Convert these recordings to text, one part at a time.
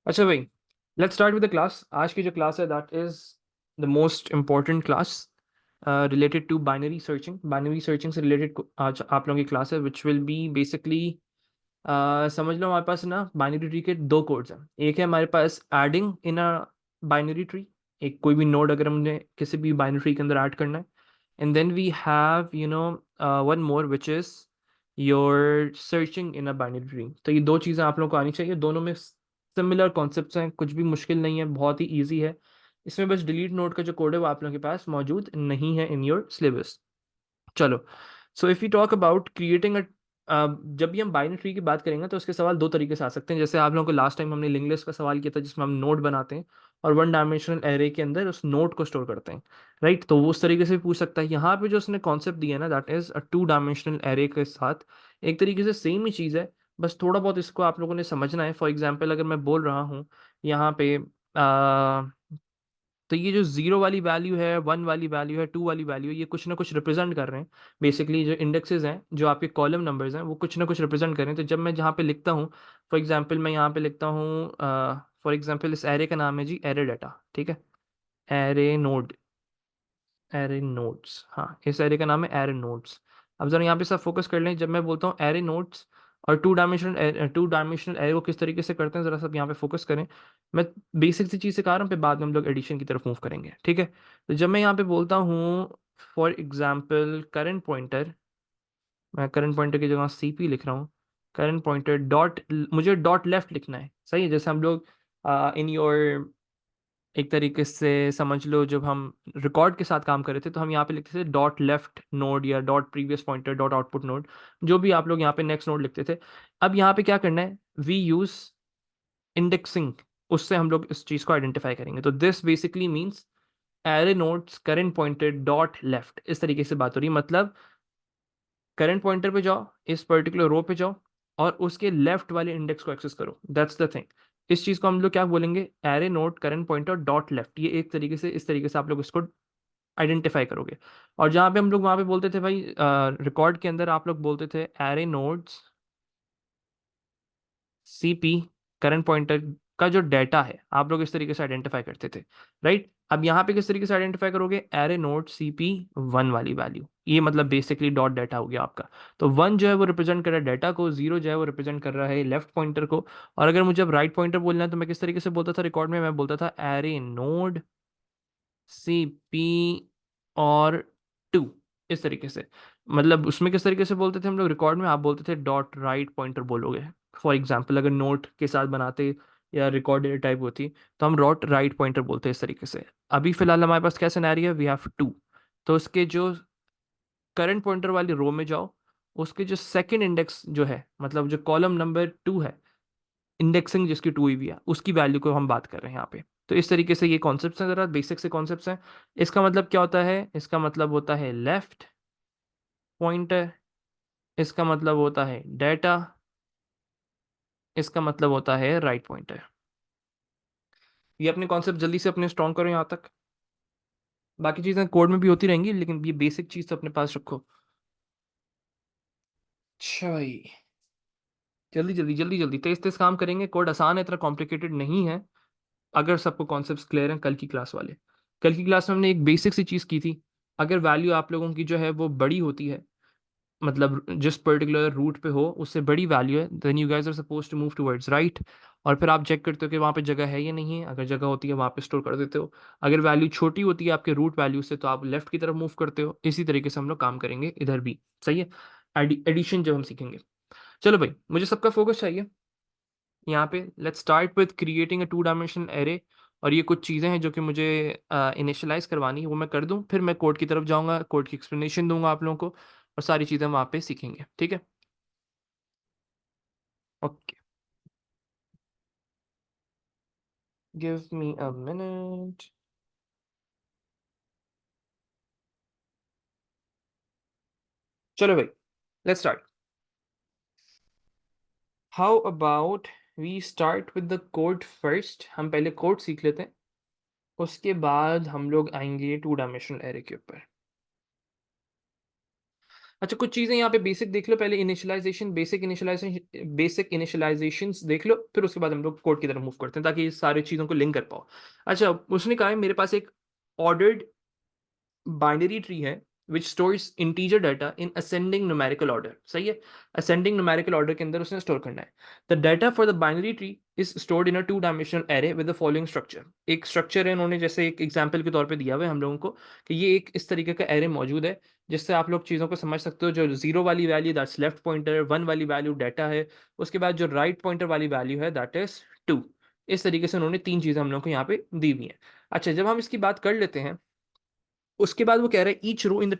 अच्छा भाई, let's start with the class. आज की जो क्लास है that is the most important class related to binary searching. Binary searching से रिलेटेड आज आप लोगों की क्लास है विच विल बी बेसिकली समझ लो हमारे पास ना बाइनरी ट्री के दो कोड्स हैं। एक है हमारे पास adding in a binary tree, एक कोई भी नोड अगर हमने किसी भी बाइनरी ट्री के अंदर ऐड करना है। And then we have one more which is your searching in a binary tree. तो ये दो चीज़ें आप लोगों को आनी चाहिए, दोनों में सिमिलर कॉन्सेप्ट्स हैं, कुछ भी मुश्किल नहीं है, बहुत ही ईजी है। इसमें बस डिलीट नोड का जो कोड है वो आप लोगों के पास मौजूद नहीं है इन योर सिलेबस। चलो, so if you talk about creating a जब भी हम बाइनरी ट्री की बात करेंगे तो उसके सवाल दो तरीके से आ सकते हैं। जैसे आप लोगों को लास्ट टाइम हमने लिंक लिस्ट का सवाल किया था जिसमें हम नोड बनाते हैं और वन डायमेंशनल एरे के अंदर उस नोड को स्टोर करते हैं, राइट? तो वो उस तरीके से भी पूछ सकता है। यहाँ पे जो उसने कॉन्सेप्ट दिया है ना that is a two dimensional array के साथ एक तरीके से सेम ही चीज़ है, बस थोड़ा बहुत इसको आप लोगों ने समझना है। फॉर एग्जाम्पल अगर मैं बोल रहा हूँ यहाँ पे तो ये जो जीरो वाली वैल्यू है, वन वाली वैल्यू है, टू वाली वैल्यू है, ये कुछ ना कुछ रिप्रेजेंट कर रहे हैं। बेसिकली जो इंडेक्सेस हैं, जो आपके कॉलम नंबर्स हैं, वो कुछ ना कुछ रिप्रेजेंट कर रहे हैं। तो जब मैं जहाँ पे लिखता हूँ, फॉर एग्जांपल मैं यहाँ पे लिखता हूँ, फॉर एग्जांपल इस एरे का नाम है जी एरे डाटा, ठीक है? एरे नोड, एरे नोड्स, हाँ, इस एरे का नाम है एरे नोड्स। अब जरा यहाँ पे सब फोकस कर लें, जब मैं बोलता हूँ एरे नोड्स और टू डायमेंशनल एरे को किस तरीके से करते हैं, जरा सब यहाँ पे फोकस करें। मैं बेसिक सी चीज़ सिखा रहा हूँ, फिर बाद में हम लोग एडिशन की तरफ मूव करेंगे, ठीक है? तो जब मैं यहाँ पे बोलता हूँ फॉर एग्जाम्पल करंट पॉइंटर, मैं करंट पॉइंटर की जगह सीपी लिख रहा हूँ। करंट पॉइंटर डॉट, मुझे डॉट लेफ्ट लिखना है, सही है? जैसे हम लोग इन योर एक तरीके से समझ लो, जब हम रिकॉर्ड के साथ काम कर रहे थे तो हम यहाँ पे लिखते थे डॉट लेफ्ट नोड या dot previous pointer dot output node, जो भी आप लोग यहाँ पे नेक्स्ट नोड लिखते थे। अब यहाँ पे क्या करना है, वी यूज इंडेक्सिंग, उससे हम लोग इस चीज़ को आइडेंटिफाई करेंगे। तो this basically means array nodes current pointer dot left, इस तरीके से बात हो रही है। मतलब करंट पॉइंटर पे जाओ, इस पर्टिकुलर रो पे जाओ और उसके लेफ्ट वाले इंडेक्स को एक्सेस करो, दैट्स द थिंग। इस चीज़ को हम लोग क्या बोलेंगे, array node current pointer dot left. ये एक तरीके से, इस तरीके से आप लोग इसको आइडेंटिफाई करोगे। और जहाँ पे हम लोग वहाँ पे बोलते थे भाई, रिकॉर्ड के अंदर आप लोग बोलते थे array nodes CP current pointer का जो डेटा है आप लोग इस तरीके से आइडेंटिफाई करते थे, राइट? अब यहाँ पे किस तरीके से आइडेंटिफाई करोगे, एरे नोड सीपी वन वाली वैल्यू, ये मतलब बेसिकली डॉट डेटा हो गया आपका। तो वन जो है वो रिप्रेजेंट कर रहा है डेटा को, जीरो जो है वो रिप्रेजेंट कर रहा है लेफ्ट पॉइंटर को। और अगर मुझे अब राइट पॉइंटर बोलना है तो मैं किस तरीके से बोलता था रिकॉर्ड में, मैं बोलता था एरे नोड सी पी और टू, इस तरीके से। मतलब उसमें किस तरीके से बोलते थे हम लोग रिकॉर्ड में, आप बोलते थे डॉट राइट पॉइंटर बोलोगे। फॉर एग्जाम्पल अगर नोट के साथ बनाते या रिकॉर्ड डेटा टाइप होती तो हम डॉट राइट पॉइंटर बोलते हैं इस तरीके से। अभी फिलहाल हमारे पास क्या सिनेरियो है, वी हैव टू। तो उसके जो करंट पॉइंटर वाली रो में जाओ, उसके जो सेकंड इंडेक्स जो है, मतलब जो कॉलम नंबर टू है, इंडेक्सिंग जिसकी टू हुई है, उसकी वैल्यू को हम बात कर रहे हैं यहाँ पे। तो इस तरीके से ये कॉन्सेप्ट्स हैं, जरा बेसिक से कॉन्सेप्ट्स हैं। इसका मतलब क्या होता है, इसका मतलब होता है लेफ्ट पॉइंटर, इसका मतलब होता है डेटा, इसका मतलब होता है राइट पॉइंटर। ये अपने कॉन्सेप्ट जल्दी से अपने स्ट्रॉन्ग करो यहाँ तक। बाकी चीज़ें कोड में भी होती रहेंगी लेकिन ये बेसिक चीज़ तो अपने पास रखो। अच्छा भाई, जल्दी जल्दी जल्दी जल्दी तेज तेज काम करेंगे। कोड आसान है, इतना कॉम्प्लिकेटेड नहीं है। अगर सबको कॉन्सेप्ट्स क्लियर हैं, कल की क्लास वाले, कल की क्लास में हमने एक बेसिक सी चीज़ की थी। अगर वैल्यू आप लोगों की जो है वो बड़ी होती है, मतलब जिस पर्टिकुलर रूट पे हो उससे बड़ी वैल्यू है, then you guys are suppose to move towards right. और फिर आप चेक करते हो कि वहाँ पे जगह है या नहीं है, अगर जगह होती है वहाँ पे स्टोर कर देते हो। अगर वैल्यू छोटी होती है आपके रूट वैल्यू से तो आप लेफ्ट की तरफ मूव करते हो। इसी तरीके से हम लोग काम करेंगे इधर भी, सही है? एडिशन जब हम सीखेंगे। चलो भाई, मुझे सबका फोकस चाहिए यहाँ पे। Let's start with creating a two dimensional array. और ये कुछ चीज़ें हैं जो कि मुझे इनिशियलाइज करवानी है, वो मैं कर दूँ, फिर मैं कोड की तरफ जाऊँगा, कोड की एक्सप्लेनेशन दूंगा आप लोगों को और सारी चीज़ें वहाँ पे सीखेंगे, ठीक है? Okay, give me a minute. चलो भाई, let's start. How about we start with the code first. हम पहले कोड सीख लेते हैं, उसके बाद हम लोग आएंगे टू डायमेंशनल एरे के ऊपर। अच्छा, कुछ चीज़ें यहाँ पे बेसिक देख लो पहले, बेसिक इनिशियलाइजेशंस देख लो, फिर उसके बाद हम लोग कोड की तरफ मूव करते हैं ताकि इस सारी चीज़ों को लिंक कर पाओ। अच्छा, उसने कहा है मेरे पास एक ऑर्डर्ड बाइनरी ट्री है which stores integer data in ascending numerical order. सही है, असेंडिंग न्यूमेरिकल ऑर्डर के अंदर उसने स्टोर करना है। The data for the binary tree is stored in a two dimensional array with the following structure. एक structure है उन्होंने जैसे एक एग्जांपल के तौर पे दिया हुआ है हम लोगों को कि ये एक इस तरीके का एरे मौजूद है जिससे आप लोग चीज़ों को समझ सकते हो। जो जीरो वाली value that's left pointer, one वाली वैल्यू डाटा है, उसके बाद जो राइट पॉइंटर वाली वैल्यू है दैट इज टू। इस तरीके से उन्होंने तीन चीज़ें हम लोग को यहाँ पे दी हुई हैं। अच्छा, जब हम इसकी बात कर लेते हैं, उसके बाद वो कह रहा है each row in the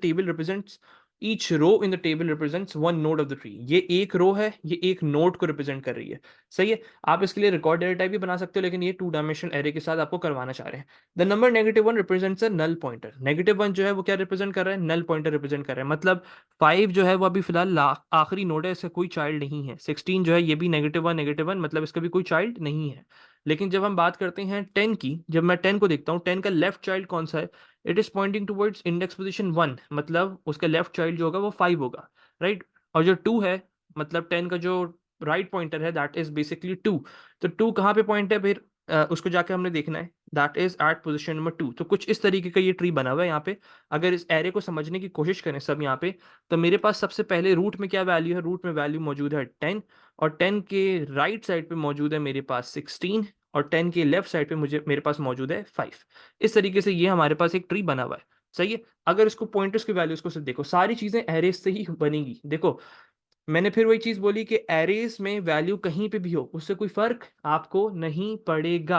table represents one node of the tree. ये एक रो है, ये एक नोड को रिप्रेजेंट कर रही है। सही है, आप इसके लिए रिकॉर्ड एरे टाइप भी बना सकते हो, लेकिन ये टू डायमेंशनल एरे के साथ आपको करवाना चाह रहे हैं। The number -1 represents a null pointer. -1 जो है वो क्या रिप्रेजेंट कर रहा है? नल पॉइंटर रिप्रेजेंट कर रहा है। मतलब 5 जो है वो अभी फिलहाल आखिरी नोड है, इसका कोई चाइल्ड नहीं है। 16 जो है ये भी -1 मतलब इसका भी कोई चाइल्ड नहीं है। लेकिन जब हम बात करते हैं 10 की, जब मैं 10 को देखता हूँ, 10 का लेफ्ट चाइल्ड कौन सा है? It is pointing towards index position 1, मतलब उसका लेफ्ट चाइल्ड जो होगा वो 5 होगा, राइट। और जो 2 है, मतलब 10 का जो राइट पॉइंटर है दैट इज बेसिकली 2। तो 2 कहाँ पे पॉइंट है फिर? उसको जाके हमने देखना है, that is at position number 2। तो कुछ इस तरीके का ये ट्री बना हुआ है यहाँ पे। अगर इस एरे को समझने की कोशिश करें सब यहाँ पे, तो मेरे पास सबसे पहले रूट में क्या वैल्यू है? रूट में वैल्यू मौजूद है 10, और 10 के राइट साइड पे मौजूद है मेरे पास 16, और 10 के लेफ्ट साइड पे मेरे पास मौजूद है 5। इस तरीके से ये हमारे पास एक ट्री बना हुआ है। सही है, अगर इसको पॉइंटर्स की वैल्यूज को सिर्फ देखो, सारी चीजें एरेज से ही बनेगी। देखो, मैंने फिर वही चीज बोली कि एरेज में वैल्यू कहीं पे भी हो उससे कोई फर्क आपको नहीं पड़ेगा।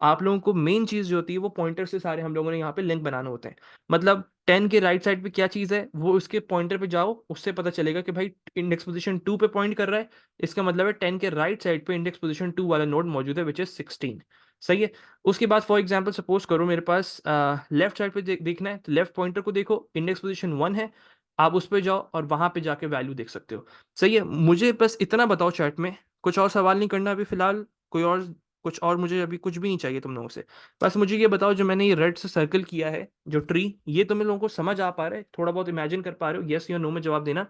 आप लोगों को मेन चीज जो होती है वो पॉइंटर से सारे हम लोगों ने यहाँ पे लिंक बनाने होते हैं। मतलब 10 के राइट साइड पे क्या चीज है, वो उसके पॉइंटर पे जाओ, उससे पता चलेगा कि भाई इंडेक्स पोजीशन 2 पे पॉइंट कर रहा है। इसका मतलब है 10 के राइट साइड पे इंडेक्स पोजीशन 2 वाला नोड मौजूद है विच इज 16। सही है, उसके बाद फॉर एग्जाम्पल सपोज करो मेरे पास लेफ्ट साइड पे देखना है, तो लेफ्ट पॉइंटर को देखो, इंडेक्स पोजीशन 1 है, आप उस पर जाओ और वहां पे जाके वैल्यू देख सकते हो। सही है, मुझे बस इतना बताओ चैट में, कुछ और सवाल नहीं करना अभी फिलहाल। कोई और, कुछ और मुझे अभी कुछ भी नहीं चाहिए तुम लोगों से। बस मुझे ये बताओ, जो मैंने ये रेड से सर्कल किया है जो ट्री, ये तुम लोगों को समझ आ पा रहा है? थोड़ा बहुत इमेजिन कर पा रहे हो? यस या नो में जवाब देना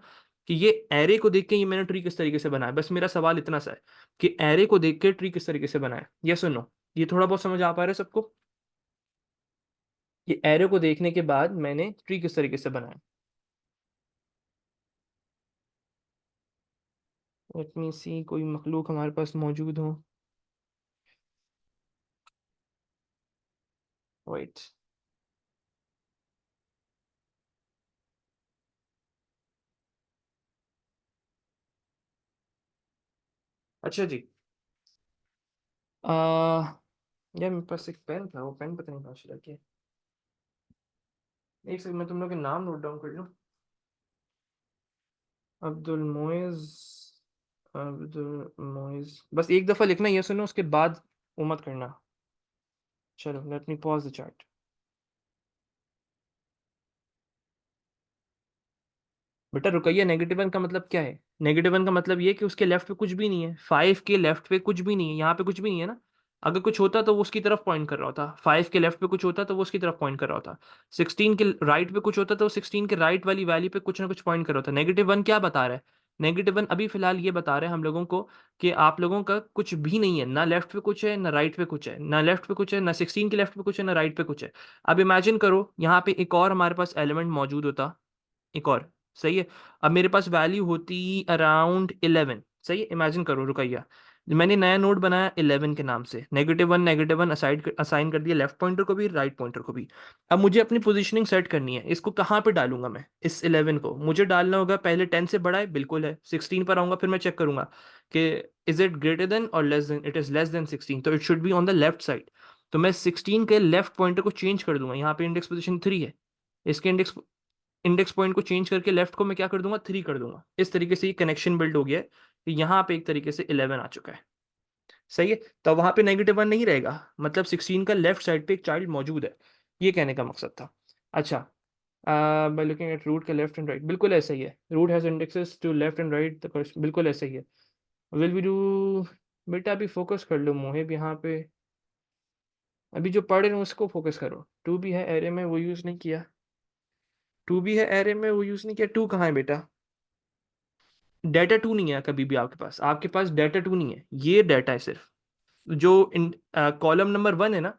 कि ये एरे को देख के ये मैंने ट्री किस तरीके से बनाया। बस मेरा सवाल इतना सा है कि एरे को देख के ट्री किस तरीके से बनाया। यस और नो, ये थोड़ा बहुत समझ आ पा रहा है सबको? ये एरे को देखने के बाद मैंने ट्री किस तरीके से बनाया। लेट मी सी, कोई मखलूक हमारे पास मौजूद हो। वेट। अच्छा जी, आ, यार मेरे पास एक पेन था, वो पेन पता नहीं कहाँ चला गया। एक सेकंड, मैं तुम लोग के नाम नोट डाउन कर लूँ। अब्दुल मोइज, अब्दुल मोइज, बस एक दफ़ा लिखना ये सुनो, उसके बाद वो मत करना। चलो, let me pause the chat. बेटा रुकइया, -1 का मतलब क्या है? -1 का मतलब ये कि उसके लेफ्ट पे कुछ भी नहीं है। 5 के लेफ्ट पे कुछ भी नहीं है, यहाँ पे कुछ भी नहीं है ना। अगर कुछ होता तो वो उसकी तरफ पॉइंट कर रहा होता। 5 के लेफ्ट पे कुछ होता तो वो उसकी तरफ पॉइंट कर रहा होता। 16 के राइट पे कुछ होता तो 16 के राइट वाली वैल्यू पे कुछ ना कुछ पॉइंट कर रहा होता। -1 क्या बता रहा है? -1 अभी फिलहाल ये बता रहे हैं हम लोगों को कि आप लोगों का कुछ भी नहीं है, ना लेफ्ट पे कुछ है ना राइट पे कुछ है, ना लेफ्ट पे कुछ है ना 16 के लेफ्ट पे कुछ है ना राइट पे कुछ है। अब इमेजिन करो यहाँ पे एक और हमारे पास एलिमेंट मौजूद होता, एक और। सही है, अब मेरे पास वैल्यू होती अराउंड 11। सही है, इमेजिन करो रुकैया, मैंने नया नोड बनाया 11 के नाम से, -1 असाइन कर दिया लेफ्ट पॉइंटर को भी राइट पॉइंटर को भी। अब मुझे अपनी पोजीशनिंग सेट करनी है, इसको कहाँ पे डालूंगा मैं? इस 11 को मुझे डालना होगा, पहले 10 से बड़ा है, बिल्कुल है। 16 पर आऊंगा, फिर मैं चेक करूंगा कि इज इट ग्रेटर देन और less than? It is less then 16, तो it should be on the left side. तो मैं 16 के लेफ्ट पॉइंटर को चेंज कर दूंगा, यहाँ पे इंडेक्स पोजीशन 3 है, इसके इंडेक्स पॉइंट को चेंज करके लेफ्ट को मैं क्या कर दूंगा? 3 कर दूंगा। इस तरीके से ये कनेक्शन बिल्ड हो गया है कि यहाँ पे एक तरीके से 11 आ चुका है। सही है, तो वहां पे -1 नहीं रहेगा, मतलब 16 का लेफ्ट साइड पे एक चाइल्ड मौजूद है। ये कहने का मकसद था। अच्छा, बाय लुकिंग एट रूट का लेफ्ट एंड राइट, बिल्कुल ऐसा ही है। Root has indexes to left and right, बिल्कुल ऐसा ही है। विल वी डू, बेटा अभी फोकस कर लो मोहिब यहाँ पे, अभी जो पढ़ रहे हो उसको फोकस करो। टू भी है एरे में, वो यूज नहीं किया। 2 भी है एरे में, वो यूज नहीं किया। 2 कहाँ है बेटा? डाटा 2 नहीं है कभी भी आपके पास डाटा 2 नहीं है, ये डाटा है सिर्फ। जो कॉलम नंबर 1 है ना,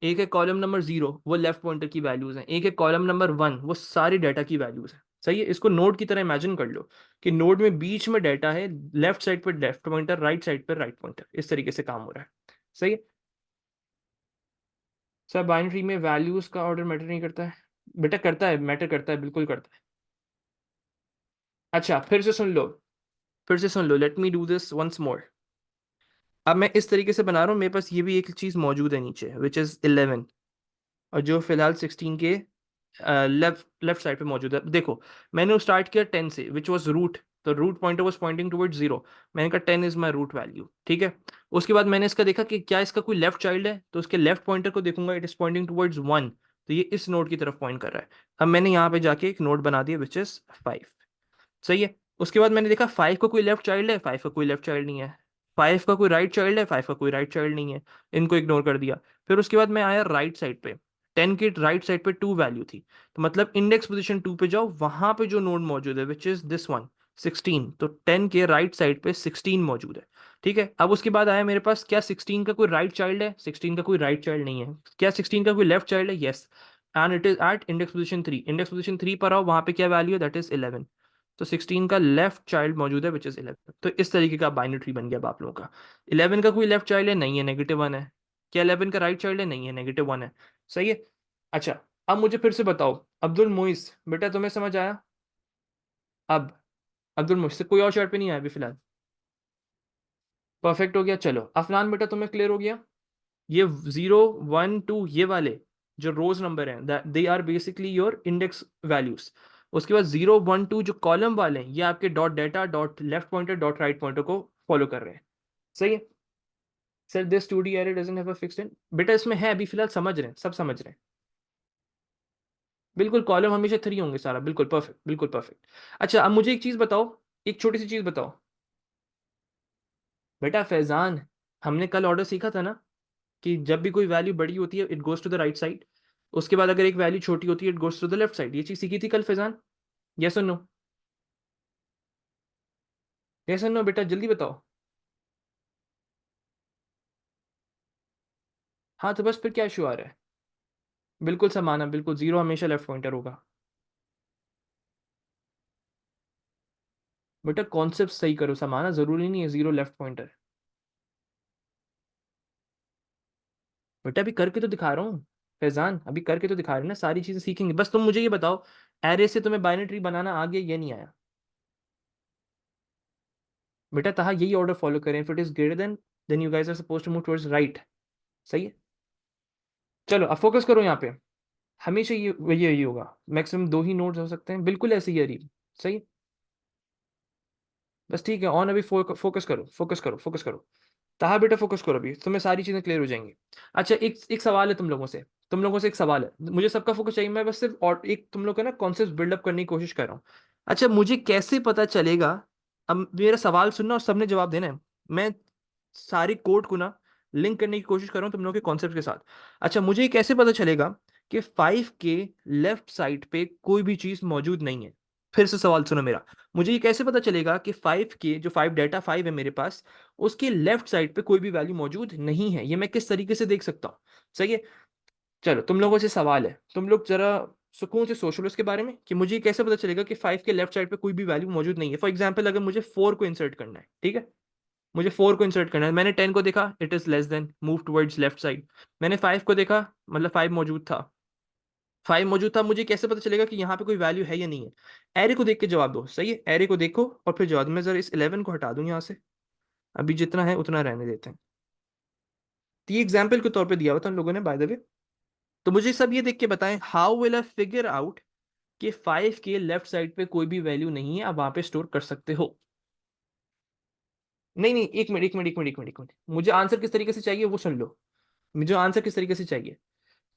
एक है कॉलम नंबर 0, वो लेफ्ट पॉइंटर की वैल्यूज हैं, एक है कॉलम नंबर 1, वो सारी डाटा की वैल्यूज हैं। सही है, इसको नोड की तरह इमेजिन कर लो कि नोड में बीच में डाटा है, लेफ्ट साइड पर लेफ्ट पॉइंटर, राइट साइड पर राइट पॉइंटर, इस तरीके से काम हो रहा है। सही है सर, बाइनरी में वैल्यूज का ऑर्डर मैटर नहीं करता है बेटा? करता है, मैटर करता है, बिल्कुल करता है। अच्छा फिर से सुन लो, फिर से सुन लो, let me do this once more. अब मैं इस तरीके से बना रहा हूँ, मेरे पास ये भी एक चीज मौजूद है नीचे, विच इज 11, और जो फिलहाल 16 के लेफ्ट लेफ्ट साइड पे मौजूद है। देखो, मैंने स्टार्ट किया 10 से, विच वाज रूट, तो root pointer was pointing towards 0। मैंने कहा 10 इज माय रूट वैल्यू, ठीक है। उसके बाद मैंने इसका देखा कि क्या इसका कोई लेफ्ट चाइल्ड है, तो उसके लेफ्ट पॉइंटर को देखूंगा, इट इज पॉइंटिंग टुवर्ड्स 1, तो ये इस नोड की तरफ पॉइंट कर रहा है। अब मैंने यहाँ पे जाके एक नोड बना दिया विच इज 5। सही है। उसके बाद मैंने देखा 5 का कोई लेफ्ट चाइल्ड है, 5 का कोई लेफ्ट चाइल्ड नहीं है। 5 का कोई राइट चाइल्ड है, 5 का कोई राइट चाइल्ड नहीं है। इनको इग्नोर कर दिया। फिर उसके बाद मैं आया राइट साइड पे, 10 की राइट साइड पे 2 वैल्यू थी, तो मतलब इंडेक्स पोजीशन 2 पे जाओ, वहां पे जो नोड मौजूद है विच इज दिस वन, 16, तो 10 के राइट साइड पे 16 मौजूद है। ठीक है, अब उसके बाद आया मेरे पास, क्या 16 का कोई राइट चाइल्ड है? 16 का कोई राइट चाइल्ड नहीं है। क्या 16 का कोई लेफ्ट चाइल्ड है? Yes, and it is at index position 3। Index position 3 पर आओ, वहां पे क्या वैल्यू है? That is 11। तो 16 का लेफ्ट चाइल्ड मौजूद है विच इज 11। तो इस तरीके का बाइनरी ट्री बन गया अब आप लोगों का। 11 का कोई लेफ्ट चाइल्ड है? नहीं है, -1 है। क्या 11 का राइट चाइल्ड है? नहीं है, -1 है। सही है। अच्छा, अब मुझे फिर से बताओ, अब्दुल मोइस बेटा, तुम्हें समझ आया? अब अब्दुल मोइस से कोई और शर्ट पे नहीं आया अभी फिलहाल? परफेक्ट हो गया। चलो अफनान बेटा, तुम्हें क्लियर हो गया? ये 0 1 2 ये वाले जो रोज नंबर हैं, they are basically your index values. उसके बाद 0 1 2 जो कॉलम वाले हैं, ये आपके dot data, dot left pointer, dot write pointer को फॉलो कर रहे हैं। सही है sir, this 2D array doesn't have a fixed and, बेटा इसमें है, अभी फिलहाल समझ रहे हैं, सब समझ रहे हैं। बिल्कुल, कॉलम हमेशा 3 होंगे सारा, बिल्कुल परफेक्ट, बिल्कुल परफेक्ट। अच्छा अब मुझे एक चीज बताओ, एक छोटी सी चीज बताओ बेटा, फैजान, हमने कल ऑर्डर सीखा था ना कि जब भी कोई वैल्यू बड़ी होती है it goes to the right side, उसके बाद अगर एक वैल्यू छोटी होती है it goes to the left side. ये चीज सीखी थी कल फैजान? यस और नो? यस और नो बेटा, जल्दी बताओ। हाँ, तो बस फिर क्या इशू आ रहा है? बिल्कुल समाना, बिल्कुल, 0 हमेशा लेफ्ट पॉइंटर होगा। बेटा कॉन्सेप्ट सही करो, समाना जरूरी नहीं है 0 लेफ्ट पॉइंटर। बेटा अभी करके तो दिखा रहा हूँ फैजान, अभी करके तो दिखा रहे हैं ना, सारी चीजें सीखेंगे। बस तुम मुझे ये बताओ, एरे से तुम्हें बाइनरी ट्री बनाना आ गया या नहीं आया? बेटा तहा यही ऑर्डर फॉलो करें, if it is greater than you guys are supposed to move towards right. सही है। चलो अब फोकस करो यहाँ पे। हमेशा यही होगा, मैक्सिमम 2 ही नोड्स हो सकते हैं, बिल्कुल ऐसे ही अरीब। सही। बस ठीक है, ऑन अभी फोकस करो, फोकस करो, फोकस करो। ताहा बेटा फोकस करो, अभी तुम्हें सारी चीजें क्लियर हो जाएंगी। अच्छा एक एक सवाल है तुम लोगों से एक सवाल है, मुझे सबका फोकस चाहिए, मैं बस सिर्फ और एक तुम लोग का ना कॉन्सेप्ट बिल्डअप करने की कोशिश कर रहा हूँ। अच्छा मुझे कैसे पता चलेगा, अब मेरा सवाल सुनना और सबने जवाब देना है। मैं सारी कोड को ना लिंक करने की कोशिश कर रहा हूँ तुम लोगों के कॉन्सेप्ट के साथ। अच्छा मुझे ये कैसे पता चलेगा कि 5 के लेफ्ट साइड पे कोई भी चीज मौजूद नहीं है? फिर से सवाल सुनो मेरा। मुझे ये कैसे पता चलेगा कि 5 के जो 5 डाटा 5 है मेरे पास, उसके लेफ्ट साइड पे कोई भी वैल्यू मौजूद नहीं है? ये मैं किस तरीके से देख सकता हूँ? सही है। चलो तुम लोगों से सवाल है, तुम लोग जरा सुकून से सोच लो इसके बारे में कि मुझे कैसे पता चलेगा कि 5 के लेफ्ट साइड पे कोई भी वैल्यू मौजूद नहीं है। फॉर एग्जाम्पल अगर मुझे 4 को इंसर्ट करना है, ठीक है, मुझे 4 को इंसर्ट करना है, मैंने 10 को देखा, it is less then, move towards left side. मैंने 5 को देखा, मतलब 5 मौजूद था, 5 मौजूद था, मुझे कैसे पता चलेगा कि यहाँ पे कोई वैल्यू है या नहीं है? एरे को देख के जवाब दो। सही है, एरे को देखो और फिर जवाब। मैं जरा इस 11 को हटा दूं यहाँ से, अभी जितना है उतना रहने देते हैं। तो ये एग्जाम्पल के तौर पे दिया हुआ था उन लोगों ने, बाय द वे। तो मुझे सब ये देख के बताएं, how will I figure out कि 5 के लेफ्ट साइड पे कोई भी वैल्यू नहीं है, आप वहां पे स्टोर कर सकते हो? नहीं नहीं, एक मिनट, एक मिनट, एक मिनट, एक मिनट, एक मिनट, मुझे आंसर किस तरीके से चाहिए वो सुन लो। मुझे आंसर किस तरीके से चाहिए?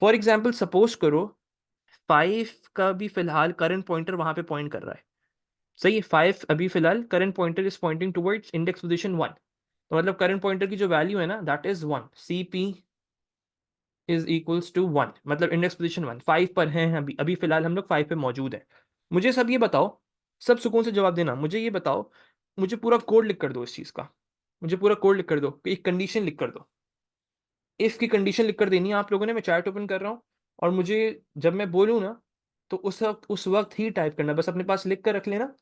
फॉर एग्जाम्पल सपोज करो 5 का भी फिलहाल करंट पॉइंटर वहां पे पॉइंट कर रहा है। सही है, 5 अभी फिलहाल current pointer is pointing towards index position 1, तो मतलब करंट पॉइंटर की जो वैल्यू है ना that is 1, CP is equals to 1, मतलब इंडेक्स पोजीशन 1, 5 पर हैं अभी, अभी फिलहाल हम लोग 5 पे मौजूद हैं। मुझे सब ये बताओ, सब सुकून से जवाब देना, मुझे ये बताओ, मुझे पूरा कोड लिख कर दो इस चीज का, मुझे पूरा कोड लिख कर दो, एक कंडीशन लिख कर दो, इफ की कंडीशन लिख कर देनी है आप लोगों ने। मैं चैट ओपन कर रहा हूँ और मुझे जब मैं बोलूँ ना तो उस वक्त ही टाइप करना, बस अपने पास लिख कर रख लेना,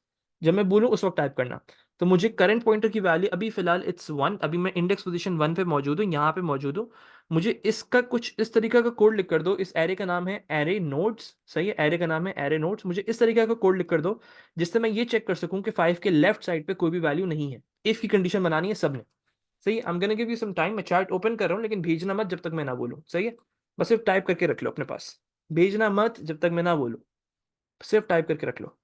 जब मैं बोलूँ उस वक्त टाइप करना। तो मुझे करंट पॉइंटर की वैल्यू अभी फिलहाल इट्स 1, अभी मैं इंडेक्स पोजीशन 1 पे मौजूद हूँ, यहाँ पे मौजूद हूँ। मुझे इसका कुछ इस तरीके का कोड लिख कर दो, इस एरे का नाम है एरे नोड्स, सही है, एरे का नाम है एरे नोड्स। मुझे इस तरीके का कोड लिख कर दो जिससे मैं ये चेक कर सकूं कि 5 के लेफ्ट साइड पे कोई भी वैल्यू नहीं है। इफ की कंडीशन बनानी है सबने, सही है। I am gonna give you some time, मैं चैट ओपन कर रहा हूँ लेकिन भेजना मत जब तक मैं ना बोलूँ, सही है। बस सिर्फ टाइप करके रख लो अपने पास, भेजना मत जब तक मैं ना बोलूँ, सिर्फ टाइप करके रख लो,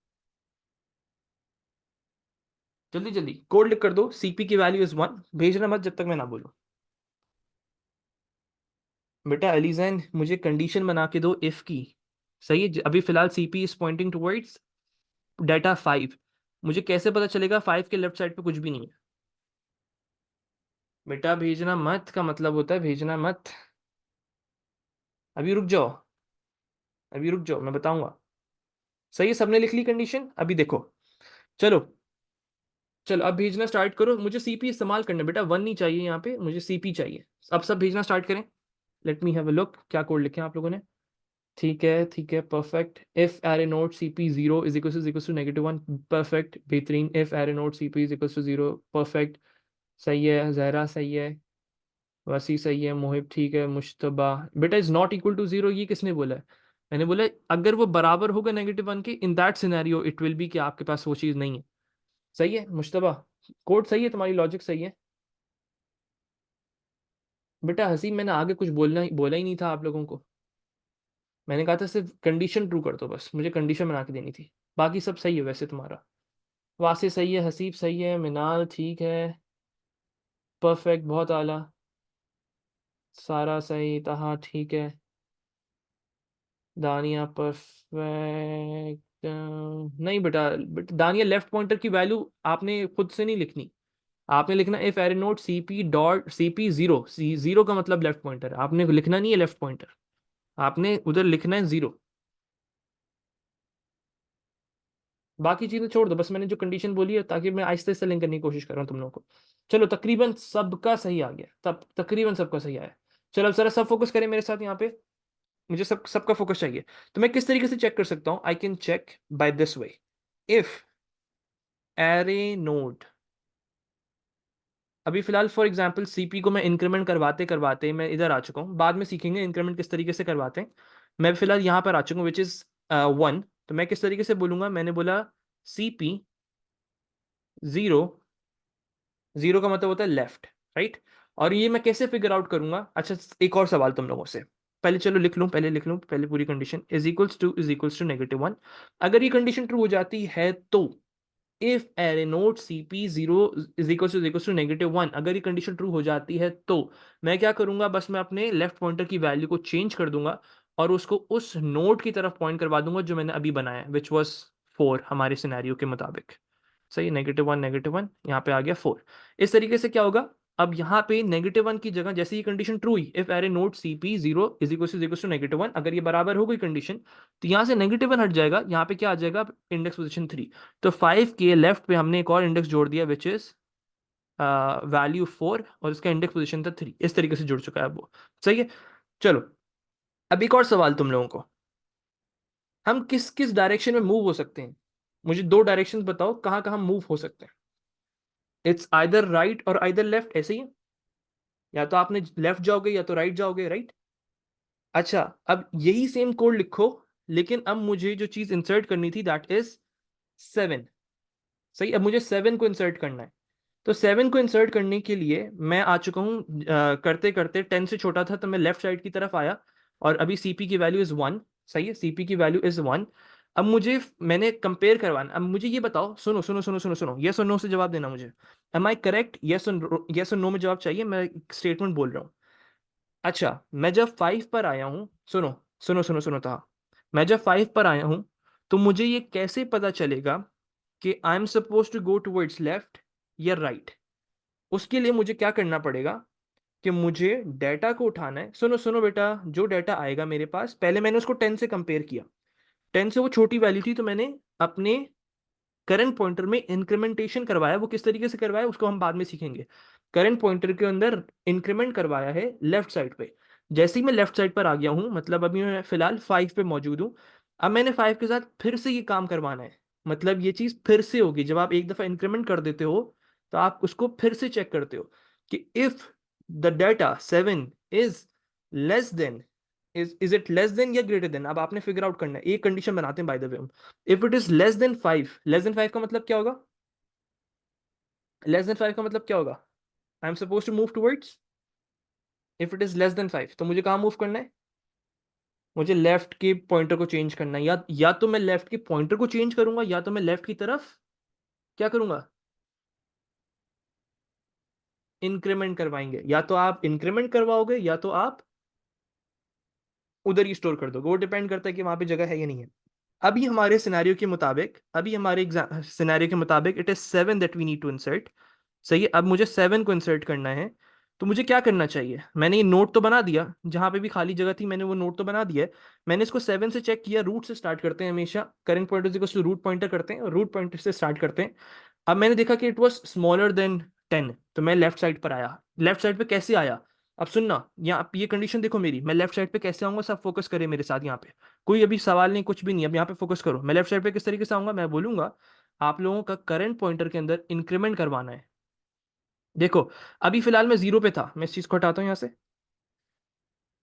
जल्दी जल्दी कोड लिख कर दो, सीपी की वैल्यू इज 1, भेजना मत जब तक मैं ना बोलूँ। बेटा अलीजैन मुझे कंडीशन बना के दो इफ की, सही है। अभी फिलहाल CP is pointing towards data 5, मुझे कैसे पता चलेगा 5 के लेफ्ट साइड पे कुछ भी नहीं है। बेटा भेजना मत का मतलब होता है भेजना मत, अभी रुक जाओ, अभी रुक जाओ, मैं बताऊंगा। सही है, सबने लिख ली कंडीशन, अभी देखो, चलो चलो अब भेजना स्टार्ट करो। मुझे सीपी इस्तेमाल करना है बेटा, 1 नहीं चाहिए यहाँ पे, मुझे सीपी चाहिए। अब सब भेजना स्टार्ट करें। Let me have a look, क्या कोड लिखे हैं आप लोगों ने। ठीक है, perfect. If array note CP 0 is equal to -1, perfect, बेहतरीन। If array note CP is equal to 0, perfect, सही है। जहरा सही है, वसी सही है, मोहिब ठीक है, मुश्तबा। बेटा इज नॉट इक्वल टू 0 ये किसने बोला है? मैंने बोला अगर वो बराबर होगा -1 के, इन that scenario it will be कि आपके पास वो चीज़ नहीं है। सही है मुश्तबा, कोड सही है, तुम्हारी लॉजिक सही है। बेटा हसीब, मैंने आगे कुछ बोला ही नहीं था आप लोगों को। मैंने कहा था सिर्फ कंडीशन ट्रू कर दो, बस मुझे कंडीशन बना के देनी थी, बाकी सब सही है वैसे तुम्हारा। वासे सही है, हसीब सही है, मिनाल ठीक है, परफेक्ट, बहुत आला, सारा सही, तहा ठीक है, दानिया परफेक्ट। नहीं बेटा, दानिया लेफ्ट पॉइंटर की वैल्यू आपने खुद से नहीं लिखनी, आपने लिखना if array note CP dot CP 0, सी 0 का मतलब लेफ्ट पॉइंटर, आपने लिखना नहीं है लेफ्ट पॉइंटर, आपने उधर लिखना है 0। बाकी चीजें छोड़ दो, बस मैंने जो कंडीशन बोली है, ताकि मैं आहिस्ते आहिस्ते लिंक करने की कोशिश कर रहा हूँ तुम लोगों को। चलो तकरीबन सबका सही आ गया, तब तकरीबन सबका सही आया। चलो अब जरा सब फोकस करें मेरे साथ यहाँ पे, मुझे सबका फोकस चाहिए। तो मैं किस तरीके से चेक कर सकता हूँ? I can check by this way, if array node, अभी फिलहाल फॉर एग्जांपल सीपी को मैं इंक्रीमेंट करवाते करवाते मैं इधर आ चुका हूँ, बाद में सीखेंगे इंक्रीमेंट किस तरीके से करवाते हैं। मैं फिलहाल यहाँ पर आ चुका हूँ विच इज 1। तो मैं किस तरीके से बोलूंगा? मैंने बोला सीपी 0, 0 का मतलब होता है लेफ्ट, राइट। और ये मैं कैसे फिगर आउट करूंगा? अच्छा एक और सवाल तुम लोगों से, पहले चलो लिख लूं, पहले पूरी कंडीशन, इज इक्वल्स टू -1। अगर ये कंडीशन ट्रू हो जाती है तो if array note CP 0 is equals to -1, अगर ये कंडीशन ट्रू हो जाती है तो मैं क्या करूंगा? बस मैं अपने लेफ्ट पॉइंटर की वैल्यू को चेंज कर दूंगा और उसको उस नोट की तरफ पॉइंट करवा दूंगा जो मैंने अभी बनाया, विच वॉज 4 हमारे सिनेरियो के मुताबिक। सही, -1 यहाँ पे आ गया 4। इस तरीके से क्या होगा? अब यहाँ पे -1 की जगह जैसे ये कंडीशन ट्रू हुई, if array note CP 0 is equal to -1, अगर ये बराबर हो गई कंडीशन, तो यहाँ से -1 हट जाएगा, यहाँ पे क्या आ जाएगा? Index position 3। तो 5 के लेफ्ट पे हमने एक और इंडेक्स जोड़ दिया विच इज वैल्यू 4, और इसका इंडेक्स पोजीशन था 3। इस तरीके से जुड़ चुका है अब वो, सही है। चलो अब एक और सवाल तुम लोगों को, हम किस किस डायरेक्शन में मूव हो सकते हैं? मुझे 2 डायरेक्शन बताओ कहाँ कहाँ मूव हो सकते हैं। इट्स आइदर राइट और आइदर लेफ्ट, ऐसे ही, या तो आपने लेफ्ट जाओगे या तो राइट जाओगे, राइट। अच्छा अब यही सेम कोड लिखो, लेकिन अब मुझे जो चीज इंसर्ट करनी थी दैट इज 7। सही, अब मुझे 7 को इंसर्ट करना है। तो 7 को इंसर्ट करने के लिए मैं आ चुका हूँ, करते करते 10 से छोटा था तो मैं लेफ्ट साइड की तरफ आया, और अभी सीपी की वैल्यू इज 1। सही है, सीपी की वैल्यू इज 1। अब मुझे मैंने कंपेयर करवाना, अब मुझे ये बताओ, सुनो सुनो सुनो सुनो सुनो, यस और नो से जवाब देना मुझे। Am I correct? यस और नो में जवाब चाहिए, मैं स्टेटमेंट बोल रहा हूँ। अच्छा मैं जब 5 पर आया हूँ, सुनो सुनो सुनो सुनो था, मैं जब 5 पर आया हूँ तो मुझे ये कैसे पता चलेगा कि I am suppose to go towards left या राइट? उसके लिए मुझे क्या करना पड़ेगा? कि मुझे डाटा को उठाना है। सुनो सुनो बेटा, जो डाटा आएगा मेरे पास, पहले मैंने उसको 10 से कंपेयर किया। 10 से वो छोटी वैल्यू थी, तो मैंने अपने करंट पॉइंटर में इंक्रीमेंटेशन करवाया। वो किस तरीके से करवाया उसको हम बाद में सीखेंगे। करंट पॉइंटर के अंदर इंक्रीमेंट करवाया है लेफ्ट साइड पे। जैसे ही मैं लेफ्ट साइड पर आ गया हूं, मतलब अभी मैं फिलहाल 5 पे मौजूद हूं। अब मैंने 5 के साथ फिर से ये काम करवाना है। मतलब ये चीज फिर से होगी, जब आप एक दफा इंक्रीमेंट कर देते हो तो आप उसको फिर से चेक करते हो कि if the data 7 is less then, is it less then या ग्रेटर देन। अब आपने फिगर आउट करना है, एक कंडीशन बनाते हैं बाय द वे हम। If it is less than 5, less than 5 का मतलब क्या होगा? लेस देन 5 का मतलब क्या होगा? I am suppose to move towards, if it is less than 5 तो मुझे कहाँ मूव करना है? मुझे लेफ्ट के पॉइंटर को चेंज करना है। या तो मैं लेफ्ट के पॉइंटर को चेंज करूंगा, या तो मैं लेफ्ट की तरफ क्या करूंगा? इंक्रीमेंट करवाएंगे। या तो आप इंक्रीमेंट करवाओगे, या तो आप उधर ही स्टोर कर दोगे। वो डिपेंड करता है कि वहां पे जगह है या नहीं है। अभी हमारे सिनेरियो के मुताबिक it is 7 that we need to insert. सही है, अब मुझे 7 को इंसर्ट करना है। तो मुझे क्या करना चाहिए? मैंने ये नोट तो बना दिया, जहां पे भी खाली जगह थी मैंने वो नोट तो बना दिया है। मैंने इसको 7 से चेक किया। रूट से स्टार्ट करते हैं हमेशा, current pointer equals to root pointer करते हैं और रूट पॉइंटर से स्टार्ट करते हैं। अब मैंने देखा कि इट वॉज स्मॉलर देन 10, तो मैं लेफ्ट साइड पर आया। लेफ्ट साइड पे कैसे आया? अब सुनना, यहाँ ये कंडीशन देखो मेरी, मैं लेफ्ट साइड पे कैसे आऊंगा, सब फोकस करें मेरे साथ यहाँ पे। कोई अभी सवाल नहीं, कुछ भी नहीं, अब यहाँ पे फोकस करो। मैं लेफ्ट साइड पे किस तरीके से आऊंगा, मैं बोलूंगा आप लोगों का करंट पॉइंटर के अंदर इंक्रीमेंट करवाना है। देखो, अभी फिलहाल मैं जीरो पे था, मैं इस चीज को हटाता हूँ यहाँ से।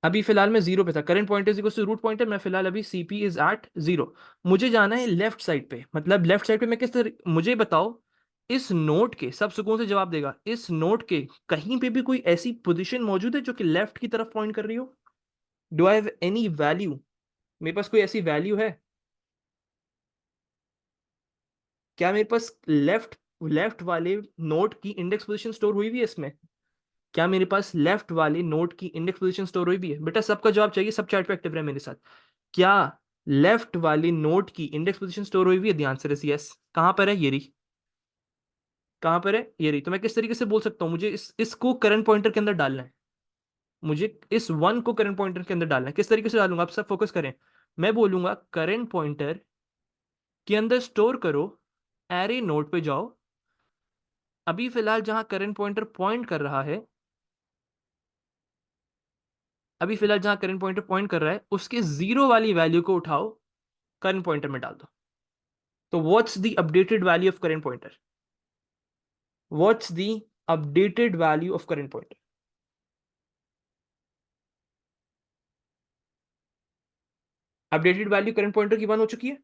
अभी फिलहाल मैं जीरो पे था, current pointer equal to root pointer, मैं फिलहाल अभी सीपी इज एट जीरो। मुझे जाना है लेफ्ट साइड पे, मतलब लेफ्ट साइड पे मैं किस तरह, मुझे बताओ इस नोट के, सब सुकून से जवाब देगा, इस नोट के कहीं पे भी कोई ऐसी पोजीशन मौजूद है जो कि लेफ्ट की तरफ पॉइंट कर रही हो? Do I have any value? मेरे पास कोई ऐसी वैल्यू है? क्या मेरे पास लेफ्ट लेफ्ट वाले नोट की इंडेक्स पोजीशन स्टोर हुई हुई है इसमें? क्या मेरे पास लेफ्ट वाले नोट की इंडेक्स पोजीशन स्टोर हुई भी है? बेटा सबका जवाब चाहिए, सब चैट पे एक्टिव रहे मेरे साथ। क्या लेफ्ट वाली नोट की इंडेक्स पोजीशन स्टोर हुई हुई है? ध्यान से रही, यस। कहां पर है? ये रही। कहां पर है? ये रही। तो मैं किस तरीके से बोल सकता हूं, मुझे इसको करंट पॉइंटर के अंदर डालना है। मुझे इस वन को करंट पॉइंटर के अंदर डालना है। किस तरीके से डालूंगा, आप सब फोकस करें। मैं बोलूंगा करंट पॉइंटर के अंदर स्टोर करो, एरे नोड पे जाओ। अभी फिलहाल जहां करंट पॉइंटर पॉइंट कर रहा है, अभी फिलहाल जहां करंट पॉइंटर पॉइंट कर रहा है, उसके जीरो वाली वैल्यू को उठाओ, करंट पॉइंटर में डाल दो। तो what's the updated value of current pointer? What's the updated value of current pointer? Updated value current pointer की 1 हो चुकी है।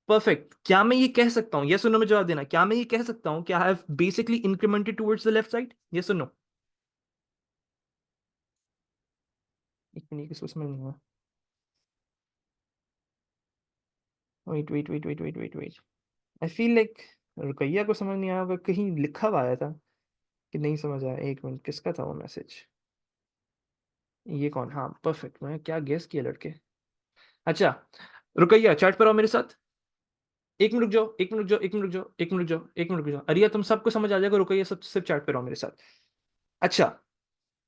परफेक्ट। क्या मैं ये कह सकता हूं, यस और नो में जवाब देना, क्या मैं ये कह सकता हूं कि I have basically incremented towards the left side? Yes और नो? एक मिनट, किसको समझ नहीं हुआ? Wait wait wait wait wait wait wait, I feel like Ruqaiya को समझ नहीं आया होगा, कहीं लिखा हुआ आया था कि नहीं समझ आया। एक मिनट, किसका था वो मैसेज? ये कौन? हाँ परफेक्ट, मैं क्या गेस किया लड़के। अच्छा, रुकैया चैट पर आओ मेरे साथ। एक मिनट रुक जाओ, एक मिनट रुक जाओ, एक मिनट रुक जाओ, एक मिनट रुक जाओ, एक मिनट रुक जाओ। अरिया तुम सबको समझ आ जाएगा, रुकैया सब सिर्फ चैट पर आओ मेरे साथ। अच्छा,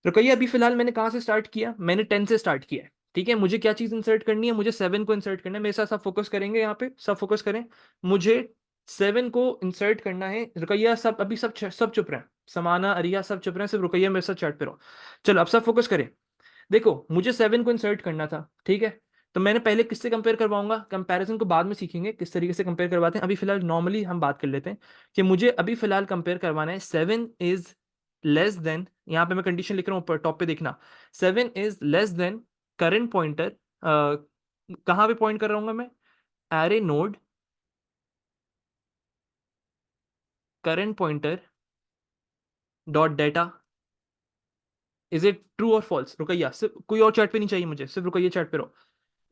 रुकैया अभी फिलहाल मैंने कहाँ से स्टार्ट किया? मैंने 10 से स्टार्ट किया है। ठीक है, मुझे क्या चीज इंसर्ट करनी है? मुझे 7 को इंसर्ट करना है। मेरे साथ सब फोकस करेंगे, यहाँ पे सब फोकस करें। मुझे 7 को इंसर्ट करना है। रुकैया सब अभी सब चुप रहे, समाना अरिया सब चुप रहे हैं, सिर्फ रुकैया मेरे साथ चैट पे रहो। चलो अब सब फोकस करें। देखो, मुझे 7 को इंसर्ट करना था, ठीक है। तो मैंने पहले किससे कंपेयर करवाऊंगा? कंपैरिजन को बाद में सीखेंगे किस तरीके से कंपेयर करवाते हैं। अभी फिलहाल नॉर्मली हम बात कर लेते हैं कि मुझे अभी फिलहाल कंपेयर करवाना है 7 इज लेस देन, यहाँ पे मैं कंडीशन लिख रहा हूँ ऊपर टॉप पे देखना। 7 is less then current pointer, कहाँ पे पॉइंट कर रहा हूँ मैं? Array node current pointer dot data. Is it true और फॉल्स? रुकैया सिर्फ, कोई और चैट पे नहीं चाहिए मुझे, सिर्फ रुकैया चैट पे रहो।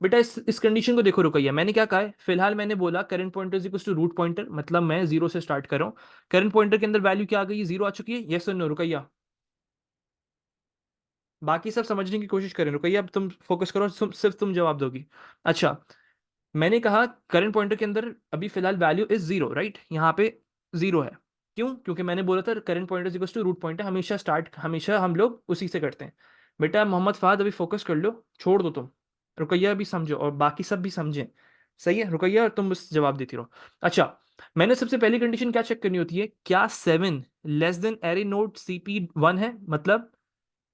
बेटा इस कंडीशन को देखो रुकैया, मैंने क्या कहा है? फिलहाल मैंने बोला current pointer is equal to root pointer, मतलब मैं जीरो से स्टार्ट कर रहा हूँ। करंट पॉइंटर के अंदर वैल्यू क्या आ गई? जीरो आ चुकी है। यस और नो रुकैया? बाकी सब समझने की कोशिश करें। रुकैया अब तुम फोकस करो, सिर्फ तुम जवाब दोगी। अच्छा, मैंने कहा करंट पॉइंटर के अंदर अभी फिलहाल वैल्यू इज जीरो, राइट? यहाँ पे जीरो है। क्यों? क्योंकि मैंने बोला था current pointer is equals to root pointer, हमेशा हम लोग उसी से करते हैं। बेटा मोहम्मद फहद अभी फोकस कर लो, छोड़ दो तुम, रुकैया भी समझो और बाकी सब भी समझें। सही है रुकैया, और तुम बस जवाब देती रहो। अच्छा, मैंने सबसे पहली कंडीशन क्या चेक करनी होती है, क्या 7 less than array node CP1 है? मतलब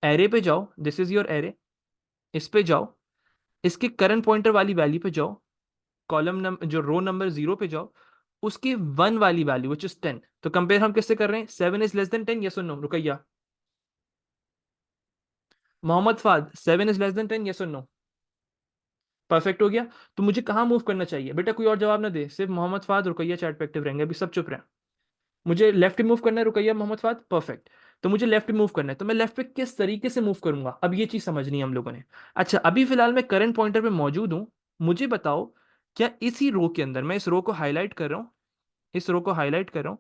एरे पे जाओ, दिस इज योर एरे, इस पे जाओ, इसके करंट पॉइंटर वाली वैल्यू पे जाओ, कॉलम नंबर जो रो नंबर 0 पे जाओ, उसकी 1 वाली वैल्यू विच इज 10। तो कंपेयर हम किससे कर रहे हैं? 7 इज लेस देन 10, यस और no? Ruqaiya, Mohammad Fahad, 7 is less than 10, yes और नो? परफेक्ट हो गया। तो मुझे कहां मूव करना चाहिए? बेटा कोई और जवाब ना दे, सिर्फ मोहम्मद फाद रुकैया चैट पे एक्टिव रहेंगे, अभी सब चुप रहे। मुझे लेफ्ट मूव करना है, रुकैया मोहम्मद फाद, परफेक्ट। तो मुझे लेफ्ट मूव करना है, तो मैं लेफ्ट पे किस तरीके से मूव करूंगा, अब ये चीज समझनी है हम लोगों ने। अच्छा, अभी फिलहाल मैं करंट पॉइंटर पे मौजूद हूं। मुझे बताओ, क्या इसी रो के अंदर, मैं इस रो को हाईलाइट कर रहा हूं, इस रो को हाईलाइट कर रहा हूं,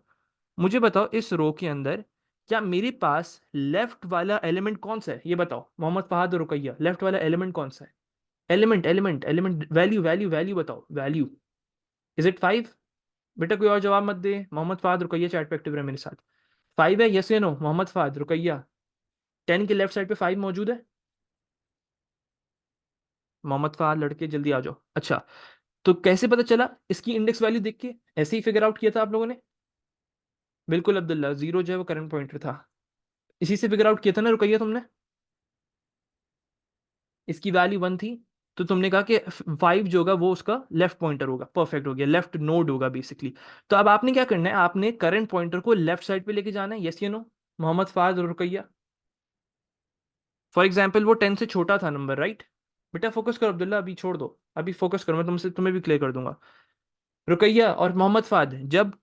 मुझे बताओ इस रो के अंदर क्या मेरे पास लेफ्ट वाला एलिमेंट कौन सा है? ये बताओ मोहम्मद फहद और रुकैया, लेफ्ट वाला एलिमेंट कौन सा है? एलिमेंट, वैल्यू वैल्यू वैल्यू बताओ, वैल्यू। Is it 5? बेटा कोई और जवाब मत दे, मोहम्मद फहद रुकैया चैट पे एक्टिव रहे मेरे साथ। 5 है, यस या नो? मोहम्मद फहद रुकैया, 10 के लेफ्ट साइड पे 5 मौजूद है? मोहम्मद फहद लड़के जल्दी आ जाओ। अच्छा, तो कैसे पता चला? इसकी इंडेक्स वैल्यू देख के ऐसे ही फिगर आउट किया था आप लोगों ने? बिल्कुल अब्दुल्ला, 0 जो है वो करंट पॉइंटर था, इसी से फिगर आउट किया था ना रुकैया तुमने? इसकी वैल्यू 1 थी, तो तुमने कहा कि 5 जो होगा वो उसका लेफ्ट पॉइंटर होगा। परफेक्ट हो गया, लेफ्ट नोड होगा बेसिकली। तो अब आपने क्या करना है, आपने करंट पॉइंटर को लेफ्ट साइड पे लेके जाना है, यस या नो मोहम्मद फाज और रुकैया? फॉर एग्जाम्पल वो 10 से छोटा था नंबर, राइट? बेटा फोकस करो अब्दुल्ला, अभी छोड़ दो, अभी फोकस करो, मैं तुमसे तुम्हें भी क्लियर कर दूंगा। रुकैया और मोहम्मद फाद, जब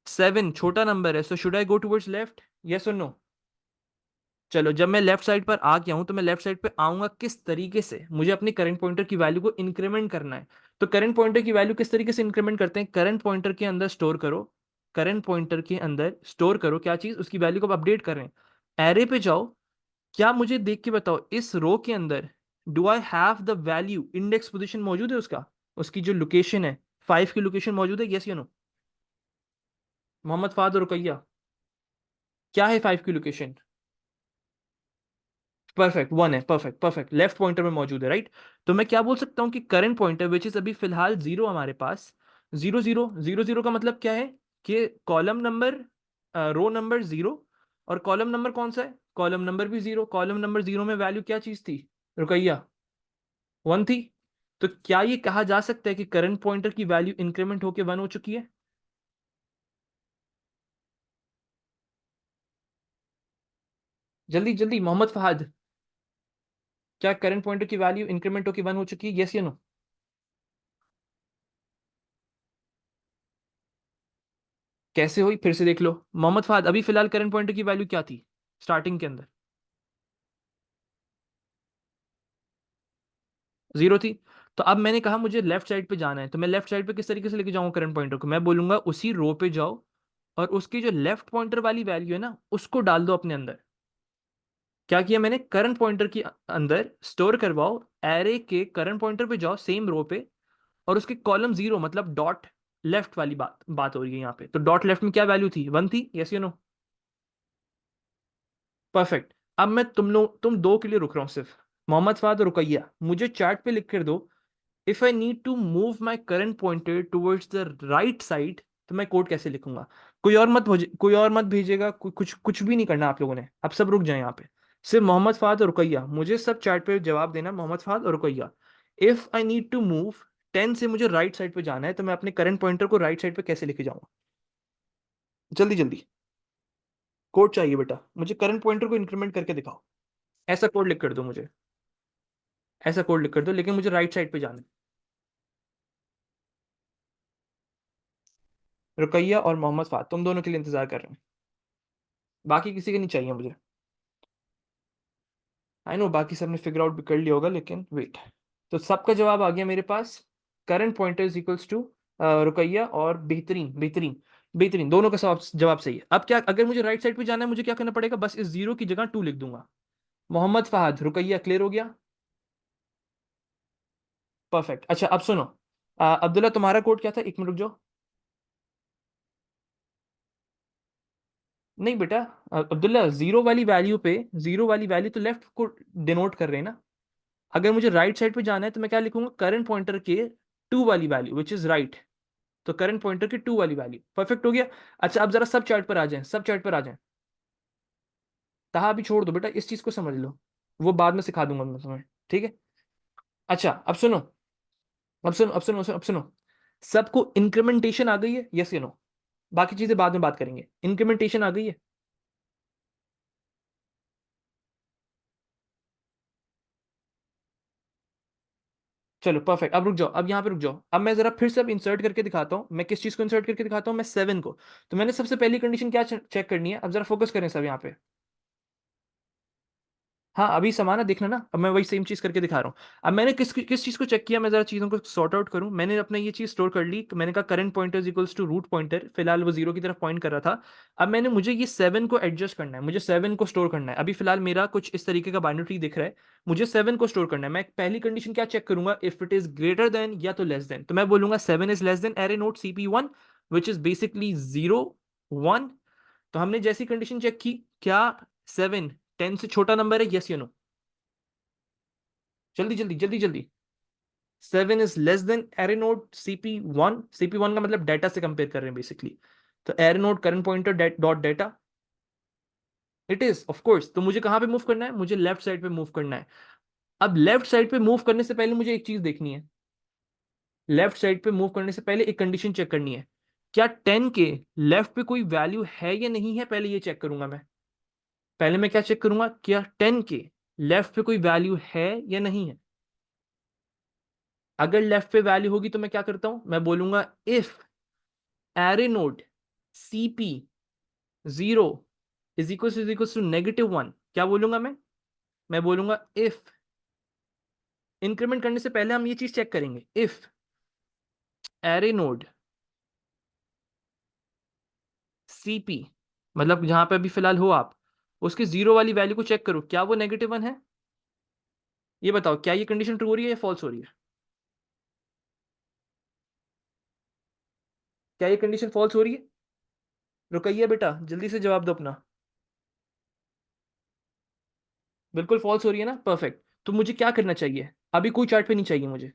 7 छोटा नंबर है, so should I go towards left, yes और नो? चलो, जब मैं लेफ्ट साइड पर आ गया हूं, तो मैं लेफ्ट साइड पे आऊंगा किस तरीके से? मुझे अपनी करंट पॉइंटर की वैल्यू को इंक्रीमेंट करना है। तो करंट पॉइंटर की वैल्यू किस तरीके से इंक्रीमेंट करते हैं? करंट पॉइंटर के अंदर स्टोर करो, करंट पॉइंटर के अंदर स्टोर करो क्या चीज? उसकी वैल्यू को अपडेट कर रहे हैं। एरे पे जाओ, क्या मुझे देख के बताओ इस रो के अंदर do I have the value, index position मौजूद है उसका, उसकी जो लोकेशन है 5 की लोकेशन मौजूद है, यस या नो? मोहम्मद फाद और रुकैया, क्या है 5 की लोकेशन? परफेक्ट, 1 है, परफेक्ट परफेक्ट, लेफ्ट पॉइंटर में मौजूद है, राइट? तो मैं क्या बोल सकता हूँ कि करंट पॉइंटर विच इज अभी फिलहाल 0 हमारे पास, 0 0 0 0 का मतलब क्या है कि कॉलम नंबर, रो नंबर 0, और कॉलम नंबर कौन सा है? कॉलम नंबर भी 0। कॉलम नंबर 0 में वैल्यू क्या चीज थी रुकैया? 1 थी। तो क्या ये कहा जा सकता है कि करंट पॉइंटर की वैल्यू इंक्रीमेंट होकर 1 हो चुकी है? जल्दी जल्दी मोहम्मद फहद, क्या करंट पॉइंटर की वैल्यू इंक्रीमेंट होकर 1 हो चुकी है, यस या नो? कैसे हुई फिर से देख लो मोहम्मद फहद, अभी फिलहाल करंट पॉइंटर की वैल्यू क्या थी स्टार्टिंग के अंदर? 0 थी। तो अब मैंने कहा मुझे लेफ्ट साइड पे जाना है, तो मैं लेफ्ट साइड पे किस तरीके से लेके जाऊंगा करंट पॉइंटर को? मैं बोलूंगा उसी रो पे जाओ, और उसकी जो लेफ्ट पॉइंटर वाली वैल्यू है ना, उसको डाल दो अपने अंदर। क्या किया मैंने? करंट पॉइंटर के अंदर स्टोर करवाओ, एरे के करंट पॉइंटर पे जाओ सेम रो पे, और उसके कॉलम 0 मतलब डॉट लेफ्ट वाली बात बात हो रही है यहाँ पे, तो डॉट लेफ्ट में क्या वैल्यू थी? 1 थी, यस यू नो? परफेक्ट। अब मैं तुम दो के लिए रुक रहा हूँ सिर्फ, मोहम्मद फाद और रुकैया, मुझे चैट पे लिख कर दो, if I need to move my current pointer towards the right side, तो मैं कोड कैसे लिखूंगा? कोई और मत भेजेगा, कुछ कुछ भी नहीं करना आप लोगों ने, अब सब रुक जाए यहाँ पे, सिर्फ मोहम्मद फाद और रुकैया, मुझे सब चैट पे जवाब देना, मोहम्मद फाद और Ruqaiya. If I need to move 10 से मुझे राइट साइड पे जाना है, तो मैं अपने करंट पॉइंटर को राइट साइड पे कैसे लेके जाऊंगा? जल्दी जल्दी, कोड चाहिए बेटा, मुझे करंट पॉइंटर को इंक्रीमेंट करके दिखाओ। ऐसा कोड लिख कर दो मुझे, ऐसा कोड लिख कर दो, लेकिन मुझे राइट साइड पे जाना है। रुकैया और मोहम्मद फाद, तुम दोनों के लिए इंतजार कर रहे हैं, बाकी किसी के नहीं चाहिए मुझे। आई नो बाकी सबने फिगर आउट भी कर लिया होगा, लेकिन वेट। तो सबका जवाब आ गया मेरे पास, current pointer is equals to Ruqaiya, और बेहतरीन बेहतरीन बेहतरीन, दोनों का जवाब सही है। अब क्या, अगर मुझे राइट साइड पे जाना है, मुझे क्या करना पड़ेगा? बस इस 0 की जगह 2 लिख दूंगा। मोहम्मद फहद रुकैया, क्लियर हो गया? परफेक्ट। अच्छा अब सुनो, अब्दुल्ला तुम्हारा कोड क्या था? 1 मिनट रुक जाओ। नहीं बेटा, अब्दुल्ला, जीरो वाली वैल्यू तो लेफ्ट को डिनोट कर रहे हैं ना। अगर मुझे राइट साइड पे जाना है तो मैं क्या लिखूंगा, करंट पॉइंटर के टू वाली वैल्यू विच इज राइट। तो करंट पॉइंटर की टू वाली वैल्यू परफेक्ट हो गया। अच्छा अब जरा सब चार्ट पर आ जाएं, सब चार्ट पर आ जाएं। तहा अभी छोड़ दो बेटा, इस चीज को समझ लो, वो बाद में सिखा दूंगा मैं तुम्हें, ठीक है। अच्छा अब सुनो, अब सुनो। सबको इंक्रीमेंटेशन आ गई है, यस या नो? बाकी चीजें बाद में बात करेंगे, इंक्रीमेंटेशन आ गई है। चलो परफेक्ट, अब रुक जाओ, अब यहाँ पे रुक जाओ, अब मैं जरा फिर से अब इंसर्ट करके दिखाता हूँ। मैं किस चीज को इंसर्ट करके दिखाता हूँ, मैं 7 को। तो मैंने सबसे पहली कंडीशन क्या चेक करनी है, अब जरा फोकस करें सब यहाँ पे। हाँ अभी समाना देखना ना, अब मैं वही सेम चीज करके दिखा रहा हूँ। अब मैंने किस किस चीज को चेक किया, मैं जरा चीजों को सॉर्ट आउट करूँ। मैंने अपना ये चीज स्टोर कर ली, मैंने कहा current pointer equals to root pointer, फिलहाल वो जीरो की तरफ पॉइंट कर रहा था। अब मैंने मुझे ये 7 को एडजस्ट करना है, मुझे 7 को स्टोर करना है। अभी फिलहाल मेरा कुछ इस तरीके का बाइनरी ट्री दिख रहा है, मुझे 7 को स्टोर करना है। मैं पहली कंडीशन क्या चेक करूंगा, if it is greater then या तो लेस देन, तो मैं बोलूंगा 7 is less then array note CP1 which is basically 0 1। तो हमने जैसी कंडीशन चेक की, क्या 7 10 से छोटा नंबर है, यस या नो? जल्दी जल्दी जल्दी जल्दी। 7 is less then array node CP1, CP1 का मतलब डाटा से कंपेयर कर रहे हैं बेसिकली। तो array node current pointer dot data, it is of course. तो मुझे कहां पे मूव करना है, मुझे लेफ्ट साइड पे मूव करना है। अब लेफ्ट साइड पे मूव करने से पहले मुझे एक चीज देखनी है, लेफ्ट साइड पे मूव करने से पहले एक कंडीशन चेक करनी है, क्या 10 के लेफ्ट पे कोई वैल्यू है या नहीं है, पहले ये चेक करूंगा मैं। पहले मैं क्या चेक करूंगा, क्या 10 के लेफ्ट पे कोई वैल्यू है या नहीं है। अगर लेफ्ट पे वैल्यू होगी तो मैं क्या करता हूं, मैं बोलूंगा if array node CP0 is equal to -1। क्या बोलूंगा मैं बोलूंगा इफ, इंक्रीमेंट करने से पहले हम ये चीज चेक करेंगे, इफ एरे नोड CP, मतलब जहां पे अभी फिलहाल हो आप, उसके जीरो वाली वैल्यू को चेक करो, क्या वो -1 है। ये बताओ क्या ये कंडीशन ट्रू हो रही है या फॉल्स हो रही है? क्या ये कंडीशन फॉल्स हो रही है? रुकइए बेटा, जल्दी से जवाब दो अपना। बिल्कुल फॉल्स हो रही है ना, परफेक्ट। तो मुझे क्या करना चाहिए, अभी कोई चार्ट पे नहीं चाहिए मुझे,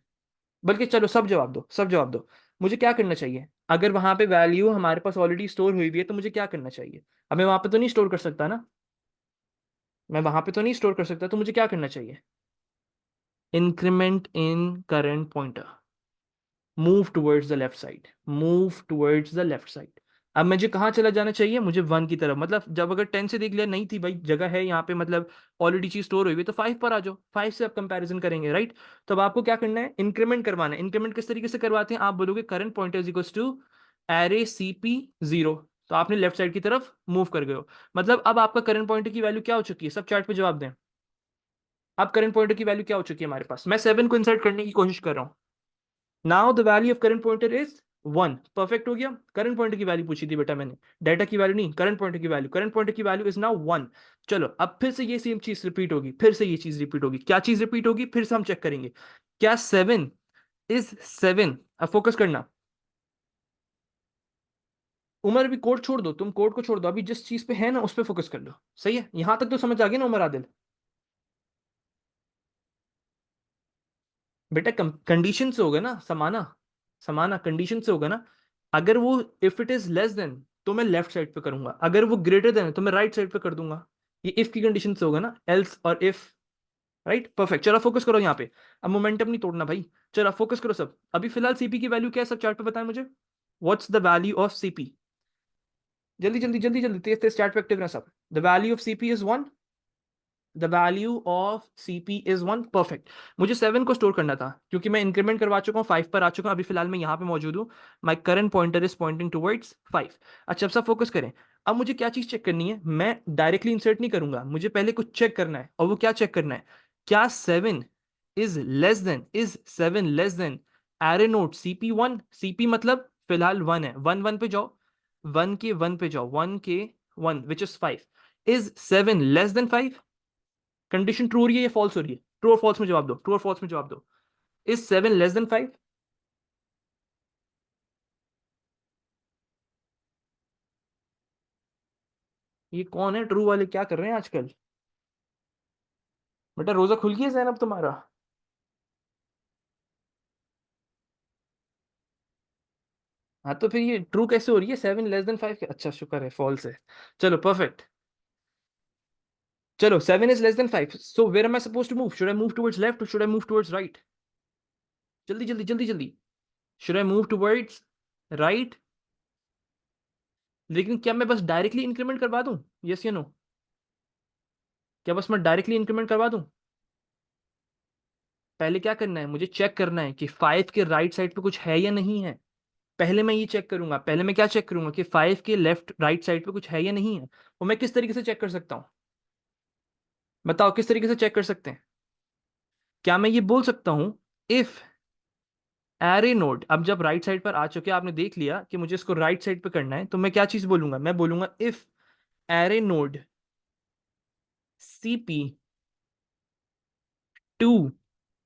बल्कि चलो सब जवाब दो, सब जवाब दो। मुझे क्या करना चाहिए, अगर वहां पे वैल्यू हमारे पास ऑलरेडी स्टोर हुई हुई है तो मुझे क्या करना चाहिए। अब मैं वहां पे तो नहीं स्टोर कर सकता ना, मैं वहां पे तो नहीं स्टोर कर सकता, तो मुझे क्या करना चाहिए, increment in current pointer, move towards the left side, move towards the left side. अब मुझे कहाँ चला जाना चाहिए, मुझे 1 की तरफ, मतलब जब अगर 10 से देख लिया नहीं थी भाई, जगह है यहाँ पे, मतलब ऑलरेडी चीज स्टोर हुई है, तो 5 पर आ जाओ, 5 से आप कंपैरिजन करेंगे, राइट। तो अब आपको क्या करना है, इंक्रीमेंट करवाना है। इंक्रीमेंट किस तरीके से करवाते हैं, आप बोलोगे current pointer is equals to array CP0, तो आपने लेफ्ट साइड की तरफ मूव कर गए हो। मतलब अब आपका करंट पॉइंटर की वैल्यू क्या हो चुकी है, सब चार्ट पे जवाब दें। अब करंट पॉइंटर की वैल्यू क्या हो चुकी है हमारे पास, मैं 7 को इंसर्ट करने की कोशिश कर रहा हूँ। Now the value of current pointer is 1, perfect हो गया। करंट पॉइंटर की वैल्यू पूछी थी बेटा मैंने, डाटा की वैल्यू नहीं, करंट पॉइंटर की वैल्यू, करंट पॉइंटर की वैल्यू इज नाउ 1। चलो अब फिर से ये सेम चीज रिपीट होगी, फिर से ये चीज रिपीट होगी, क्या चीज रिपीट होगी, फिर से हम चेक करेंगे, क्या 7 इज 7। अब फोकस करना, उमर अभी कोड छोड़ दो, तुम कोड को छोड़ दो, अभी जिस चीज पे है ना उस पे फोकस कर लो, सही है, यहां तक तो समझ आ गई ना उमर आदिल? बेटा कंडीशन से होगा ना समाना, समाना कंडीशन से होगा ना। अगर वो if it is less then तो मैं लेफ्ट साइड पे करूंगा, अगर वो ग्रेटर देन तो मैं राइट साइड पे कर दूंगा। ये इफ की कंडीशन से होगा ना, एल्स और इफ, राइट परफेक्ट। चलो फोकस करो यहाँ पे, अब मोमेंटम नहीं तोड़ना भाई। चलो फोकस करो सब, अभी फिलहाल CP की वैल्यू क्या है, सब चार्ट पे बताएं मुझे, what's the value of CP। जल्दी जल्दी जल्दी जल्दी, तेज तेज चार्ट पे एक्टिव रहे सब। The value of CP is 1, the value of CP is 1, perfect. मुझे 7 को स्टोर करना था, क्योंकि मैं इंक्रीमेंट करवा चुका हूँ, 5 पर आ चुका हूँ, अभी फिलहाल मैं यहाँ पे मौजूद हूँ। माई current pointer is pointing towards 5। अच्छा अब सब फोकस करें। अब मुझे क्या चीज चेक करनी है, मैं डायरेक्टली इंसर्ट नहीं करूंगा, मुझे पहले कुछ चेक करना है, और वो क्या चेक करना है, क्या 7 is 7 less than array note CP1। CP मतलब फिलहाल 1 है, 1 1 पे जाओ, 1 के 1 पे जाओ, 1 के 1 which is 5। Is 7 less than 5, condition true हो रही है या फॉल्स हो रही है, ट्रू और फॉल्स में जवाब दो, ट्रू और फॉल्स में जवाब दो। Is 7 less than 5? ये कौन है ट्रू वाले, क्या कर रहे हैं आजकल? बेटा रोजा खुल गया जैनब तुम्हारा? हाँ तो फिर ये ट्रू कैसे हो रही है? 7 <5 अच्छा शुक्र है फॉल्स है। चलो परफेक्ट। चलो 7 <5, so where am I suppose to move? Should I move towards left और should I move towards right? जल्दी जल्दी जल्दी जल्दी। Should I move towards right? लेकिन क्या मैं बस डायरेक्टली इंक्रीमेंट करवा दूं? यस या नो? क्या बस मैं डायरेक्टली इंक्रीमेंट करवा दूं? पहले क्या करना है, मुझे चेक करना है कि 5 के राइट साइड पे कुछ है या नहीं है। पहले मैं ये चेक करूंगा, पहले मैं क्या चेक करूंगा कि 5 के लेफ्ट राइट साइड पे कुछ है या नहीं है। वो मैं किस तरीके से चेक कर सकता हूँ? बताओ किस तरीके से चेक कर सकते हैं? क्या मैं ये बोल सकता हूं, इफ एरे नोड, अब जब राइट साइड पर आ चुके आपने देख लिया कि मुझे इसको राइट साइड पे करना है, तो मैं क्या चीज बोलूंगा? मैं बोलूंगा इफ एरे नोड CP2,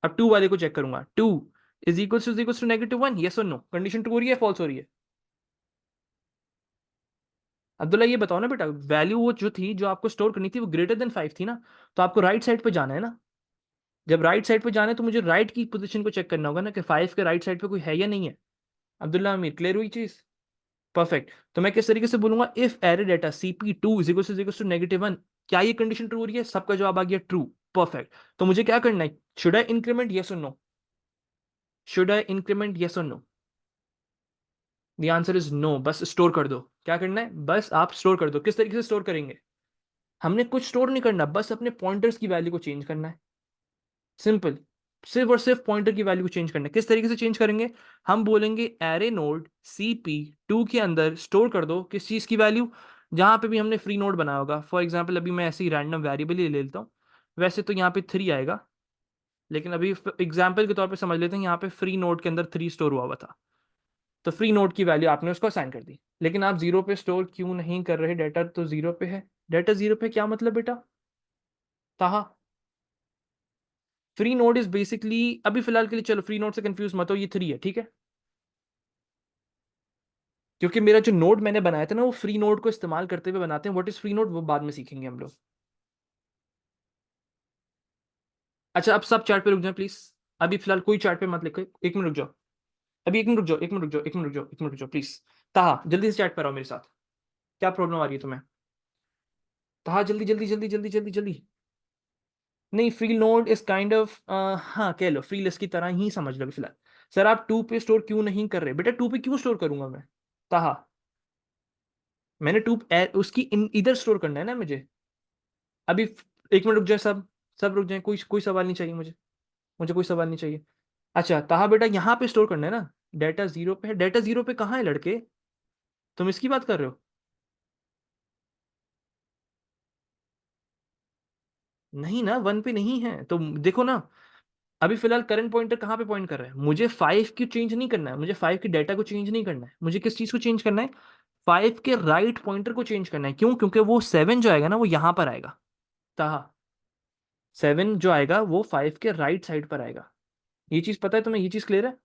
अब 2 वाले को चेक करूंगा, 2 इज इक्वल टू -1, यस और नो? कंडीशन ट्रू हो रही है फॉल्स हो रही है? अब्दुल्ला ये बताओ ना बेटा, वैल्यू वो जो थी, जो आपको स्टोर करनी थी, वो ग्रेटर देन 5 थी ना, तो आपको राइट साइड पे जाना है ना। जब राइट साइड पे जाना है तो मुझे राइट की पोजीशन को चेक करना होगा ना कि 5 के राइट साइड पे कोई है या नहीं है। अब्दुल्ला अमीर, क्लियर हुई चीज? परफेक्ट। तो मैं किस तरीके से बोलूंगा, इफ एरे डेटा CP2 = -1, क्या ये कंडीशन ट्रू हो रही है? सबका जवाब आ गया ट्रू। परफेक्ट। तो मुझे क्या करना है, शुड आई इंक्रीमेंट, यस और no? Should I increment, yes और no? The answer is no. बस स्टोर कर दो। क्या करना है, बस आप स्टोर कर दो। किस तरीके से स्टोर करेंगे? हमने कुछ स्टोर नहीं करना, बस अपने पॉइंटर्स की वैल्यू को चेंज करना है। सिंपल। सिर्फ और सिर्फ पॉइंटर की वैल्यू को चेंज करना है। किस तरीके से चेंज करेंगे? हम बोलेंगे एरे नोड CP2 के अंदर स्टोर कर दो किस चीज की वैल्यू, जहां पे भी हमने फ्री नोड बनाया होगा। फॉर एग्जाम्पल अभी मैं ऐसे ही रैंडम वेरिएबल ही ले लेता हूँ। वैसे तो यहाँ पे 3 आएगा, लेकिन अभी एग्जाम्पल के तौर पे समझ लेते हैं, यहाँ पे फ्री नोड के अंदर 3 स्टोर हुआ हुआ था। तो फ्री नोड की वैल्यू आपने उसको असाइन कर दी, लेकिन आप जीरो पे स्टोर क्यों नहीं कर रहे? डाटा तो जीरो पे है। डाटा जीरो पे क्या मतलब बेटा? ताहा, फ्री नोड इज बेसिकली, अभी फिलहाल के लिए चलो फ्री नोड से कंफ्यूज मत हो, ये 3 है, ठीक है? क्योंकि मेरा जो नोड मैंने बनाया था ना, वो फ्री नोड को इस्तेमाल करते हुए बनाते हैं। व्हाट इज फ्री नोड वो बाद में सीखेंगे हम लोग। अच्छा अब सब चैट पे रुक जाए प्लीज। अभी फिलहाल कोई चैट पे मत लिखो, 1 मिनट रुक जाओ। अभी 1 मिनट रुक जाओ, 1 मिनट रुक जाओ, 1 मिनट रुक जाओ, 1 मिनट रुक जाओ प्लीज। ताहा जल्दी से चैट पर आओ मेरे साथ। क्या प्रॉब्लम आ रही है तुम्हें? ताहा जल्दी जल्दी जल्दी जल्दी जल्दी जल्दी। नहीं, free node is kind of, हाँ कह लो फ्री लिस्ट की तरह ही समझ लो फिलहाल। सर आप 2 पे स्टोर क्यों नहीं कर रहे? बेटा 2 पे क्यों स्टोर करूंगा मैं? ताहा, मैंने 2 उसकी इधर स्टोर करना है ना मुझे। अभी 1 मिनट रुक जाए सब। सब रुक जाए, कोई कोई सवाल नहीं चाहिए मुझे। मुझे कोई सवाल नहीं चाहिए। अच्छा ताहा बेटा, यहाँ पे स्टोर करना है ना। डाटा जीरो पे है। डाटा जीरो पे कहाँ है लड़के? तुम इसकी बात कर रहे हो? नहीं ना, 1 पे नहीं है तो देखो ना। अभी फिलहाल करंट पॉइंटर कहाँ पे पॉइंट कर रहा है? मुझे 5 की चेंज नहीं करना है, मुझे 5 के डाटा को चेंज नहीं करना है, मुझे किस चीज को चेंज करना है? 5 के राइट पॉइंटर को चेंज करना है। क्यों? क्योंकि वो 7 जो आएगा ना, वो यहां पर आएगा। ताहा, 7 जो आएगा वो 5 के राइट साइड पर आएगा। ये चीज पता है तुम्हें? ये चीज क्लियर है?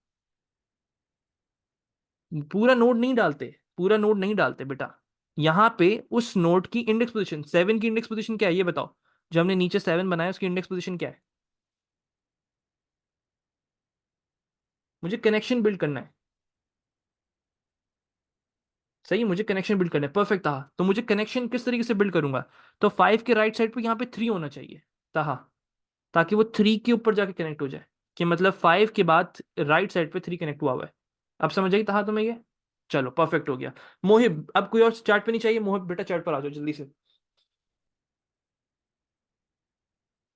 पूरा नोड नहीं डालते, पूरा नोड नहीं डालते बेटा। यहाँ पे उस नोड की इंडेक्स पोजीशन, 7 की इंडेक्स पोजीशन क्या है ये बताओ। जो हमने नीचे 7 बनाया उसकी इंडेक्स पोजीशन क्या है? मुझे कनेक्शन बिल्ड करना है। सही, मुझे कनेक्शन बिल्ड करना है। परफेक्ट था। तो मुझे कनेक्शन किस तरीके से बिल्ड करूंगा? तो 5 के राइट साइड पे यहाँ पे 3 होना चाहिए। ताहा, ताकि वो 3 के ऊपर जाके कनेक्ट हो जाए। कि मतलब 5 के बाद राइट साइड पे 3 कनेक्ट हुआ हुआ है। अब समझ आई ताहा तुम्हें ये? चलो परफेक्ट हो गया। मोहिब अब कोई और चैट पे नहीं चाहिए? मोहिब बेटा चैट पर आ जाओ जल्दी से।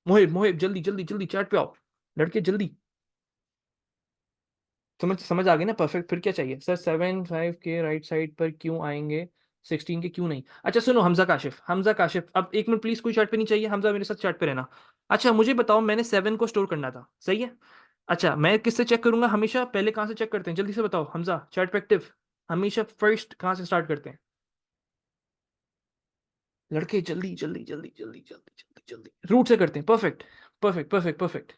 मोहिब मोहिब जल्दी जल्दी जल्दी चैट पे आओ। लड़के जल्दी। समझ समझ आ गई ना? परफेक्ट। फिर क्या चाहिए सर? 7 5 के राइट साइड पर क्यों आएंगे? 16 के क्यों नहीं? अच्छा सुनो, हमजा काशिफ, हमजा काशिफ, अब 1 मिनट प्लीज, कोई चैट पे नहीं चाहिए। हमजा मेरे साथ चैट पे रहना। अच्छा मुझे बताओ, मैंने 7 को स्टोर करना था, सही है? अच्छा मैं किससे चेक करूंगा हमेशा? पहले कहाँ से चेक करते हैं जल्दी से बताओ हमजा, चैट पे एक्टिव। हमेशा फर्स्ट कहाँ से स्टार्ट करते हैं? लड़के जल्दी जल्दी जल्दी जल्दी जल्दी जल्दी जल्दी रूट से करते हैं। Perfect perfect perfect perfect.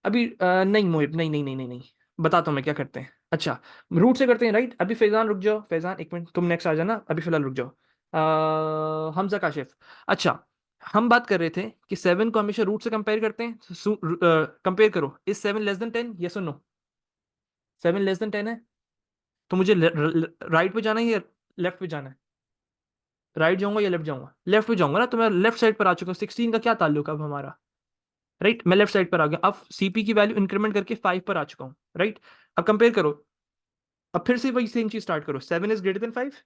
अभी नहीं मोहिब, नहीं नहीं नहीं नहीं नहीं। बताता हूँ मैं क्या करते हैं। अच्छा रूट से करते हैं राइट। अभी फैजान रुक जाओ, फैजान 1 मिनट, तुम नेक्स्ट आ जाना, अभी फिलहाल रुक जाओ। हमजा काशिफ। अच्छा, हम बात कर रहे थे कि 7 को हमेशा रूट से कंपेयर करते हैं। कंपेयर करो, इज 7 लेस देन 10, यस और नो? 7 लेस देन 10 है तो मुझे राइट पे जाना है या लेफ्ट पे जाना है? राइट जाऊंगा या लेफ्ट जाऊंगा? लेफ्ट पे जाऊंगा ना, तो मैं लेफ्ट साइड पर आ चुका हूँ। 16 का क्या ताल्लुक अब हमारा? राइट, मैं लेफ्ट साइड पर आ गया। अब सीपी की वैल्यू इंक्रीमेंट करके 5 पर आ चुका हूँ। राइट, अब कंपेयर करो। अब फिर से वही सेम चीज स्टार्ट करो। 7 is greater than 5।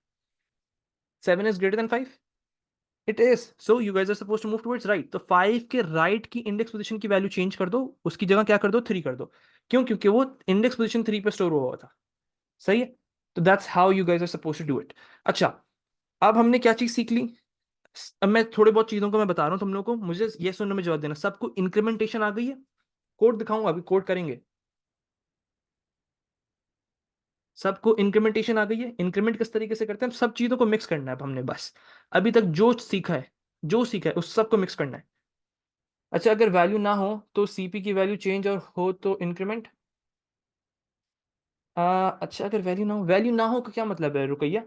7 is greater than 5। It is, so you guys are suppose to move towards right. तो 5 के राइट की इंडेक्स पोजीशन की वैल्यू चेंज कर दो, उसकी जगह क्या कर दो, 3 कर दो। क्यों? क्योंकि वो इंडेक्स पोजीशन 3 पे स्टोर हुआ था। सही है, तो that's how you guys are suppose to do it. अच्छा, अब हमने क्या चीज सीख ली? अब मैं थोड़ी बहुत चीजों को मैं बता रहा हूँ तुम लोगों को, मुझे ये सुनने में जवाब देना। सबको इंक्रीमेंटेशन आ गई है? कोड दिखाऊंगा, अभी कोड करेंगे। सबको इंक्रीमेंटेशन आ गई है? इंक्रीमेंट किस तरीके से करते हैं? सब चीजों को मिक्स करना है अब हमने, बस अभी तक जो सीखा है उस सबको मिक्स करना है। अच्छा, अगर वैल्यू ना हो तो सीपी की वैल्यू चेंज, और हो तो इंक्रीमेंट। अच्छा, अगर वैल्यू ना हो का क्या मतलब है रुकैया?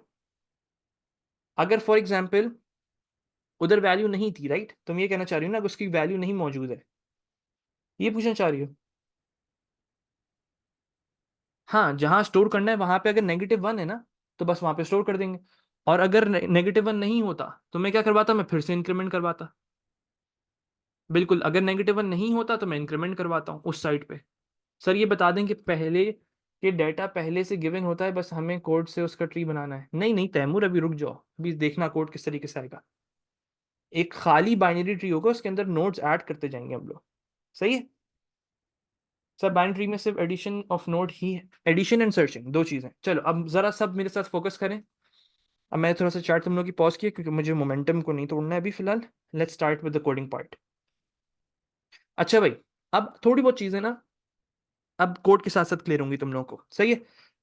अगर फॉर एग्जाम्पल उधर वैल्यू नहीं थी, राइट, तुम ये कहना चाह रही हो ना कि उसकी वैल्यू नहीं मौजूद है, ये पूछना चाह रही हो? हाँ, जहां स्टोर करना है वहां पे अगर -1 है ना, तो बस वहां पे स्टोर कर देंगे। और अगर -1 नहीं होता तो मैं क्या करवाता? मैं फिर से इंक्रीमेंट करवाता। बिल्कुल, अगर -1 नहीं होता तो मैं इंक्रीमेंट करवाता हूँ उस साइड पे। सर ये बता दें कि पहले के डाटा पहले से गिवन होता है, बस हमें कोड से उसका ट्री बनाना है। नहीं नहीं तैमूर, अभी रुक जाओ, अभी देखना कोड किस तरीके से आएगा। एक खाली बाइनरी ट्री होगा, उसके अंदर नोड्स ऐड करते जाएंगे हम लोग। सही है सर, बाइनरी ट्री में सिर्फ एडिशन ऑफ नोड ही है, एडिशन एंड सर्चिंग दो चीजें। चलो अब जरा सब मेरे साथ फोकस करें। अब मैं थोड़ा सा चार्ट तुम लोग की पॉज किया क्योंकि मुझे मोमेंटम को नहीं तोड़ना है अभी फिलहाल। Let's start with the coding part. अच्छा भाई, अब थोड़ी बहुत चीजें ना अब कोड के साथ साथ क्लियर होंगी तुम लोगों को। सही है,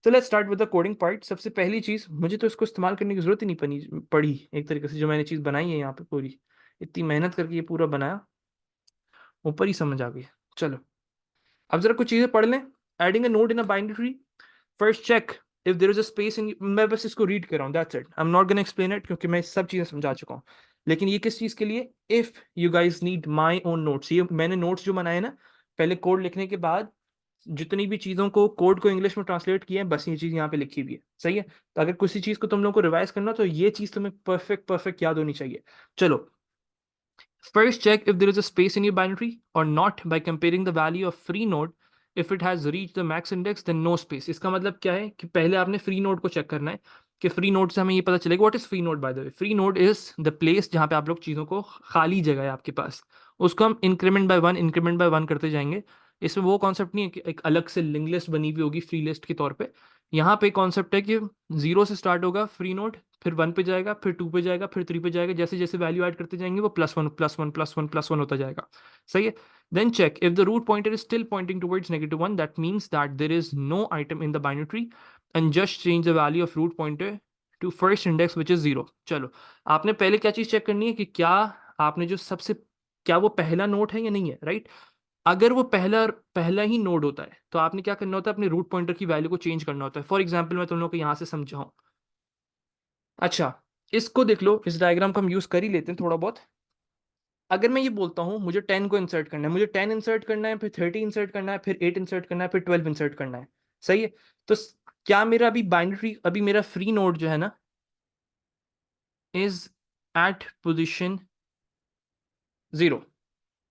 तो let's start with the coding part. सबसे पहली चीज, मुझे तो इसको इस्तेमाल करने की जरूरत ही नहीं पड़ी एक तरीके से। जो मैंने चीज बनाई है यहाँ पे पूरी, इतनी मेहनत करके ये पूरा बनाया, ऊपर ही समझ आ गई। चलो अब जरा कुछ चीजें पढ़ लें। Adding a node in a binary tree, first check if there is a space in. मैं बस इसको रीड कर रहा हूँ, that's it, I am not gonna explain it क्योंकि मैं सब चीजें समझा चुका हूँ। लेकिन ये किस चीज के लिए? If you guys need my own notes. ये मैंने नोट्स जो बनाए ना पहले कोड लिखने के बाद, जितनी भी चीजों को कोड को इंग्लिश में ट्रांसलेट किया है, बस ये चीज यहाँ पे लिखी हुई है। सही है, तो अगर किसी चीज को तुम लोग को रिवाइज करना तो ये चीज तुम्हें परफेक्ट परफेक्ट याद होनी चाहिए। चलो, first check if there is a space in your binary or not by comparing the value of free node. If it has reached the max index then no space। इसका मतलब क्या है कि पहले आपने फ्री नोड को check करना है कि फ्री नोड से हमें ये पता चलेगा what is free node. By the way, free node is the place जहाँ पे आप लोग चीज़ों को, खाली जगह है आपके पास, उसको हम इंक्रीमेंट बाय वन करते जाएंगे। इसमें वो कॉन्सेप्ट नहीं है कि एक अलग से लिंक लिस्ट बनी हुई होगी फ्री लिस्ट के तौर पे। यहाँ पे कॉन्सेप्ट है कि 0 से स्टार्ट होगा फ्री नोड, फिर 1 पे जाएगा, फिर 2 पे जाएगा, फिर 3 पे जाएगा। जैसे जैसे वैल्यू ऐड करते जाएंगे वो +1 होता जाएगा। सही है, then check if the root pointer is still pointing towards -1, that means that there is no item in the binary tree and just change the value of root pointer to first index which is 0। चलो, आपने पहले क्या चीज check करनी है कि क्या आपने जो सबसे, क्या वो पहला नोड है या नहीं है, राइट? अगर वो पहला पहला ही नोड होता है तो आपने क्या करना होता है? अपने रूट पॉइंटर की वैल्यू को चेंज करना होता है। फॉर एग्जाम्पल मैं तुम लोग को यहाँ से समझाऊं। अच्छा, इसको देख लो, इस डायग्राम को हम यूज कर ही लेते हैं थोड़ा बहुत। अगर मैं ये बोलता हूँ मुझे 10 को इंसर्ट करना है, मुझे 10 इंसर्ट करना है, फिर 30 इंसर्ट करना है, फिर 8 इंसर्ट करना है, फिर 12 इंसर्ट करना है। सही है, तो क्या मेरा अभी बाइनरी, अभी मेरा फ्री नोड जो है ना इज एट पोजिशन 0।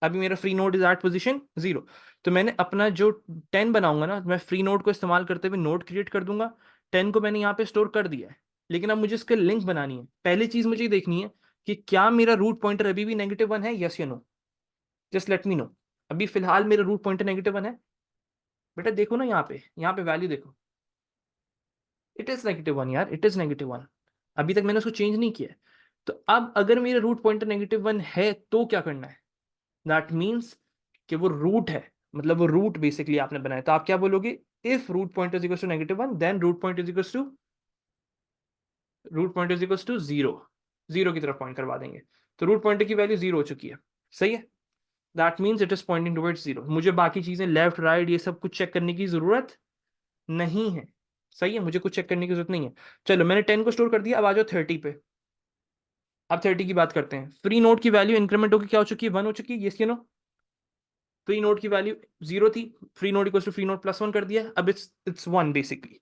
अभी मेरा free node is at position 0। तो मैंने अपना जो 10 बनाऊंगा ना, मैं फ्री नोड को इस्तेमाल करते हुए नोड क्रिएट कर दूंगा। 10 को मैंने यहाँ पे स्टोर कर दिया है, लेकिन अब मुझे इसके लिंक बनानी है। पहली चीज मुझे ये देखनी है कि क्या मेरा रूट पॉइंटर अभी भी -1 है, यस या no. Just let me know. अभी फिलहाल मेरा रूट पॉइंटर -1 है। बेटा देखो ना, यहाँ पे वैल्यू देखो, इट इज -1 यार, इट इज -1। अभी तक मैंने उसको चेंज नहीं किया है। तो अब अगर मेरा रूट पॉइंटर -1 है तो क्या करना है? दैट मीन्स कि वो रूट है, मतलब वो रूट बेसिकली आपने बनाया। तो आप क्या बोलोगे? If root point is equal to -1 then root point is equal to 0। 0 की तरफ पॉइंट करवा देंगे, तो रूट पॉइंटर की वैल्यू 0 हो चुकी है। सही है, that means it is pointing towards 0। मुझे बाकी चीजें लेफ्ट राइट ये सब कुछ चेक करने की जरूरत नहीं है। सही है, मुझे कुछ चेक करने की जरूरत नहीं है। चलो, मैंने 10 को स्टोर कर दिया, अब आ जाओ 30 पे। अब 30 की बात करते हैं। फ्री नोट की वैल्यू इंक्रीमेंट होकर क्या हो चुकी है, 1 हो चुकी है, यस या नो? फ्री नोट की वैल्यू 0 थी, free node equal to free node plus 1 कर दिया, अब इट्स 1 बेसिकली।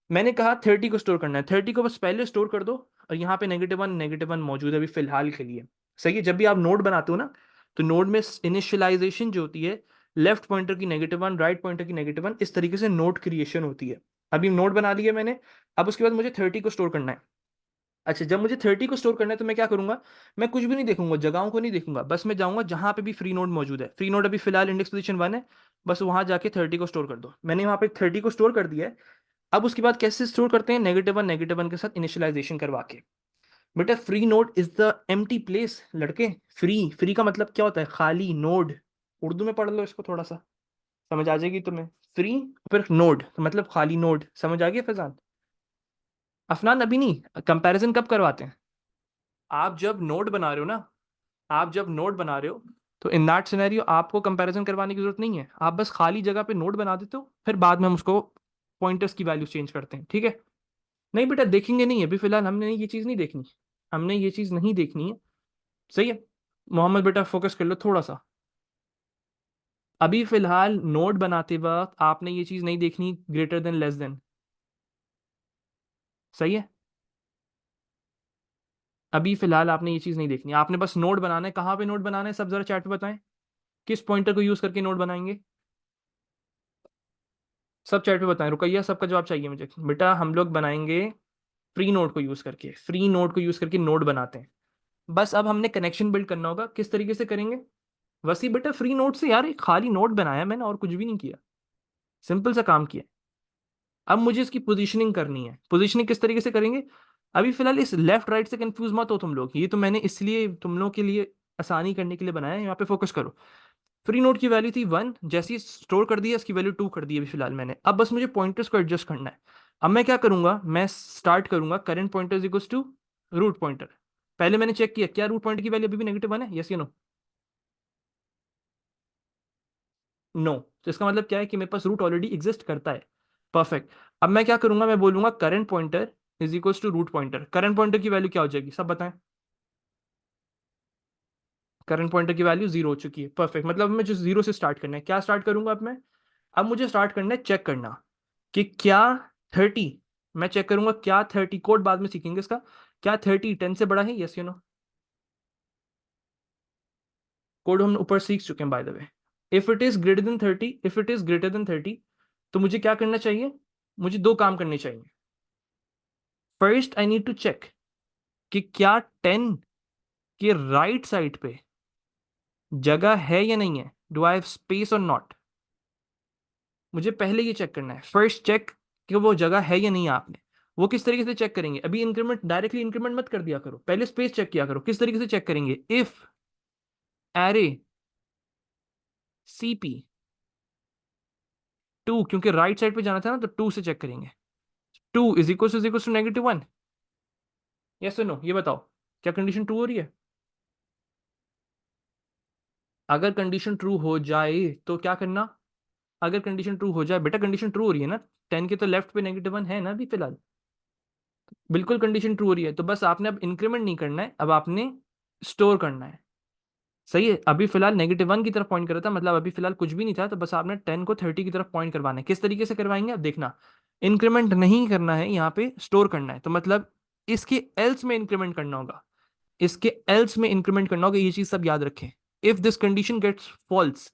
मैंने कहा 30 को स्टोर करना है, 30 को बस पहले स्टोर कर दो, और यहाँ पे -1 मौजूद है अभी फिलहाल के लिए। सही है, जब भी आप नोड बनाते हो ना, तो नोड में इनिशियलाइजेशन जो होती है, लेफ्ट पॉइंटर की -1, राइट पॉइंटर की -1, इस तरीके से नोड क्रिएशन होती है। अभी नोड बना लिया मैंने, अब उसके बाद मुझे 30 को स्टोर करना है। अच्छा, जब मुझे 30 को स्टोर करना है तो मैं क्या करूंगा, मैं कुछ भी नहीं देखूंगा, जगहों को नहीं देखूंगा, बस मैं जाऊंगा जहां पे भी फ्री नोड मौजूद है। फ्री नोड अभी फिलहाल इंडेक्स पोजीशन 1 है, बस वहां जाके 30 को स्टोर कर दो। मैंने वहां पे 30 को स्टोर कर दिया है। अब उसके बाद कैसे स्टोर करते हैं, -1 के साथ इनिशियलाइजेशन करवा के। बेटा free node is the empty place लड़के। फ्री फ्री का मतलब क्या होता है, खाली नोड। उर्दू में पढ़ लो इसको थोड़ा सा, समझ आ जाएगी तुम्हें। फ्री फिर नोड तो मतलब खाली नोड, समझ आ गया फैजान? अफनान अभी नहीं, कंपैरिजन कब करवाते हैं, आप जब नोड बना रहे हो ना, आप जब नोड बना रहे हो, तो इन दैट सिनेरियो आपको कंपैरिजन करवाने की जरूरत नहीं है, आप बस खाली जगह पे नोड बना देते हो, फिर बाद में हम उसको पॉइंटर्स की वैल्यू चेंज करते हैं, ठीक है? नहीं बेटा देखेंगे नहीं, अभी फिलहाल हमने ये चीज़ नहीं देखनी, हमने ये चीज़ नहीं देखनी है। सही है, मोहम्मद बेटा फोकस कर लो थोड़ा सा। अभी फिलहाल नोड बनाते वक्त आपने ये चीज़ नहीं देखनी, ग्रेटर देन लेस देन। सही है, अभी फिलहाल आपने ये चीज़ नहीं देखनी, आपने बस नोड बनाना है। कहाँ पे नोड बनाना है, सब जरा चैट पे बताएं, किस पॉइंटर को यूज़ करके नोड बनाएंगे, सब चैट पे बताएं। रुकैया सबका जवाब चाहिए मुझे। बेटा हम लोग बनाएंगे फ्री नोड को यूज़ करके, फ्री नोड को यूज़ करके नोड बनाते हैं। बस अब हमने कनेक्शन बिल्ड करना होगा, किस तरीके से करेंगे? वसी बेटा फ्री नोड से यार एक खाली नोड बनाया मैंने और कुछ भी नहीं किया, सिंपल सा काम किया। अब मुझे इसकी पोजीशनिंग करनी है। पोजीशनिंग किस तरीके से करेंगे, अभी फिलहाल इस लेफ्ट राइट से कंफ्यूज मत हो तुम लोग, ये तो मैंने इसलिए तुम लोगों के लिए आसानी करने के लिए बनाया है, यहाँ पे फोकस करो। फ्री नोड की वैल्यू थी 1, जैसे ही स्टोर कर दिया इसकी वैल्यू 2 कर दी अभी फिलहाल मैंने। अब बस मुझे पॉइंटर्स को एडजस्ट करना है। अब मैं क्या करूंगा, मैं स्टार्ट करूंगा current pointer equals to root pointer. पहले मैंने चेक किया क्या रूट पॉइंटर की वैल्यू अभी भी -1 है, यस या नो? नो, तो इसका मतलब क्या है कि मेरे पास रूट ऑलरेडी एग्जिस्ट करता है। परफेक्ट। अब मैं क्या करूंगा, मैं बोलूंगा current pointer is equals to root pointer. Current pointer की वैल्यू क्या हो जाएगी, सब बताएं। करंट पॉइंटर की वैल्यू 0 हो चुकी है, परफेक्ट। मतलब मैं जो 0 से स्टार्ट करना है, क्या स्टार्ट करूंगा अब मैं, अब मुझे स्टार्ट करना है चेक करना कि क्या 30, मैं चेक करूंगा क्या 30, कोड बाद में सीखेंगे इसका, क्या 30 10 से बड़ा है, यस यू नो? कोड हम ऊपर सीख चुके हैं by the way. If it is greater then 30, if it is greater then 30, तो मुझे क्या करना चाहिए, मुझे दो काम करने चाहिए। First I need to check कि क्या 10 के राइट साइड पे जगह है या नहीं है, डू आई हैव स्पेस और नॉट। मुझे पहले ये चेक करना है, फर्स्ट चेक कि वो जगह है या नहीं है। आपने वो किस तरीके से चेक करेंगे, अभी इंक्रीमेंट डायरेक्टली इंक्रीमेंट मत कर दिया करो, पहले स्पेस चेक किया करो। किस तरीके से चेक करेंगे, इफ एरे सीपी 2, क्योंकि राइट साइड पे जाना था ना, तो 2 से चेक करेंगे। 2 is equal to -1, yes no? ये बताओ क्या कंडीशन ट्रू हो रही है? अगर कंडीशन ट्रू हो जाए तो क्या करना, अगर कंडीशन ट्रू हो जाए, बेटा कंडीशन ट्रू हो रही है ना, 10 के तो लेफ्ट पे -1 है ना अभी फिलहाल, बिल्कुल कंडीशन ट्रू हो रही है। तो बस आपने अब इंक्रीमेंट नहीं करना है, अब आपने स्टोर करना है। सही है, अभी फिलहाल -1 की तरफ पॉइंट कर रहा था, मतलब अभी फिलहाल कुछ भी नहीं था, तो बस आपने 10 को 30 की तरफ पॉइंट करवाना है। किस तरीके से करवाएंगे अब देखना, इंक्रीमेंट नहीं करना है, यहाँ पे स्टोर करना है। तो मतलब इसके एल्स में इंक्रीमेंट करना होगा, इसके एल्स में इंक्रीमेंट करना होगा, ये चीज सब याद रखें। If this condition gets false,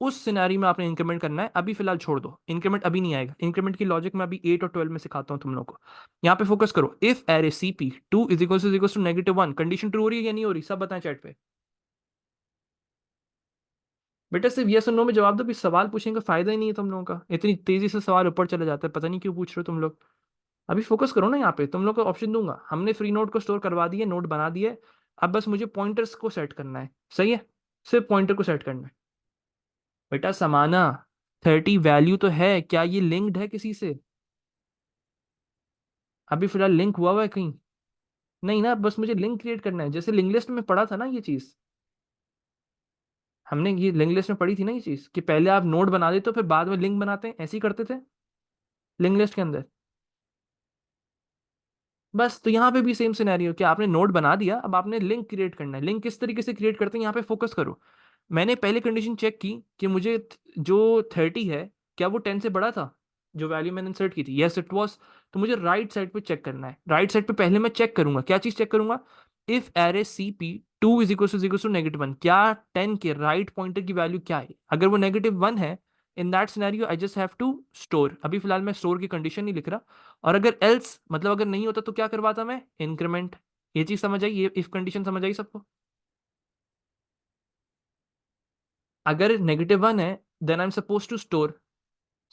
उस सिनेरियो में आपने इंक्रीमेंट करना है। अभी फिलहाल छोड़ दो, इंक्रीमेंट अभी नहीं आएगा। इंक्रीमेंट की लॉजिक मैं अभी 8 और 12 में सिखाता हूं तुम लोगों को। यहाँ पे फोकस करो, if array CP 2 is equal to -1, condition true हो रही है या नहीं हो रही, सब बताएं चैट पे। बेटा सिर्फ यस और नो में जवाब दो, भी सवाल पूछने का फायदा ही नहीं है तुम लोगों का, इतनी तेजी से सवाल ऊपर चले जाता है, पता नहीं क्यों पूछ रहे हो तुम लोग। अभी फोकस करो ना, यहाँ पे तुम लोग को ऑप्शन दूंगा, हमने फ्री नोट को स्टोर करवा दिए, नोट बना दिए। अब बस मुझे पॉइंटर्स को सेट करना है। सही है, सिर्फ पॉइंटर को सेट करना है। बेटा समाना 30 वैल्यू तो है, क्या ये लिंक्ड है किसी से? अभी फिलहाल लिंक हुआ है कहीं? नहीं ना, बस मुझे लिंक क्रिएट करना है, जैसे लिंक लिस्ट में पढ़ा था ना ये चीज, हमने ये लिंक लिस्ट में पढ़ी थी ना ये चीज, कि पहले आप नोड बना देते हो फिर बाद में लिंक बनाते हैं, ऐसे ही करते थे लिंक लिस्ट के अंदर। बस तो यहाँ पे भी सेम सिनेरियो कि आपने नोड बना दिया, अब आपने लिंक क्रिएट करना है। लिंक किस तरीके से क्रिएट करते हैं यहाँ पे फोकस करो। मैंने पहले कंडीशन चेक की कि मुझे जो 30 है क्या वो 10 से बड़ा था, जो वैल्यू मैंने इंसर्ट की थी, यस इट वाज। तो मुझे राइट साइड पे चेक करना है। राइट साइड पे पहले मैं चेक करूंगा, क्या चीज चेक करूंगा, if array C P two is equal to -1, क्या 10 के राइट पॉइंटर की वैल्यू क्या है। अगर वो -1 है, in that scenario I just have to store. अभी फिलहाल मैं स्टोर की कंडीशन नहीं लिख रहा। और अगर एल्स मतलब अगर नहीं होता तो क्या करवाता मैं, इंक्रीमेंट। ये चीज समझ आई, ये इफ कंडीशन समझ आई सबको। अगर -1 है then I am suppose to store,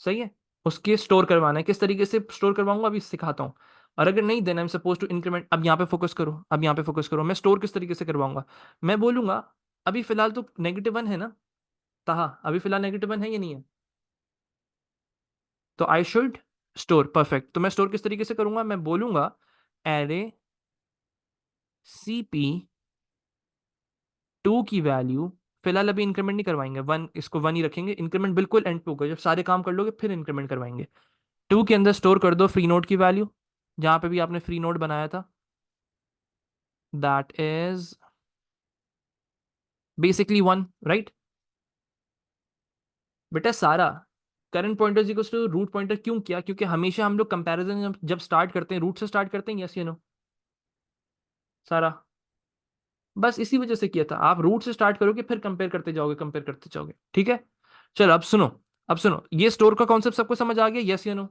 सही है। उसके स्टोर करवाना है, किस तरीके से स्टोर करवाऊंगा अभी सिखाता हूँ। और अगर नहीं then I am suppose to increment. अब यहाँ पे फोकस करो, अब यहाँ पे फोकस करो, मैं स्टोर किस तरीके से करवाऊंगा। मैं बोलूंगा अभी फिलहाल तो -1 है ना, ताहा अभी फिलहाल -1 है या नहीं है, तो आई शुड स्टोर। परफेक्ट। तो मैं स्टोर किस तरीके से करूंगा, मैं बोलूंगा एरे सीपी टू की वैल्यू, फिलहाल अभी इंक्रीमेंट नहीं करवाएंगे, 1 इसको 1 ही रखेंगे। इंक्रीमेंट बिल्कुल एंड पे होगा, जब सारे काम कर लोगे फिर इंक्रीमेंट करवाएंगे। टू के अंदर स्टोर कर दो फ्री नोड की वैल्यू, जहां पे भी आपने फ्री नोड बनाया था, दैट इज बेसिकली 1, राइट। बेटा सारा current pointer equals to root pointer क्यों किया, क्योंकि हमेशा हम लोग कंपैरिजन जब स्टार्ट करते हैं रूट से स्टार्ट करते हैं, यस या नो सारा। बस इसी वजह से किया था। आप रूट से स्टार्ट करोगे फिर कंपेयर करते जाओगे, कंपेयर करते जाओगे, ठीक है। चलो अब सुनो, अब सुनो, ये स्टोर का कॉन्सेप्ट सबको समझ आ गया, यस या नो।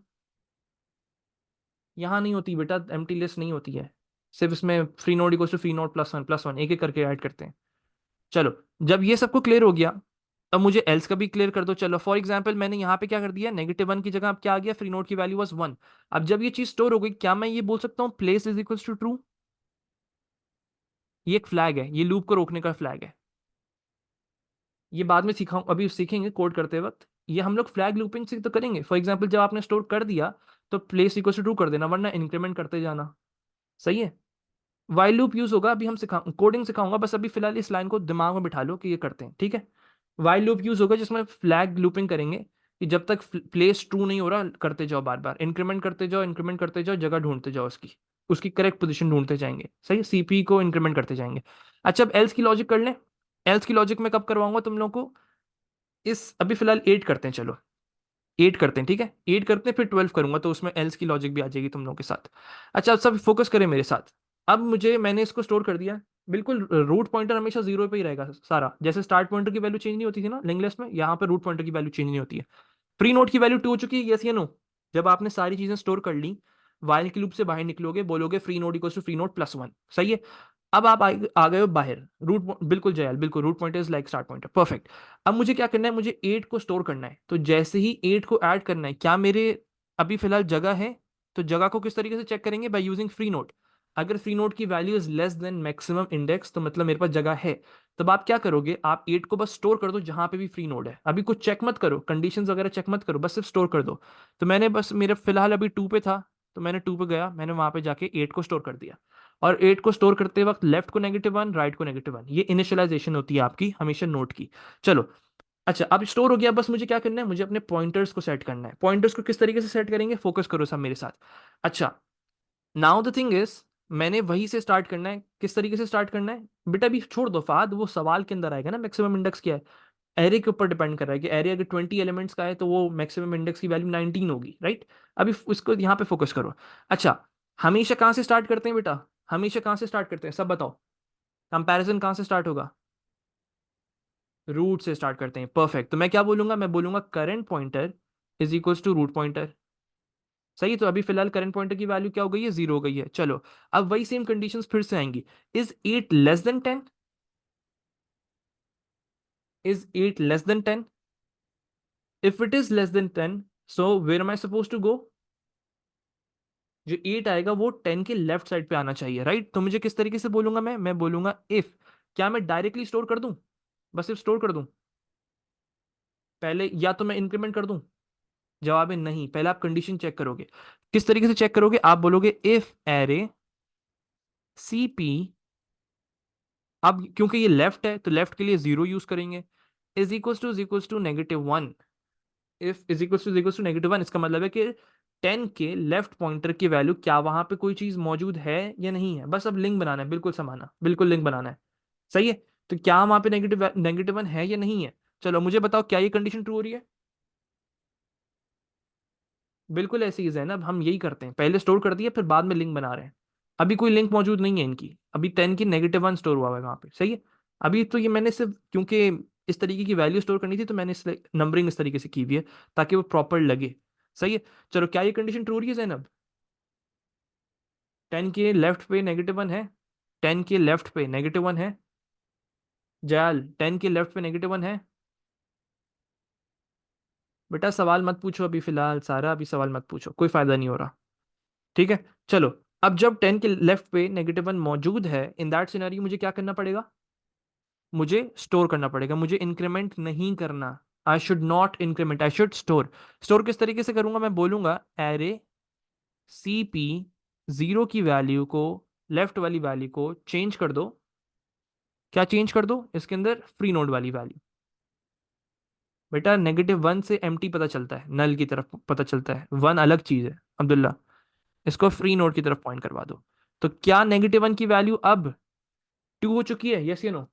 यहाँ नहीं होती बेटा, एम्प्टी लिस्ट नहीं होती है, सिर्फ इसमें free node equals to free node +1 +1 एक एक करके ऐड करते हैं। चलो, जब ये सबको क्लियर हो गया, अब मुझे एल्स का भी क्लियर कर दो। चलो फॉर एग्जाम्पल मैंने यहाँ पे क्या कर दिया, -1 की जगह अब क्या आ गया, फ्री नोड की वैल्यू वाज 1। अब जब ये चीज स्टोर हो गई, क्या मैं ये बोल सकता हूँ place is equals to true. ये एक फ्लैग है, ये लूप को रोकने का फ्लैग है। ये बाद में सीखा, अभी सीखेंगे कोड करते वक्त। ये हम लोग फ्लैग लूपिंग से तो करेंगे। फॉर एग्जाम्पल जब आपने स्टोर कर दिया तो प्लेस इक्वल्स टू ट्रू कर देना, वरना इंक्रीमेंट करते जाना, सही है। वाइल लूप यूज होगा, अभी हम कोडिंग सिखाऊंगा, बस अभी फिलहाल इस लाइन को दिमाग में बिठा लो कि ये करते हैं, ठीक है। वाइल लूप यूज होगा जिसमें फ्लैग लूपिंग करेंगे, कि जब तक प्लेस ट्रू नहीं हो रहा करते जाओ, बार बार इंक्रीमेंट करते जाओ, इंक्रीमेंट करते जाओ, जगह ढूंढते जाओ उसकी, उसकी करेक्ट पोजीशन ढूंढते जाएंगे, सही, सीपी को इंक्रीमेंट करते जाएंगे। अच्छा अब एल्स की लॉजिक कर लें। एल्स की लॉजिक में कब करवाऊंगा तुम लोगों को, इस अभी फिलहाल 8 करते हैं, चलो 8 करते हैं, ठीक है। 8 करते हैं फिर 12 करूंगा, तो उसमें एल्स की लॉजिक भी आ जाएगी तुम लोगों के साथ। अच्छा अब सब फोकस करें मेरे साथ। अब मुझे, मैंने इसको स्टोर कर दिया, बिल्कुल रूट पॉइंटर हमेशा 0 पे ही रहेगा सारा, जैसे स्टार्ट पॉइंटर की वैल्यू चेंज नहीं होती थी ना लिंक लिस्ट में, यहाँ पे रूट पॉइंटर की वैल्यू चेंज नहीं होती है। फ्री नोट की वैल्यू 2 हो चुकी है, यस या नो। जब आपने सारी चीजें स्टोर कर ली, वाइल के लूप से बाहर निकलोगे, बोलोगे free node equals to free node +1, सही है। अब आप आ गए हो बाहर, रूट बिल्कुल जयल, बिल्कुल root pointer is like start pointer, perfect. अब मुझे क्या करना है, मुझे 8 को स्टोर करना है, तो जैसे ही 8 को ऐड करना है, क्या मेरे अभी फिलहाल जगह है, तो जगह को किस तरीके से चेक करेंगे, बाय यूजिंग फ्री नोट। अगर फ्री नोट की value is less then maximum index, तो मतलब मेरे पास जगह है। तब आप क्या करोगे, आप 8 को बस स्टोर कर दो जहां पे भी फ्री नोड है, अभी कुछ चेक मत करो, कंडीशंस वगैरह चेक मत करो, बस सिर्फ स्टोर कर दो। तो मैंने बस, मेरा फिलहाल अभी 2 पे था, तो मैंने 2 पे गया, मैंने वहां पे जाके 8 को स्टोर कर दिया। और 8 को स्टोर करते वक्त लेफ्ट को -1, राइट को -1, ये इनिशियलाइजेशन होती है आपकी हमेशा नोट की। चलो, अच्छा अब स्टोर हो गया, बस मुझे क्या करना है, मुझे अपने पॉइंटर्स को सेट करना है। पॉइंटर्स को किस तरीके से सेट करेंगे, फोकस करो सब मेरे साथ। अच्छा, नाउ द थिंग इज, मैंने वही से स्टार्ट करना है। किस तरीके से स्टार्ट करना है बेटा, अभी छोड़ दो फाद, वो सवाल के अंदर आएगा ना मैक्सिमम इंडेक्स क्या है। एरे के ऊपर डिपेंड कर रहा है कि एरे अगर 20 एलिमेंट्स का है तो वो मैक्सिमम इंडेक्स की वैल्यू 19 होगी, राइट। अभी उसको यहाँ पे फोकस करो। अच्छा, हमेशा कहाँ से स्टार्ट करते हैं बेटा, हमेशा कहाँ से स्टार्ट करते हैं सब बताओ। कंपैरिजन कहाँ से स्टार्ट होगा, रूट से स्टार्ट करते हैं, परफेक्ट। तो मैं क्या बोलूंगा, मैं बोलूंगा current pointer is equals to root pointer, सही। तो अभी फिलहाल करंट पॉइंटर की वैल्यू क्या हो गई है, 0 हो गई है। चलो, अब वही सेम कंडीशंस फिर से आएंगी। Is 8 less than 10, is 8 less than 10, if it is less than 10, so where am I suppose to go, जो 8 आएगा वो 10 के लेफ्ट साइड पे आना चाहिए, राइट। तो मुझे किस तरीके से बोलूंगा, मैं बोलूंगा इफ, क्या मैं डायरेक्टली स्टोर कर दूं, बस सिर्फ स्टोर कर दूं पहले, या तो मैं इंक्रीमेंट कर दूं। जवाब है नहीं, पहले आप कंडीशन चेक करोगे। किस तरीके से चेक करोगे, आप बोलोगे इफ एरे सीपी, अब क्योंकि ये लेफ्ट है तो लेफ्ट के लिए 0 यूज करेंगे, is equal to -1। If is equal to -1, इसका मतलब है कि 10 के लेफ्ट पॉइंटर की वैल्यू, क्या वहां पे कोई चीज मौजूद है या नहीं है, बस अब लिंक बनाना है, बिल्कुल समाना, बिल्कुल लिंक बनाना है। सही है। तो क्या वहां पे नेगेटिव वन है या नहीं है? चलो मुझे बताओ, क्या ये कंडीशन ट्रू हो रही है? बिल्कुल ऐसी चीज है ना, अब हम यही करते हैं, पहले स्टोर कर दिया फिर बाद में लिंक बना रहे हैं। अभी कोई लिंक मौजूद नहीं है इनकी, अभी 10 की -1 स्टोर हुआ है वहां पे। सही है। अभी तो ये मैंने सिर्फ क्योंकि इस तरीके की वैल्यू स्टोर करनी थी तो मैंने नंबरिंग इस तरीके से की हुई है ताकि वो प्रॉपर लगे। सही है। चलो क्या ये कंडीशन ट्रू हो रही है जैनब? 10 के लेफ्ट पे -1 है। 10 के लेफ्ट पे -1 है। जयाल 10 के लेफ्ट पे -1 है। बेटा सवाल मत पूछो अभी फिलहाल, सारा अभी सवाल मत पूछो, कोई फायदा नहीं हो रहा। ठीक है। चलो, अब जब 10 के लेफ्ट पे -1 मौजूद है, इन दैट सिनेरियो मुझे क्या करना पड़ेगा? मुझे स्टोर करना पड़ेगा, मुझे इंक्रीमेंट नहीं करना। I should not increment, I should store. Store किस तरीके से करूंगा? मैं बोलूंगा एरे CP 0 की वैल्यू को, लेफ्ट वाली वैल्यू को चेंज कर दो। क्या चेंज कर दो इसके अंदर? फ्री नोड वाली वैल्यू। बेटा -1 से एम्प्टी पता चलता है, नल की तरफ पता चलता है, वन अलग चीज है अब्दुल्ला। इसको फ्री नोड की तरफ पॉइंट करवा दो। तो क्या -1 की वैल्यू अब 2 हो चुकी है? यस या नो?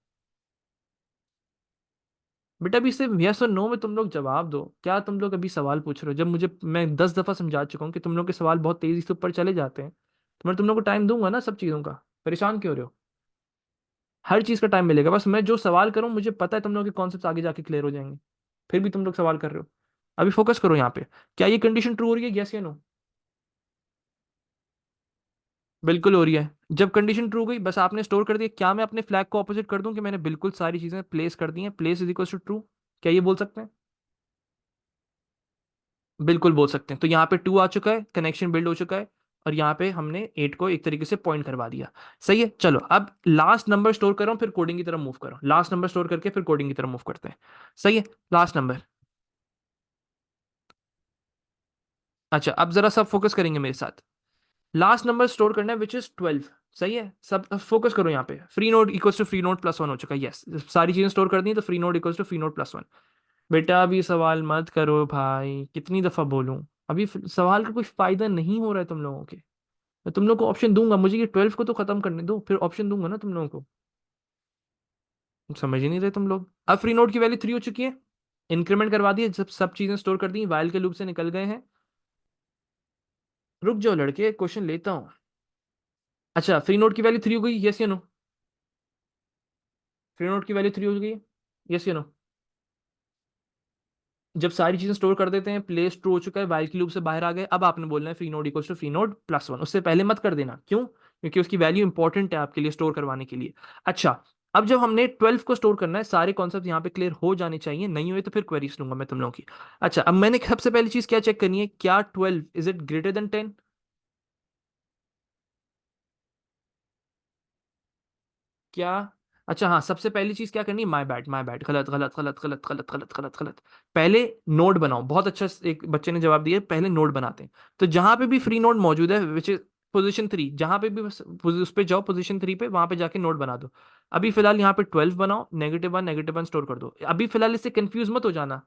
बेटा अभी सिर्फ यस और नो में तुम लोग जवाब दो, क्या तुम लोग अभी सवाल पूछ रहे हो, जब मुझे मैं 10 दफा समझा चुका हूँ कि तुम लोग के सवाल बहुत तेजी से ऊपर चले जाते हैं। तो मैं तुम लोग को टाइम दूंगा ना सब चीजों का, परेशान क्यों हो रहे हो? हर चीज का टाइम मिलेगा, बस मैं जो सवाल करूँ मुझे पता है तुम लोग के कॉन्सेप्ट आगे जाके क्लियर हो जाएंगे, फिर भी तुम लोग सवाल कर रहे हो। अभी फोकस करो यहाँ पे। क्या ये कंडीशन ट्रू हो रही है? यस या नो? बिल्कुल हो रही है। जब कंडीशन ट्रू गई, बस आपने स्टोर कर दिया, क्या मैं अपने फ्लैग को ऑपोजिट कर दूं कि मैंने बिल्कुल सारी चीजें प्लेस कर दी हैं, place is equal to true? क्या ये बोल सकते हैं? बिल्कुल बोल सकते हैं। तो यहाँ पे 2 आ चुका है, कनेक्शन बिल्ड हो चुका है, और यहाँ पे हमने 8 को एक तरीके से पॉइंट करवा दिया। सही है। चलो अब लास्ट नंबर स्टोर कर रहा हूँ, फिर कोडिंग की तरफ मूव करो, लास्ट नंबर स्टोर करके फिर कोडिंग की तरफ मूव करते हैं। सही है। Last number. अच्छा अब जरा सब फोकस करेंगे मेरे साथ। लास्ट नंबर स्टोर करना है विच इज 12। सही है। सब फोकस करो यहाँ पे। Free node equals to free node plus 1 हो चुका है। यस, सारी चीजें स्टोर कर दी तो free node equals to free node plus 1। बेटा अभी सवाल मत करो भाई, कितनी दफा बोलूं? अभी सवाल का कुछ फायदा नहीं हो रहा है तुम लोगों के। मैं तुम लोग को ऑप्शन दूंगा, मुझे ये 12 को तो खत्म करने दो, फिर ऑप्शन दूंगा ना तुम लोगों को। समझ ही नहीं रहे तुम लोग। अब फ्री नोड की वैल्यू 3 हो चुकी है, इंक्रीमेंट करवा दिए, जब सब चीजें स्टोर कर दी, वाइल के लूप से निकल गए हैं। रुक जाओ लड़के, क्वेश्चन लेता हूँ। अच्छा फ्री नोड की वैल्यू 3 हो गई, यस या नो? फ्री नोड की वैल्यू 3 हो गई, यस या नो? जब सारी चीजें स्टोर कर देते हैं, प्लेस ट्रू हो चुका है, वाइल की लूप से बाहर आ गए, अब आपने बोलना है free node equals to free node plus 1। उससे पहले मत कर देना, क्यों? क्योंकि उसकी वैल्यू इंपॉर्टेंट है आपके लिए स्टोर करवाने के लिए। अच्छा, अब जब हमने 12 को स्टोर करना है, सारे कॉन्सेप्ट यहाँ पे क्लियर हो जाने चाहिए, नहीं हुए तो फिर क्वेरीज लूंगा मैं तुम लोगों की। अच्छा अब मैंने सबसे पहली चीज क्या चेक करनी है, क्या 12 इज इट ग्रेटर देन 10? क्या? अच्छा हाँ, सबसे पहली चीज क्या करनी है, माय बैड माय बैड, गलत गलत गलत गलत गलत गलत गलत गलत। पहले नोड बनाओ, बहुत अच्छा एक बच्चे ने जवाब दिया, पहले नोड बनाते हैं। तो जहां पे भी फ्री नोड मौजूद है विच इज पोजीशन 3, जहां पे भी उस पे जाओ पोजीशन 3 पे, वहां पे जाके नोड बना दो। अभी फिलहाल यहाँ पे 12 बनाओ, -1 स्टोर कर दो। अभी फिलहाल इससे कंफ्यूज मत हो जाना।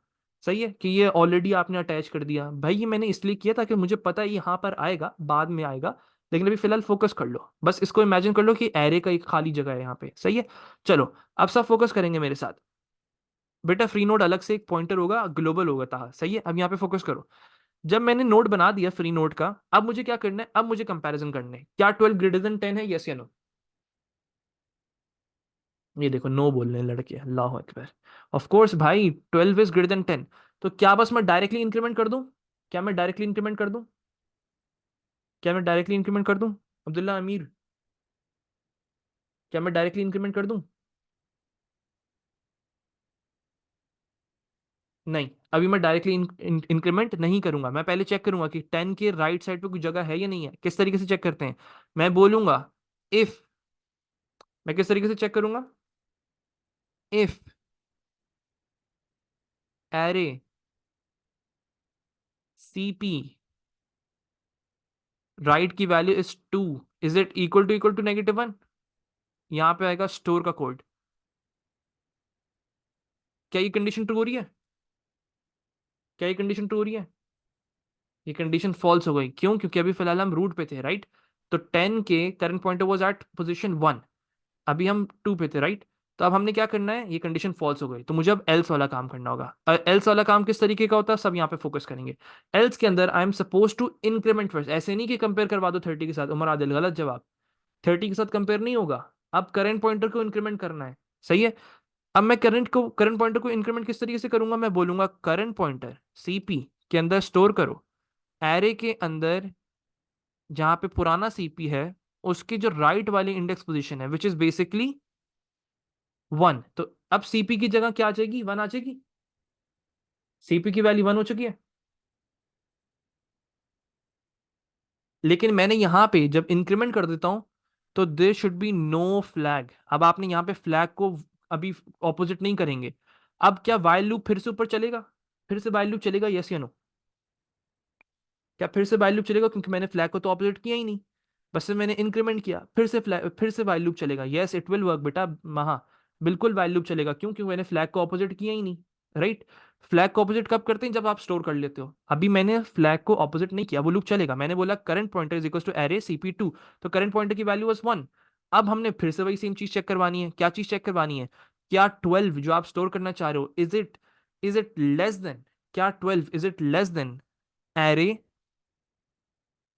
सही है कि ये ऑलरेडी आपने अटैच कर दिया, भाई ये मैंने इसलिए किया ताकि मुझे पता है यहाँ पर आएगा, बाद में आएगा। लेकिन अभी फिलहाल फोकस कर लो, बस इसको इमेजिन कर लो कि एरे का एक खाली जगह है यहाँ पे। सही है। चलो अब सब फोकस करेंगे मेरे साथ। बेटा फ्री नोड अलग से एक पॉइंटर होगा, ग्लोबल होगा था। सही है। अब यहाँ पे फोकस करो। जब मैंने नोड बना दिया फ्री नोड का, अब मुझे क्या करना है, अब मुझे कंपैरिजन करना है, क्या 12 ग्रेटर देन 10 है, यस या नो? ये देखो नो बोल रहे हैं लड़के, अल्लाह अकबर। ऑफ कोर्स भाई 12 इज ग्रेटर देन 10। तो क्या बस मैं डायरेक्टली इंक्रीमेंट कर दूं? क्या मैं डायरेक्टली इंक्रीमेंट कर दूं? क्या मैं डायरेक्टली इंक्रीमेंट कर दूं? अब्दुल्ला अमीर, क्या मैं डायरेक्टली इंक्रीमेंट कर दूं? नहीं, अभी मैं डायरेक्टली इंक्रीमेंट नहीं करूंगा, मैं पहले चेक करूंगा कि 10 के राइट साइड पे कोई जगह है या नहीं है। किस तरीके से चेक करते हैं? मैं बोलूंगा इफ, मैं किस तरीके से चेक करूंगा? इफ एरे CP राइट की value is 2, is it equal to -1? यहां पे आएगा स्टोर का कोड। क्या ये कंडीशन ट्रू हो रही है? क्या ये कंडीशन ट्रू हो रही है? ये कंडीशन फॉल्स हो गई। क्यों? क्योंकि अभी फिलहाल हम रूट पे थे, राइट? तो 10 के current pointer was at position 1, अभी हम 2 पे थे, राइट? तो अब हमने क्या करना है, ये कंडीशन फॉल्स हो गई, तो मुझे अब एल्स वाला काम करना होगा। एल्स वाला काम किस तरीके का होता है, सब यहाँ पे फोकस करेंगे। एल्स के अंदर I am suppose to increment first, ऐसे नहीं कि कंपेयर करवा दो 30 के साथ। उमर आदिल, गलत जवाब। 30 के साथ कंपेयर नहीं होगा, अब करंट पॉइंटर को इंक्रीमेंट करना है, सही है? अब मैं करंट पॉइंटर को इंक्रीमेंट किस तरीके से करूंगा, मैं बोलूंगा करंट पॉइंटर सीपी के अंदर स्टोर करो, एरे के अंदर जहां पे पुराना सीपी है उसकी जो राइट वाली इंडेक्स पोजीशन है विच इज बेसिकली 1। तो अब सीपी की जगह क्या आ जाएगी, 1 आ जाएगी। सीपी की वैल्यू 1 हो चुकी है। लेकिन मैंने यहां पे जब इंक्रीमेंट कर देता हूं तो there should be no flag. अब आपने यहां पे फ्लैग को अभी ऑपोजिट नहीं करेंगे। अब क्या वाइल लूप फिर से ऊपर चलेगा? फिर से वाइल लूप चलेगा, यस या नो? क्या फिर से वाइल लूप चलेगा? क्योंकि मैंने फ्लैग को तो ऑपोजिट किया ही नहीं, बस से मैंने इंक्रीमेंट किया। फिर से वाइल लूप चलेगा, यस इट विल वर्क बेटा। हाँ, बिल्कुल वाइल लूप चलेगा। क्यों? क्योंकि मैंने फ्लैग को ऑपोजिट किया ही नहीं, राइट? फ्लैग को ऑपोजिट कब करते हैं, जब आप स्टोर कर लेते हो। अभी मैंने फ्लैग को ऑपोजिट नहीं किया, वो लूप चलेगा। मैंने बोला current pointer is equal to array CP2, तो करंट पॉइंटर की वैल्यू वाज 1। अब हमने फिर से वही सेम चीज चेक करवानी है। क्या चीज चेक करवानी है? क्या 12 जो आप स्टोर करना चाह रहे हो, इज इट लेस देन, क्या 12 is it less then array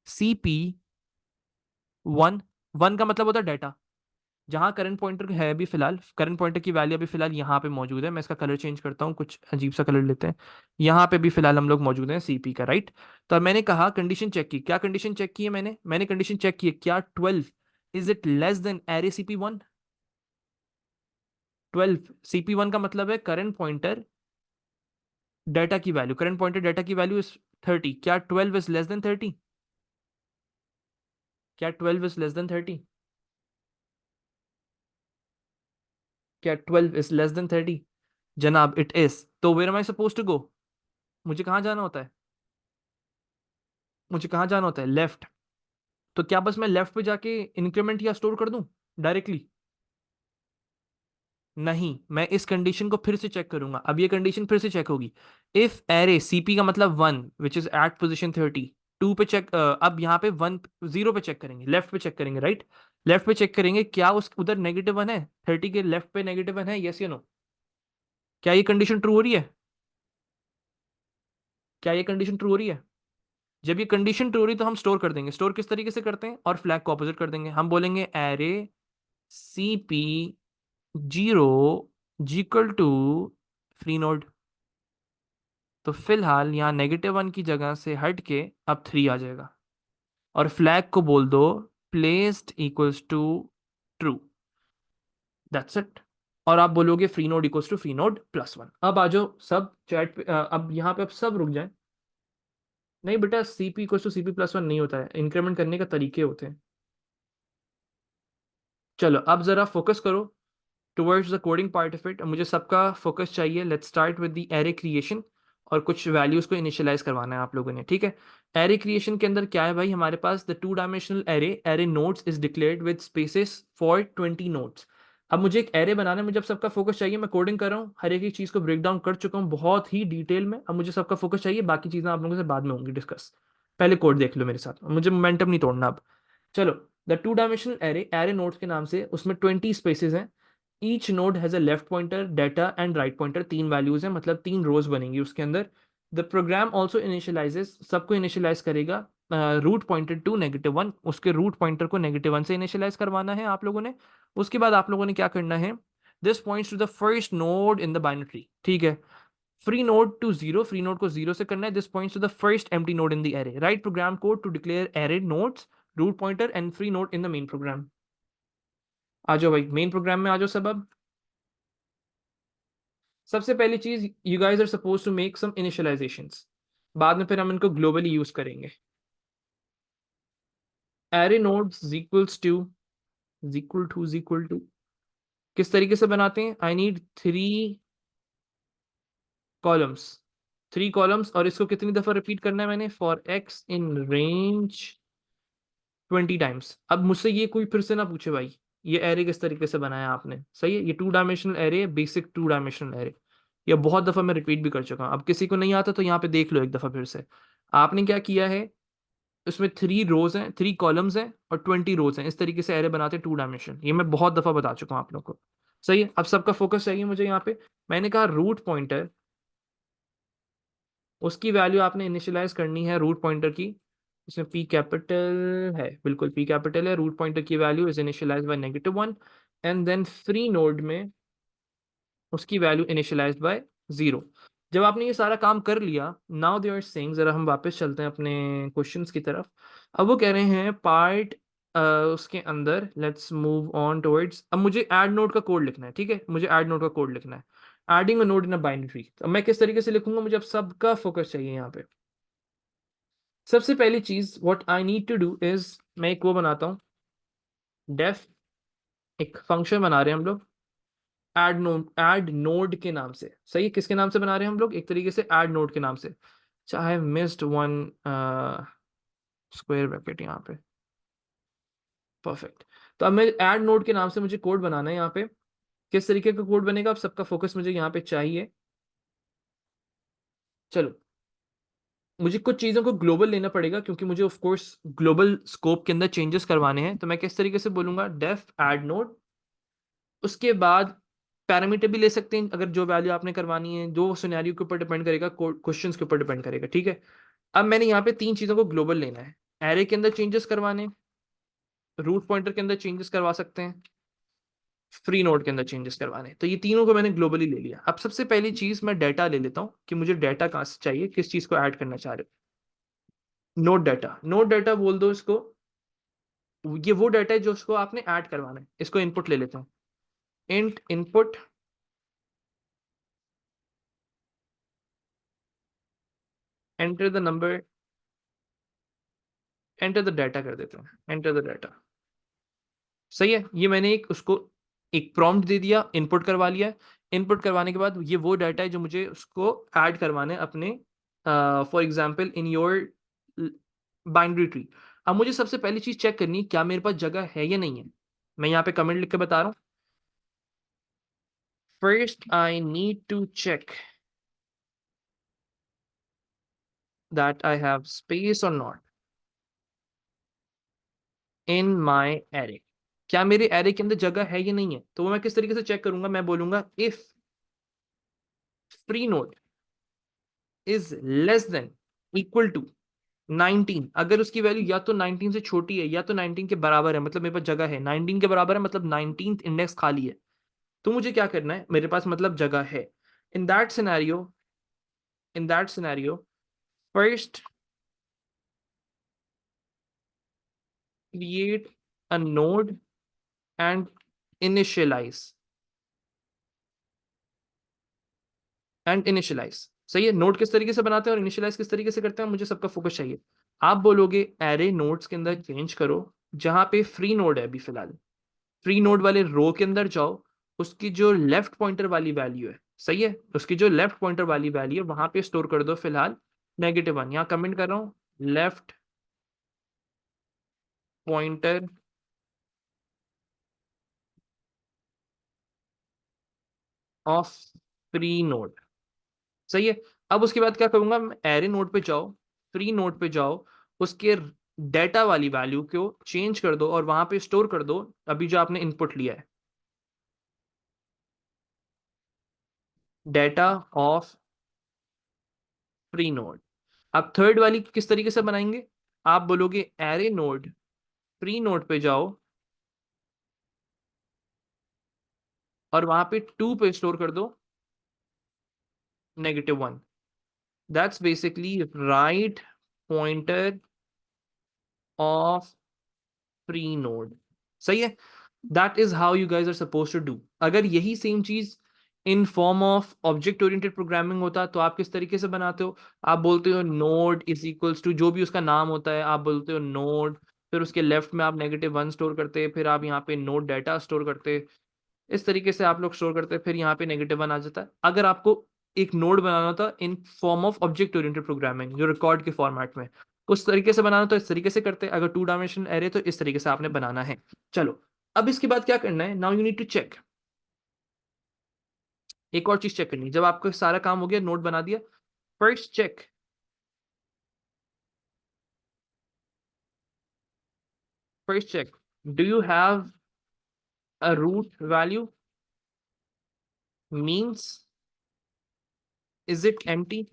CP1? 1 का मतलब होता है डाटा। जहां करंट पॉइंटर है अभी फिलहाल, करंट पॉइंटर की वैल्यू अभी फिलहाल यहाँ पे मौजूद है। मैं इसका कलर चेंज करता हूँ, कुछ अजीब सा कलर लेते हैं। यहाँ पे भी फिलहाल हम लोग मौजूद हैं सीपी का, राइट? तो मैंने कहा कंडीशन चेक की। क्या कंडीशन चेक की है मैंने कंडीशन चेक की है, क्या 12 is it less then array CP1? 12 CP1 का मतलब है करंट पॉइंटर डाटा की वैल्यू, करंट पॉइंटर डाटा की वैल्यू इज 30। क्या 12 इज लेस देन 30? क्या 12 इज लेस देन 30? क्या 12 इज लेस देन 30? जनाब इट इज। तो where am I suppose to go? मुझे कहाँ जाना होता है? मुझे कहाँ जाना होता है? लेफ्ट। तो क्या बस मैं लेफ्ट पे जाके इंक्रीमेंट या स्टोर कर दूं डायरेक्टली? नहीं, मैं इस कंडीशन को फिर से चेक करूंगा। अब ये कंडीशन फिर से चेक होगी। इफ एरे सीपी का मतलब 1 विच इज एट पोजिशन 30, 2 पे चेक, अब यहाँ पे 1 0 पे चेक करेंगे, लेफ्ट पे चेक करेंगे, राइट? लेफ्ट पे चेक करेंगे, क्या उस उधर -1 है? 30 के लेफ्ट पे -1 है, यस या नो? क्या ये कंडीशन ट्रू हो रही है? क्या ये कंडीशन ट्रू हो रही है? जब ये कंडीशन ट्रू हो रही तो हम स्टोर कर देंगे। स्टोर किस तरीके से करते हैं, और फ्लैग को ऑपोजिट कर देंगे। हम बोलेंगे array CP0 equal to free node. तो फिलहाल यहाँ -1 की जगह से हट के अब 3 आ जाएगा, और फ्लैग को बोल दो placed equals to true, that's it. और आप बोलोगे free node equals to free node +1। अब आ जाओ सब चैट पे, अब यहाँ पे अब सब रुक जाए। नहीं बेटा, CP इक्वल्स टू CP+1 नहीं होता है, इंक्रीमेंट करने का तरीके होते हैं। चलो अब जरा फोकस करो towards the coding part of it. मुझे सबका फोकस चाहिए। Let's start with the array creation, और कुछ वैल्यूज को इनिशियलाइज करवाना है आप लोगों ने, ठीक है? एरे क्रिएशन के अंदर क्या है भाई, हमारे पास the 2 dimensional array nodes is declared with spaces for 20 nodes. अब मुझे एक एरे बनाना है, मुझे अब सबका फोकस चाहिए। मैं कोडिंग कर रहा हूँ, हर एक चीज को ब्रेक डाउन कर चुका हूँ बहुत ही डिटेल में। अब मुझे सबका फोकस चाहिए, बाकी चीजें आप लोगों से बाद में होंगी डिस्कस। पहले कोड देख लो मेरे साथ, मुझे मोमेंटम नहीं तोड़ना अब। चलो, द 2 डायमेंशनल एरे नोड्स के नाम से, उसमें 20 स्पेसेस हैं। Each node has a left pointer, data and write pointer. 3 values हैं, मतलब 3 रोज बनेंगी उसके अंदर। द प्रोग्राम ऑल्सो इनिशियलाइजेस, सबको इनिशियलाइज करेगा रूट पॉइंटर टू -1। उसके रूट पॉइंटर को -1 से इनिशियलाइज करवाना है आप लोगों ने। उसके बाद आप लोगों ने क्या करना है, this points to the first node in the binary tree, ठीक है? Free node to 0, free node को 0 से करना है। This points to the first empty node in the array. Write program code to declare array nodes, root pointer and free node in the main program. आ जाओ भाई main program में आ जाओ सब। अब सबसे पहली चीज, you guys are suppose to make some initializations, बाद में फिर हम इनको ग्लोबली यूज करेंगे। एरे नोड्स इक्वल टू किस तरीके से बनाते हैं, आई नीड 3 कॉलम्स, 3 कॉलम्स। और इसको कितनी दफा रिपीट करना है मैंने, for x in range 20 times. अब मुझसे ये कोई फिर से ना पूछे भाई ये एरे किस तरीके से बनाया आपने, सही है? ये 2 dimensional array, basic 2 dimensional array, ये बहुत दफा मैं रिपीट भी कर चुका हूँ। अब किसी को नहीं आता तो यहाँ पे देख लो एक दफा फिर से। आपने क्या किया है, उसमें 3 रोज हैं, 3 कॉलम्स हैं और 20 रोज हैं। इस तरीके से एरे बनाते हैं 2 डायमेंशन। ये मैं बहुत दफा बता चुका हूं आप लोग को। सही है, अब सबका फोकस चाहिए मुझे यहाँ पे। मैंने कहा रूट पॉइंटर, उसकी वैल्यू आपने इनिशियलाइज करनी है रूट पॉइंटर की। इसमें पी कैपिटल है, बिल्कुल पी कैपिटल है। रूट पॉइंटर की value is initialize by -1 and then free node में उसकी वैल्यू इनिशियलाइज्ड बाय 0। जब आपने ये सारा काम कर लिया, नाउ दे आर सेइंग, जरा हम वापस चलते हैं अपने क्वेश्चंस की तरफ। अब वो कह रहे हैं पार्ट उसके अंदर, लेट्स मूव ऑन टुवर्ड्स, अब मुझे ऐड नोड का कोड लिखना है। ठीक है, मुझे ऐड नोड का कोड लिखना है, adding a node in a binary tree. अब मैं किस तरीके से लिखूंगा, मुझे अब सबका फोकस चाहिए यहाँ पे। सबसे पहली चीज what I need to do is, मैं एक वो बनाता हूँ, डेफ, एक फंक्शन बना रहे हैं हम लोग ऐड नोड के नाम से। सही है, किसके नाम से बना रहे हैं हम लोग, एक तरीके से ऐड नोड के नाम से। I missed one square bracket यहाँ पे, परफेक्ट। तो अब मैं ऐड नोड के नाम से मुझे कोड बनाना है यहाँ पे। किस तरीके का कोड बनेगा, अब सबका फोकस मुझे यहाँ पे चाहिए। चलो, मुझे कुछ चीज़ों को ग्लोबल लेना पड़ेगा क्योंकि मुझे ऑफ कोर्स ग्लोबल स्कोप के अंदर चेंजेस करवाने हैं। तो मैं किस तरीके से बोलूंगा, डेफ ऐड नोड, उसके बाद पैरामीटर भी ले सकते हैं अगर जो वैल्यू आपने करवानी है, जो सिनेरियो के ऊपर डिपेंड करेगा, क्वेश्चन के ऊपर डिपेंड करेगा। ठीक है, अब मैंने यहाँ पे 3 चीज़ों को ग्लोबल लेना है। एरे के अंदर चेंजेस करवाने, रूट पॉइंटर के अंदर चेंजेस करवा सकते हैं, फ्री नोड के अंदर चेंजेस करवाने। तो ये तीनों को मैंने ग्लोबली ले लिया। अब सबसे पहली चीज मैं डाटा ले लेता हूँ कि मुझे डाटा कहाँ से चाहिए, किस चीज को ऐड करना चाह रहे हो। नोड डाटा, नोड डाटा बोल दो इसको। ये वो डाटा है जो उसको आपने ऐड करवाना है। इसको इनपुट ले लेता हूँ, int input, enter the number, enter the data कर देता हूँ, एंटर द डाटा। सही है, ये मैंने एक उसको एक प्रॉम्प्ट दे दिया, इनपुट करवा लिया। इनपुट करवाने के बाद ये वो डाटा है जो मुझे उसको ऐड करवाना है अपने, for example in your binary tree. अब मुझे सबसे पहली चीज चेक करनी है क्या मेरे पास जगह है या नहीं है। मैं यहाँ पे कमेंट लिख के बता रहा हूँ, first I need to check that I have space और नॉट इन माई एरे। क्या मेरे एरे के अंदर जगह है या नहीं है। तो वो मैं किस तरीके से चेक करूंगा, मैं बोलूंगा if free node is less than equal to 19, अगर उसकी वैल्यू या तो 19 से छोटी है या तो 19 के बराबर है, मतलब मेरे पास जगह है। 19 के बराबर है मतलब 19th इंडेक्स खाली है। तो मुझे क्या करना है, मेरे पास मतलब जगह है। In that scenario, in that scenario first create a node and initialize, and initialize. सही है, नोड किस तरीके से बनाते हैं और इनिशियलाइज किस तरीके से करते हैं, मुझे सबका फोकस चाहिए। आप बोलोगे एरे नोड्स के अंदर चेंज करो, जहां पे फ्री नोड है अभी फिलहाल, फ्री नोड वाले रो के अंदर जाओ, उसकी जो लेफ्ट पॉइंटर वाली वैल्यू है, सही है, उसकी जो लेफ्ट पॉइंटर वाली वैल्यू है वहां पे स्टोर कर दो फिलहाल -1। यहाँ कमेंट कर रहा हूँ, left pointer of free node. सही है, अब उसके बाद क्या करूंगा, एरे नोड पे जाओ, फ्री नोड पे जाओ, उसके डेटा वाली वैल्यू को चेंज कर दो और वहां पे स्टोर कर दो अभी जो आपने इनपुट लिया है, डेटा ऑफ फ्री नोड। अब थर्ड वाली किस तरीके से बनाएंगे, आप बोलोगे एरे नोड, फ्री नोड पे जाओ और वहां पे 2 पे स्टोर कर दो -1। That's basically right pointer of free node. सही है, that is how you guys are suppose to do. अगर यही सेम चीज in form of object oriented programming होता तो आप किस तरीके से बनाते हो, आप बोलते हो नोड इज इक्वल्स टू जो भी उसका नाम होता है, आप बोलते हो नोड, फिर उसके लेफ्ट में आप -1 स्टोर करते, फिर आप यहाँ पे नोड डाटा स्टोर करते। इस तरीके से आप लोग स्टोर करते हैं, फिर यहाँ पे -1 आ जाता है। अगर आपको एक नोड बनाना था इन form of object oriented programming जो रिकॉर्ड के फॉर्मेट में, उस तरीके से बनाना तो इस तरीके से करते हैं। अगर 2 डायमेंशन एरे तो इस तरीके से आपने बनाना है। चलो, अब इसके बाद क्या करना है, now you need to check, एक और चीज चेक करनी है। जब आपका सारा काम हो गया, नोड बना दिया, first check first check, do you have a root value? Means, is it empty?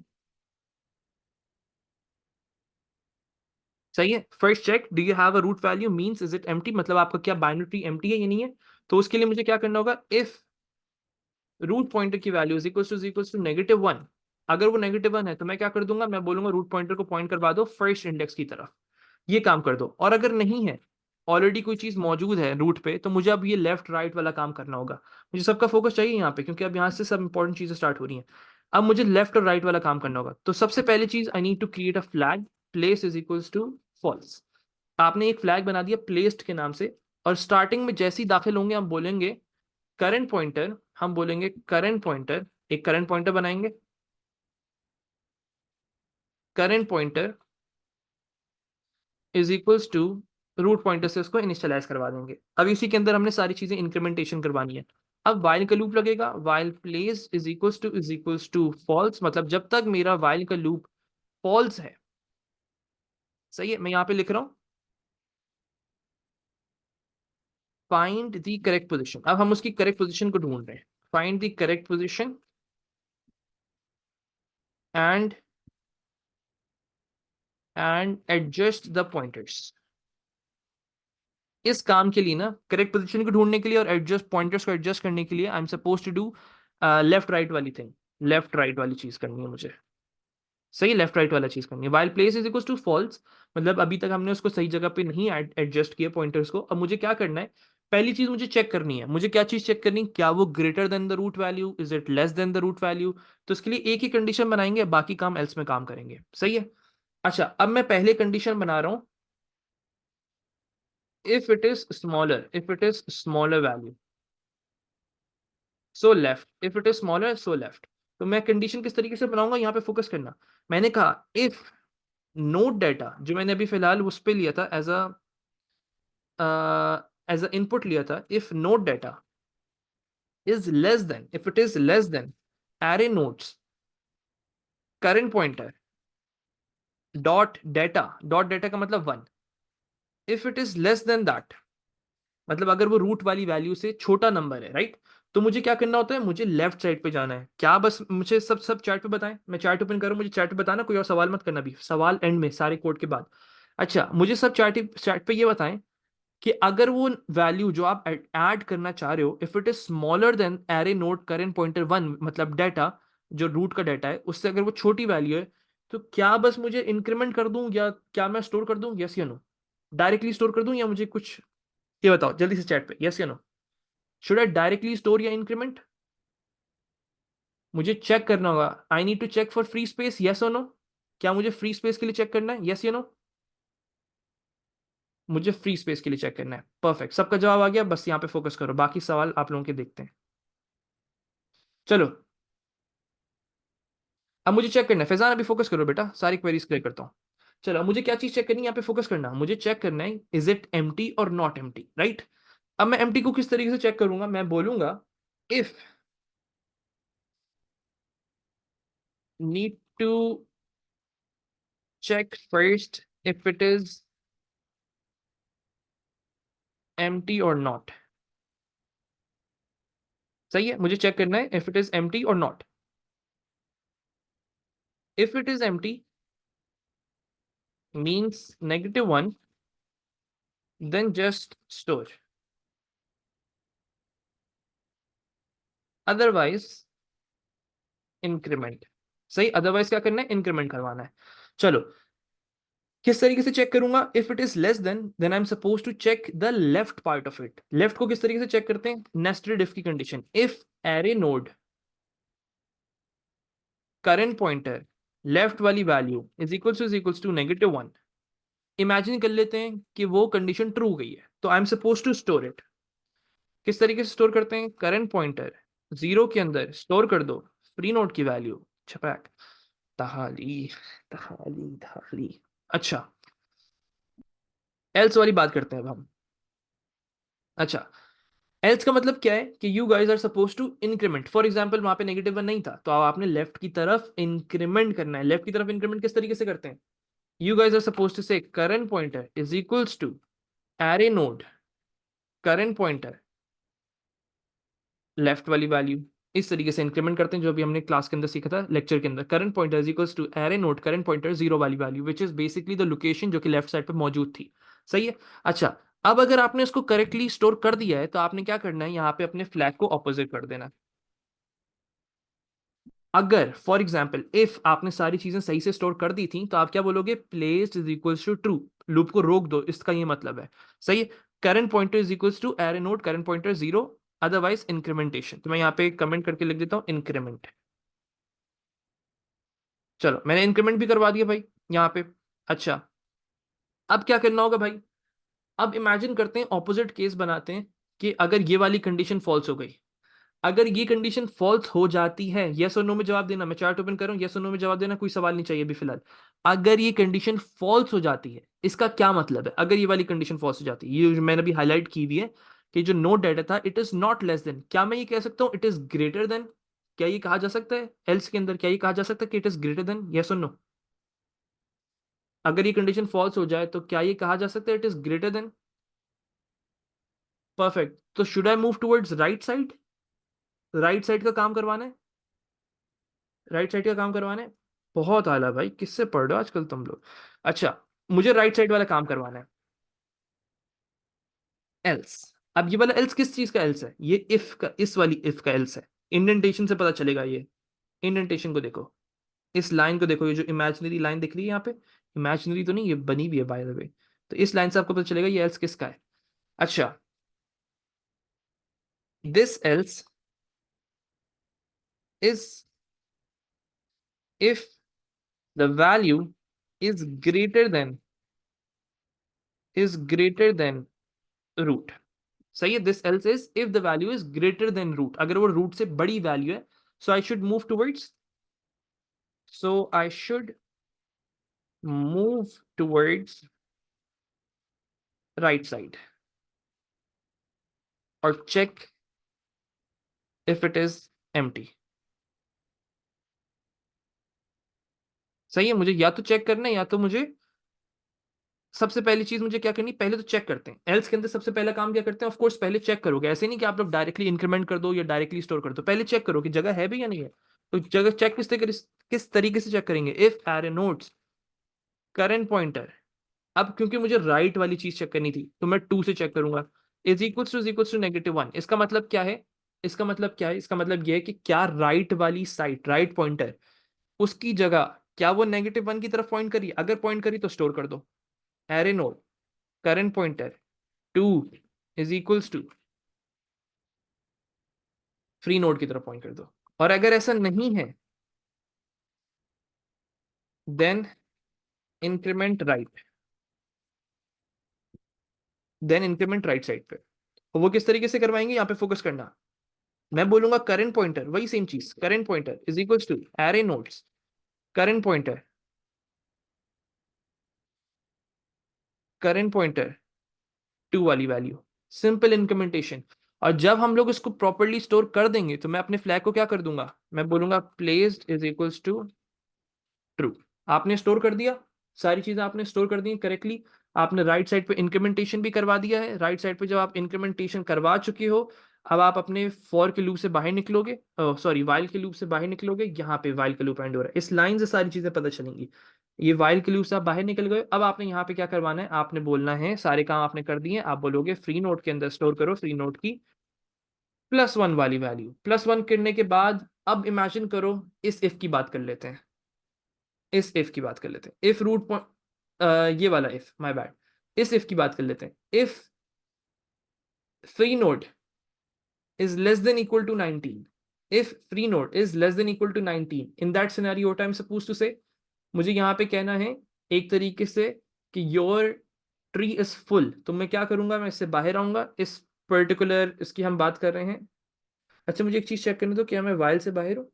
सही है. First check, do you have a root value, means is it empty, मतलब आपका क्या बाइनरी ट्री एम्प्टी है या नहीं है. तो उसके लिए मुझे क्या करना होगा, इफ रूट पॉइंटर की वैल्यू इज इक्वल टू -1, अगर वो -1 है तो मैं क्या कर दूंगा, मैं बोलूंगा रूट पॉइंटर को पॉइंट करवा दो फर्स्ट इंडेक्स की तरफ, ये काम कर दो. और अगर नहीं है, ऑलरेडी कोई चीज मौजूद है रूट पे, तो मुझे अब ये लेफ्ट राइट वाला काम करना होगा. मुझे सबका फोकस चाहिए यहाँ पे, क्योंकि अब यहाँ से सब इंपॉर्टेंट चीजें स्टार्ट हो रही हैं. अब मुझे लेफ्ट और राइट वाला काम करना होगा. तो सबसे पहली चीज, I need to create a flag, place is equals to false. आपने एक फ्लैग बना दिया प्लेस्ड के नाम से, और स्टार्टिंग में जैसे ही दाखिल होंगे हम बोलेंगे करंट पॉइंटर, हम बोलेंगे करंट पॉइंटर, एक करंट पॉइंटर बनाएंगे, current pointer is equals to root pointer से उसको इनिशियलाइज करवा देंगे. अब इसी के अंदर हमने सारी चीजें इंक्रीमेंटेशन करवानी है. अब वाइल का लूप लगेगा, while place is equals to false, मतलब जब तक मेरा वाइल का लूप फॉल्स है. सही है, मैं यहाँ पे लिख रहा हूँ फाइंड द करेक्ट पोजिशन. अब हम उसकी करेक्ट पोजिशन को ढूंढ रहे हैं. Find the correct position and adjust the pointers. इस काम के लिए ना, करेक्ट पोजीशन को ढूंढने के लिए और एडजस्ट पॉइंटर्स को एडजस्ट करने के लिए, I am suppose to do left right वाली थिंग, लेफ्ट राइट वाली चीज करनी है मुझे. सही, लेफ्ट राइट वाला चीज करनी है. While place is equal to false, मतलब अभी तक हमने उसको सही जगह पे नहीं एडजस्ट किया पॉइंटर्स को. अब मुझे क्या करना है, पहली चीज मुझे चेक करनी है, मुझे क्या चीज चेक करनी है, क्या वो greater than the root value, is it less than the root value. तो इसके लिए एक ही कंडीशन बनाएंगे, बाकी काम एल्स में काम करेंगे. सही है. अच्छा, अब मैं पहले कंडीशन बना रहा हूं, if it is smaller value, so left, if it is smaller, so left. तो मैं कंडीशन किस तरीके से बनाऊंगा, यहाँ पे फोकस करना. मैंने कहा इफ नोट डाटा, जो मैंने अभी फिलहाल उस पे लिया था एज अ इनपुट लिया था, if not data is less then, if it is less then array nodes current pointer dot data का मतलब 1. If it is less then that, मतलब अगर वो रूट वाली वैल्यू से छोटा नंबर है, राइट, तो मुझे क्या करना होता है, मुझे लेफ्ट साइड पे जाना है. क्या बस मुझे सब सब चैट पे बताएं, मैं चैट ओपन करूं, मुझे चैट पे बताना, कोई और सवाल मत करना भी, सवाल एंड में सारे कोड के बाद. अच्छा, मुझे सब चैट पे ये बताएं कि अगर वो वैल्यू जो आप ऐड करना चाह रहे हो, if it is smaller than array node current pointer 1, मतलब डाटा जो रूट का डाटा है उससे अगर वो छोटी वैल्यू है, तो क्या बस मुझे इंक्रीमेंट कर दूं, या क्या मैं स्टोर कर दूं, यस या नो, डायरेक्टली स्टोर कर दूं, या मुझे कुछ, ये बताओ जल्दी से चैट पे, यस या no. Should I directly store या इंक्रीमेंट? मुझे चेक करना होगा, I need to check for free space, yes और नो. क्या मुझे फ्री स्पेस के लिए चेक करना है, यस या नो? मुझे फ्री स्पेस के लिए चेक करना है. परफेक्ट, सबका जवाब आ गया. बस यहाँ पे फोकस करो, बाकी सवाल आप लोगों के देखते हैं. चलो, अब मुझे चेक करना है. फैजान अभी फोकस करो बेटा, सारी क्वेरीज क्लियर करता हूँ. चलो, अब मुझे क्या चीज चेक करनी है, यहाँ पे फोकस करना. मुझे चेक करना है इज इट एम्प्टी और नॉट एम्प्टी, राइट. अब मैं एम्प्टी को किस तरीके से चेक करूंगा, मैं बोलूंगा if need to check first if it is empty or not. सही है, मुझे चेक करना है if it is empty or not. If it is empty means -1, then just store. Otherwise increment. सही, अदरवाइज क्या करना है, इंक्रीमेंट करवाना है. चलो, किस तरीके से चेक करूंगा, if it is less than I am suppose to check the left part of it. Left को किस तरीके से चेक करते हैं, नेस्टेड इफ की condition. If array node current pointer left वाली value is equals to -1, imagine कर लेते हैं कि वो कंडीशन ट्रू गई है, तो I am suppose to store it. किस तरीके से स्टोर करते हैं, करंट पॉइंटर 0 के अंदर स्टोर कर दो फ्री नोड की वैल्यू, छपैक, तहाली तहाली तहाली. अच्छा, एल्स वाली बात करते हैं अब हम. अच्छा, एल्स का मतलब क्या है कि you guys are suppose to increment. For example वहां पे -1 नहीं था, तो अब आपने लेफ्ट की तरफ इंक्रीमेंट करना है. लेफ्ट की तरफ इंक्रीमेंट किस तरीके से करते हैं, you guys are suppose to say current pointer is equals to array node current pointer left वाली वैल्यू, इस तरीके से इंक्रीमेंट करते हैं जो अभी हमने क्लास के अंदर सीखा था, लेक्चर के अंदर। Current pointer is equals to array node current pointer zero वाली value which is basically the location जो कि लेफ्ट साइड पे मौजूद थी। सही है। अच्छा, अब अगर आपने इसको करेक्टली स्टोर कर दिया है तो आपने क्या करना है, यहाँ पे अपने फ्लैग को ऑपोजिट कर देना। अगर फॉर एग्जाम्पल इफ आपने सारी चीजें सही से स्टोर कर दी थी तो आप क्या बोलोगे, placed is equals to true, loop को रोक दो, इसका ये मतलब है। सही है। Current pointer is equals to array node current pointer zero, otherwise incrementation. तो मैं यहाँ पे कमेंट करके लिख देता हूँ इंक्रीमेंट। चलो मैंने इंक्रीमेंट भी करवा दिया भाई यहाँ पे। अच्छा, अब क्या करना होगा भाई, अब इमेजिन करते हैं, ऑपोजिट केस बनाते हैं कि अगर ये वाली कंडीशन फॉल्स हो गई। अगर ये कंडीशन फॉल्स हो जाती है, यस और नो में जवाब देना, मैं चार्ट ओपन कर रहा हूं, यस और नो में जवाब देना, कोई सवाल नहीं चाहिए अभी फिलहाल। अगर ये कंडीशन फॉल्स हो जाती है, इसका क्या मतलब है, अगर ये वाली कंडीशन फॉल्स हो जाती है, ये जो मैंने अभी हाईलाइट की हुई है कि जो नो डाटा था, it is not less than, क्या मैं ये कह सकता हूं इट इज ग्रेटर देन? क्या ये कहा जा सकता है एल्स के अंदर, क्या ये कहा जा सकता है कि it is greater then, yes और नो? अगर ये कंडीशन फॉल्स हो जाए तो क्या ये कहा जा सकता है it is greater than? Perfect. तो should I move towards right side? Right side का काम करवाना है, राइट साइड का काम करवाना है। बहुत आला भाई, किससे पढ़ रहे हो आजकल तुम लोग। अच्छा, मुझे राइट साइड वाला काम करवाना है, एल्स। अब ये वाला एल्स किस चीज का एल्स है, ये इफ का, इस वाली इफ का एल्स है। इंडेंटेशन से पता चलेगा ये, इंडेंटेशन को देखो, इस लाइन को देखो, ये जो इमेजिनरी लाइन दिख रही है यहाँ पे, इमेजिनरी तो नहीं, ये बनी हुई है बाय द वे। तो इस लाइन से आपको पता चलेगा ये एल्स किसका है। अच्छा, this else is if the value is greater than, is greater than root. सही है। This else is if the value is greater than root, अगर वो रूट से बड़ी वैल्यू है, so I should move towards, so I should move towards right side और check if it is empty. सही है, मुझे या तो चेक करना है या तो मुझे, सबसे पहली चीज मुझे क्या करनी, पहले तो चेक करते हैं एल्स के अंदर। सबसे पहला काम क्या करते हैं, ऑफ कोर्स पहले चेक करोगे, ऐसे नहीं कि आप लोग डायरेक्टली इंक्रीमेंट कर दो या डायरेक्टली स्टोर कर दो, पहले चेक करो कि जगह है भी या नहीं है। तो जगह चेक किस तरीके से चेक करेंगे, if array nodes current pointer. अब क्योंकि मुझे राइट वाली चीज चेक करनी थी तो मैं टू से चेक करूंगा, is equals to negative one. इसका मतलब क्या है, इसका मतलब क्या है, इसका मतलब यह है कि क्या राइट वाली साइड, राइट पॉइंटर, उसकी जगह क्या वो नेगेटिव वन की तरफ पॉइंट करी, अगर पॉइंट करी तो स्टोर कर दो। Array node current pointer two is equals to free node की तरफ पॉइंट कर दो। और अगर ऐसा नहीं है then increment right, then increment right side पे। तो वो किस तरीके से करवाएंगे, यहाँ पे फोकस करना। मैं बोलूंगा करंट पॉइंटर, वही सेम चीज, current pointer is equals to array nodes current pointer, current pointer two वाली वैल्यू, सिंपल इंक्रीमेंटेशन। और जब हम लोग इसको प्रॉपरली स्टोर कर देंगे तो मैं अपने फ्लैग को क्या कर दूंगा, मैं बोलूंगा placed is equals to true. आपने स्टोर कर दिया, सारी चीजें आपने स्टोर कर दी करेक्टली। आपने राइट साइड पे इंक्रीमेंटेशन भी करवा दिया है। राइट साइड पे जब आप इंक्रीमेंटेशन करवा चुके हो, अब आप अपने फॉर के लूप से बाहर निकलोगे, सॉरी वाइल के लूप से बाहर निकलोगे, यहाँ पे वाइल का लूप एंड हो रहा है, इस लाइन से सारी चीजें पता चलेंगी। ये वाइल के लूप से आप बाहर निकल गए, अब आपने यहाँ पे क्या करवाना है, आपने बोलना है सारे काम आपने कर दिए, आप बोलोगे फ्री नोड के अंदर स्टोर करो फ्री नोड की प्लस वन वाली वैल्यू। प्लस वन करने के बाद अब इमेजिन करो, इस इफ की बात कर लेते हैं, इस इफ की बात कर लेते हैं, इफ रूट पॉइंट, ये वाला इफ, माय बैड, इस इफ की बात कर लेते हैं। If free node is less than equal to 19, if free node is less than equal to 19, in that scenario what I'm supposed to say, मुझे यहाँ पे कहना है एक तरीके से कि योर ट्री इज फुल। तो मैं क्या करूंगा, मैं इससे बाहर आऊंगा, इस पर्टिकुलर इसकी हम बात कर रहे हैं। अच्छा, मुझे एक चीज चेक करने दो, क्या मैं वाइल से बाहर हूँ,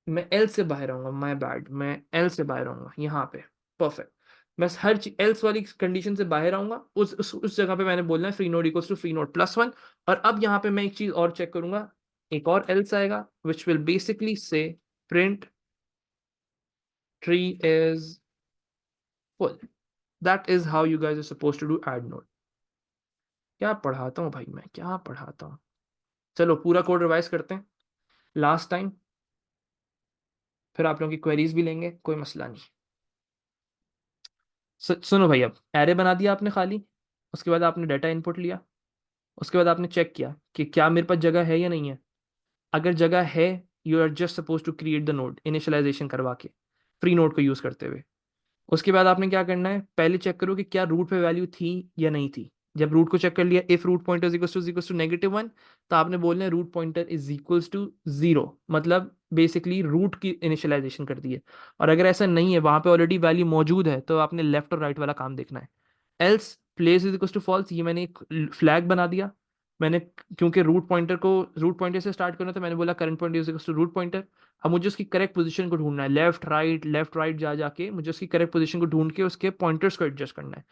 मैं एल से बाहर आऊंगा, माय बैड, मैं एल से बाहर आऊंगा यहाँ पे। परफेक्ट। मैं हर चीज एल्स वाली कंडीशन से बाहर आऊंगा, उस जगह पे मैंने बोलना है free node equals to free node plus one. और अब यहाँ पे मैं एक चीज और चेक करूंगा, एक और एल्स आएगा which will basically say print tree is full. That is how you guys are suppose to do add node. क्या पढ़ाता हूँ भाई, मैं क्या पढ़ाता हूँ। चलो पूरा कोड रिवाइज करते हैं लास्ट टाइम, फिर आप लोगों की क्वेरीज भी लेंगे, कोई मसला नहीं। सुनो भाई, अब एरे बना दिया आपने खाली, उसके बाद आपने डाटा इनपुट लिया, उसके बाद आपने चेक किया कि क्या मेरे पास जगह है या नहीं है। अगर जगह है, you are just suppose to create the node initialization करवा के, फ्री नोड को यूज करते हुए। उसके बाद आपने क्या करना है, पहले चेक करो कि क्या रूट पे वैल्यू थी या नहीं थी। जब रूट को चेक कर लिया, if root pointer is equals to -1, तो आपने बोलना है root pointer is equals to 0, मतलब बेसिकली रूट की इनिशियलाइजेशन कर दी है। और अगर ऐसा नहीं है, वहां पे ऑलरेडी वैल्यू मौजूद है, तो आपने लेफ्ट और राइट वाला काम देखना है। Else place is equals to false, ये मैंने एक फ्लैग बना दिया। मैंने, क्योंकि रूट पॉइंटर से स्टार्ट करना था, मैंने बोला current point is equals to root pointer. अब मुझे उसकी करेक्ट पोजीशन को ढूंढना है, लेफ्ट राइट जा जाके मुझे उसकी करेक्ट पोजीशन को ढूंढ के उसके पॉइंटर्स को एडजस्ट करना है।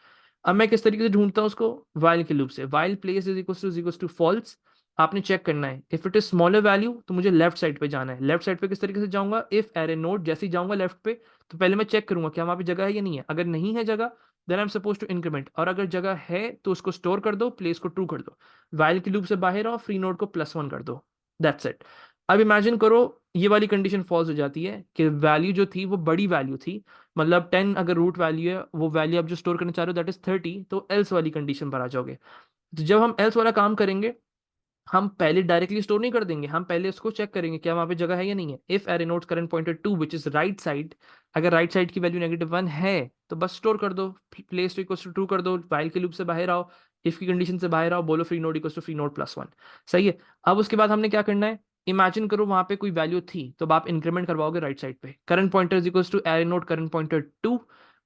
अब मैं किस तरीके से ढूंढता हूँ उसको, वाइल के लूप से। While place is equals to false, आपने चेक करना है if it is smaller value तो मुझे लेफ्ट साइड पे जाना है। लेफ्ट साइड पे किस तरीके से जाऊंगा, इफ एरे नोड, जैसे ही जाऊंगा लेफ्ट पे, तो पहले मैं चेक करूंगा क्या वहां पे जगह है या नहीं है। अगर नहीं है जगह, then I am suppose to increment, और अगर जगह है तो उसको स्टोर कर दो, प्लेस को ट्रू कर दो, वाइल के लूप से बाहर आओ, फ्री नोड को +1 कर दो। That's it. अब इमेजिन करो ये वाली कंडीशन फॉल्स हो जाती है कि वैल्यू जो थी वो बड़ी वैल्यू थी, मतलब 10 अगर रूट वैल्यू है, वो वैल्यू आप जो स्टोर करना चाह रहे हो दैट इज 30, तो एल्स वाली कंडीशन पर आ जाओगे। तो जब हम एल्स वाला काम करेंगे, हम पहले डायरेक्टली स्टोर नहीं कर देंगे, हम पहले उसको चेक करेंगे क्या वहां पे जगह है या नहीं है। If array nodes current pointer two which is right side, अगर राइट साइड की वैल्यू -1 है तो बस स्टोर कर दो, place two equals to true कर दो, वाइल के लूप से बाहर आओ, इफ की कंडीशन से बाहर आओ, बोलो free node equals to free node +1। सही है। अब उसके बाद हमने क्या करना है, इमेजिन करो वहां पे कोई वैल्यू थी, तो आप इंक्रीमेंट करवाओगे राइट साइड पे, current pointer is equals to array node current pointer 2।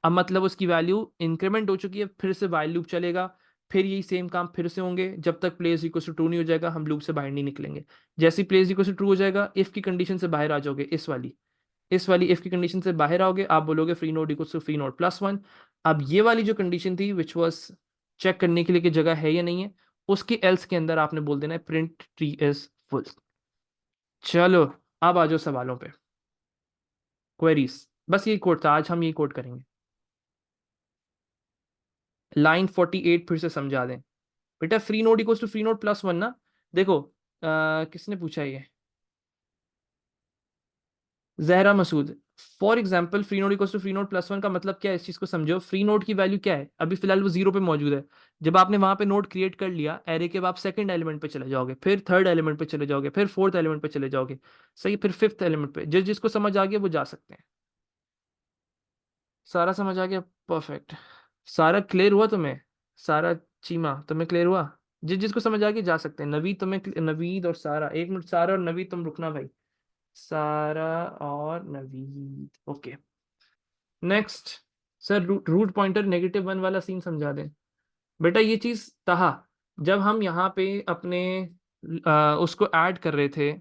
अब मतलब उसकी वैल्यू इंक्रीमेंट हो चुकी है, फिर से वाइल लूप चलेगा, फिर यही सेम काम फिर से होंगे, जब तक प्लेस इक्वल टू ट्रू नहीं हो जाएगा हम लूप से बाहर नहीं निकलेंगे। जैसे ही प्लेस इक्वल टू ट्रू हो जाएगा, इफ की कंडीशन से बाहर आ जाओगे, इस वाली इफ की कंडीशन से बाहर आओगे, आप बोलोगे free node equal to free node +1। अब ये वाली जो कंडीशन थी विच वॉज चेक करने के लिए कि जगह है या नहीं है, उसके एल्स के अंदर आपने बोल देना है प्रिंट ट्री इज फुल। चलो अब आ जाओ सवालों पे, क्वेरीज। बस यही कोड था, आज हम यही कोड करेंगे। लाइन 48 फिर से समझा दें बेटा। Free node equal to free node +1 ना, देखो किसने पूछा ये, Zahra Masood. For example free node equal to free node +1 का मतलब क्या है, इस चीज को समझो। फ्री नोड की वैल्यू क्या है, अभी फिलहाल वो 0 पे मौजूद है। जब आपने वहां पे नोड क्रिएट कर लिया एरे के, बाद आप सेकंड एलिमेंट पे चले जाओगे, फिर थर्ड एलिमेंट पे चले जाओगे, फिर फोर्थ एलिमेंट पे चले जाओगे, सही, फिर फिफ्थ एलिमेंट पे। जिसको समझ आ गया वो जा सकते हैं। सारा समझ आ गया, परफेक्ट। सारा क्लियर हुआ तुम्हें, सारा चीमा तुम्हें क्लियर हुआ। जिसको समझ आ गया जा सकते हैं। नवीद तुम्हें नवीद और सारा, एक मिनट, सारा और नवीद तुम रुकना भाई, सारा और Naveed, okay. Next, sir root pointer -1 वाला सीन समझा दें। बेटा ये चीज तहा, जब हम यहाँ पे अपने उसको ऐड कर रहे थे,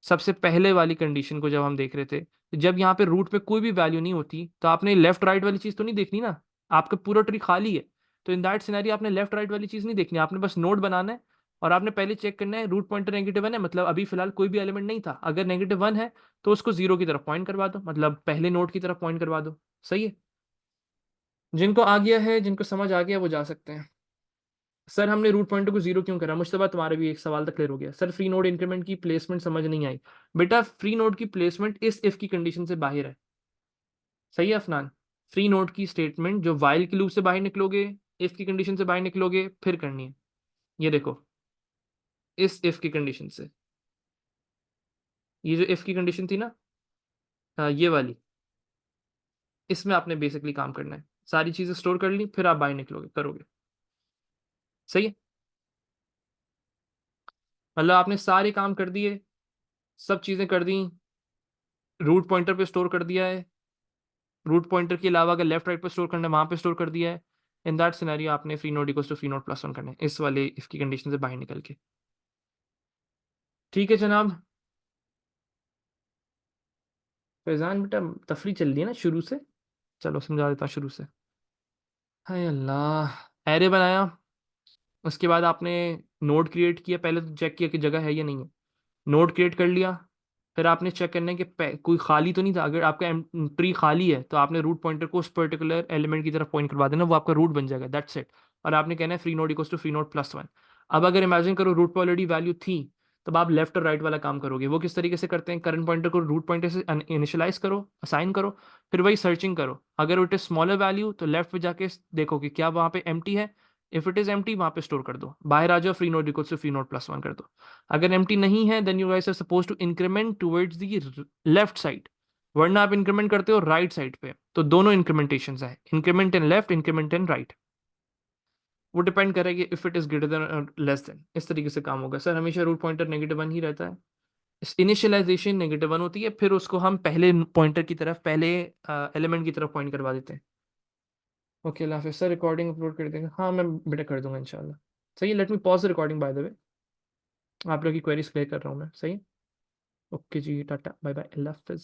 सबसे पहले वाली कंडीशन को जब हम देख रहे थे, तो जब यहाँ पे रूट पे कोई भी वैल्यू नहीं होती, तो आपने लेफ्ट राइट वाली चीज तो नहीं देखनी ना, आपका पूरा ट्री खाली है। तो इन दैट सिनेरियो आपने लेफ्ट राइट वाली चीज नहीं देखनी, आपने बस नोड बनाना है, और आपने पहले चेक करना है रूट पॉइंटर -1 है, मतलब अभी फिलहाल कोई भी एलिमेंट नहीं था। अगर -1 है तो उसको 0 की तरफ पॉइंट करवा दो, मतलब पहले नोड की तरफ पॉइंट करवा दो। सही है। जिनको आ गया है, जिनको समझ आ गया वो जा सकते हैं। सर हमने रूट पॉइंटर को 0 क्यों करा, मुझसे बात, तुम्हारा भी एक सवाल तक क्लियर हो गया। सर फ्री नोड इंक्रीमेंट की प्लेसमेंट समझ नहीं आई। बेटा फ्री नोड की प्लेसमेंट इस इफ की कंडीशन से बाहर है। सही है अफनान। फ्री नोड की स्टेटमेंट जो वाइल के लूप से बाहर निकलोगे, इफ की कंडीशन से बाहर निकलोगे, फिर करनी है। ये देखो, इस इफ की कंडीशन से, ये जो इफ की कंडीशन थी ना, ये वाली, इसमें आपने बेसिकली काम करना है। सारी चीजें स्टोर कर ली, फिर आप बाहर निकलोगे, करोगे। सही है। मतलब आपने सारे काम कर दिए, सब चीजें कर दी, रूट पॉइंटर पे स्टोर कर दिया है, रूट पॉइंटर के अलावा अगर लेफ्ट राइट पे स्टोर करना है वहां पे स्टोर कर दिया है। इन दैट सिनेरियो आपने free node equals to free node +1 करना है, इस वाले इफ की कंडीशन से बाहर निकल के। ठीक है जनाब। फैजान बेटा तफरी चल रही है ना शुरू से, चलो समझा देता हूं शुरू से। हाय अल्लाह, एरे बनाया, उसके बाद आपने नोड क्रिएट किया, पहले तो चेक किया कि जगह है या नहीं है, नोड क्रिएट कर लिया, फिर आपने चेक करना है कि कोई खाली तो नहीं था। अगर आपका ट्री खाली है तो आपने रूट पॉइंटर को उस पर्टिकुलर एलिमेंट की तरफ पॉइंट करवा देना, वो आपका रूट बन जाएगा, दैट्स इट। और आपने कहना है free node equals to free node plus one. अब अगर इमेजिन करो रूट पर ऑलरेडी वैल्यू थी, तब आप लेफ्ट और राइट वाला काम करोगे। वो किस तरीके से करते हैं, करंट पॉइंटर को रूट पॉइंटर से इनिशियलाइज करो, असाइन करो, फिर वही सर्चिंग करो। अगर इट इज स्मॉलर वैल्यू तो लेफ्ट पे जाके देखो कि क्या वहाँ पे एम्प्टी है। इफ इट इज एम्प्टी वहाँ पे स्टोर कर दो, बाहर आ जाओ, free node equals to free node plus one कर दो। अगर एम्प्टी नहीं है then you guys are suppose to increment towards the left side, वरना आप इंक्रीमेंट करते हो राइट साइड पे। तो दोनों इंक्रीमेंटेशन है, increment in left, increment in right. वो डिपेंड करेगी if it is greater then और लेस देन। इस तरीके से काम होगा सर। हमेशा रूट पॉइंटर नेगेटिव वन ही रहता है, इनिशियलाइजेशन नेगेटिव वन होती है, फिर उसको हम पहले पॉइंटर की तरफ, पहले एलिमेंट की तरफ पॉइंट करवा देते हैं। ओके अल्लाह हाफिज़ सर। रिकॉर्डिंग अपलोड कर देंगे, हाँ मैं बेटा कर दूंगा इंशाल्लाह। सही है, let me pause the recording by the way. आप लोग की क्वेरीज क्लियर कर रहा हूँ मैं, सही है। ओके जी, टाटा बाय बाय, अल्लाह हाफिज़।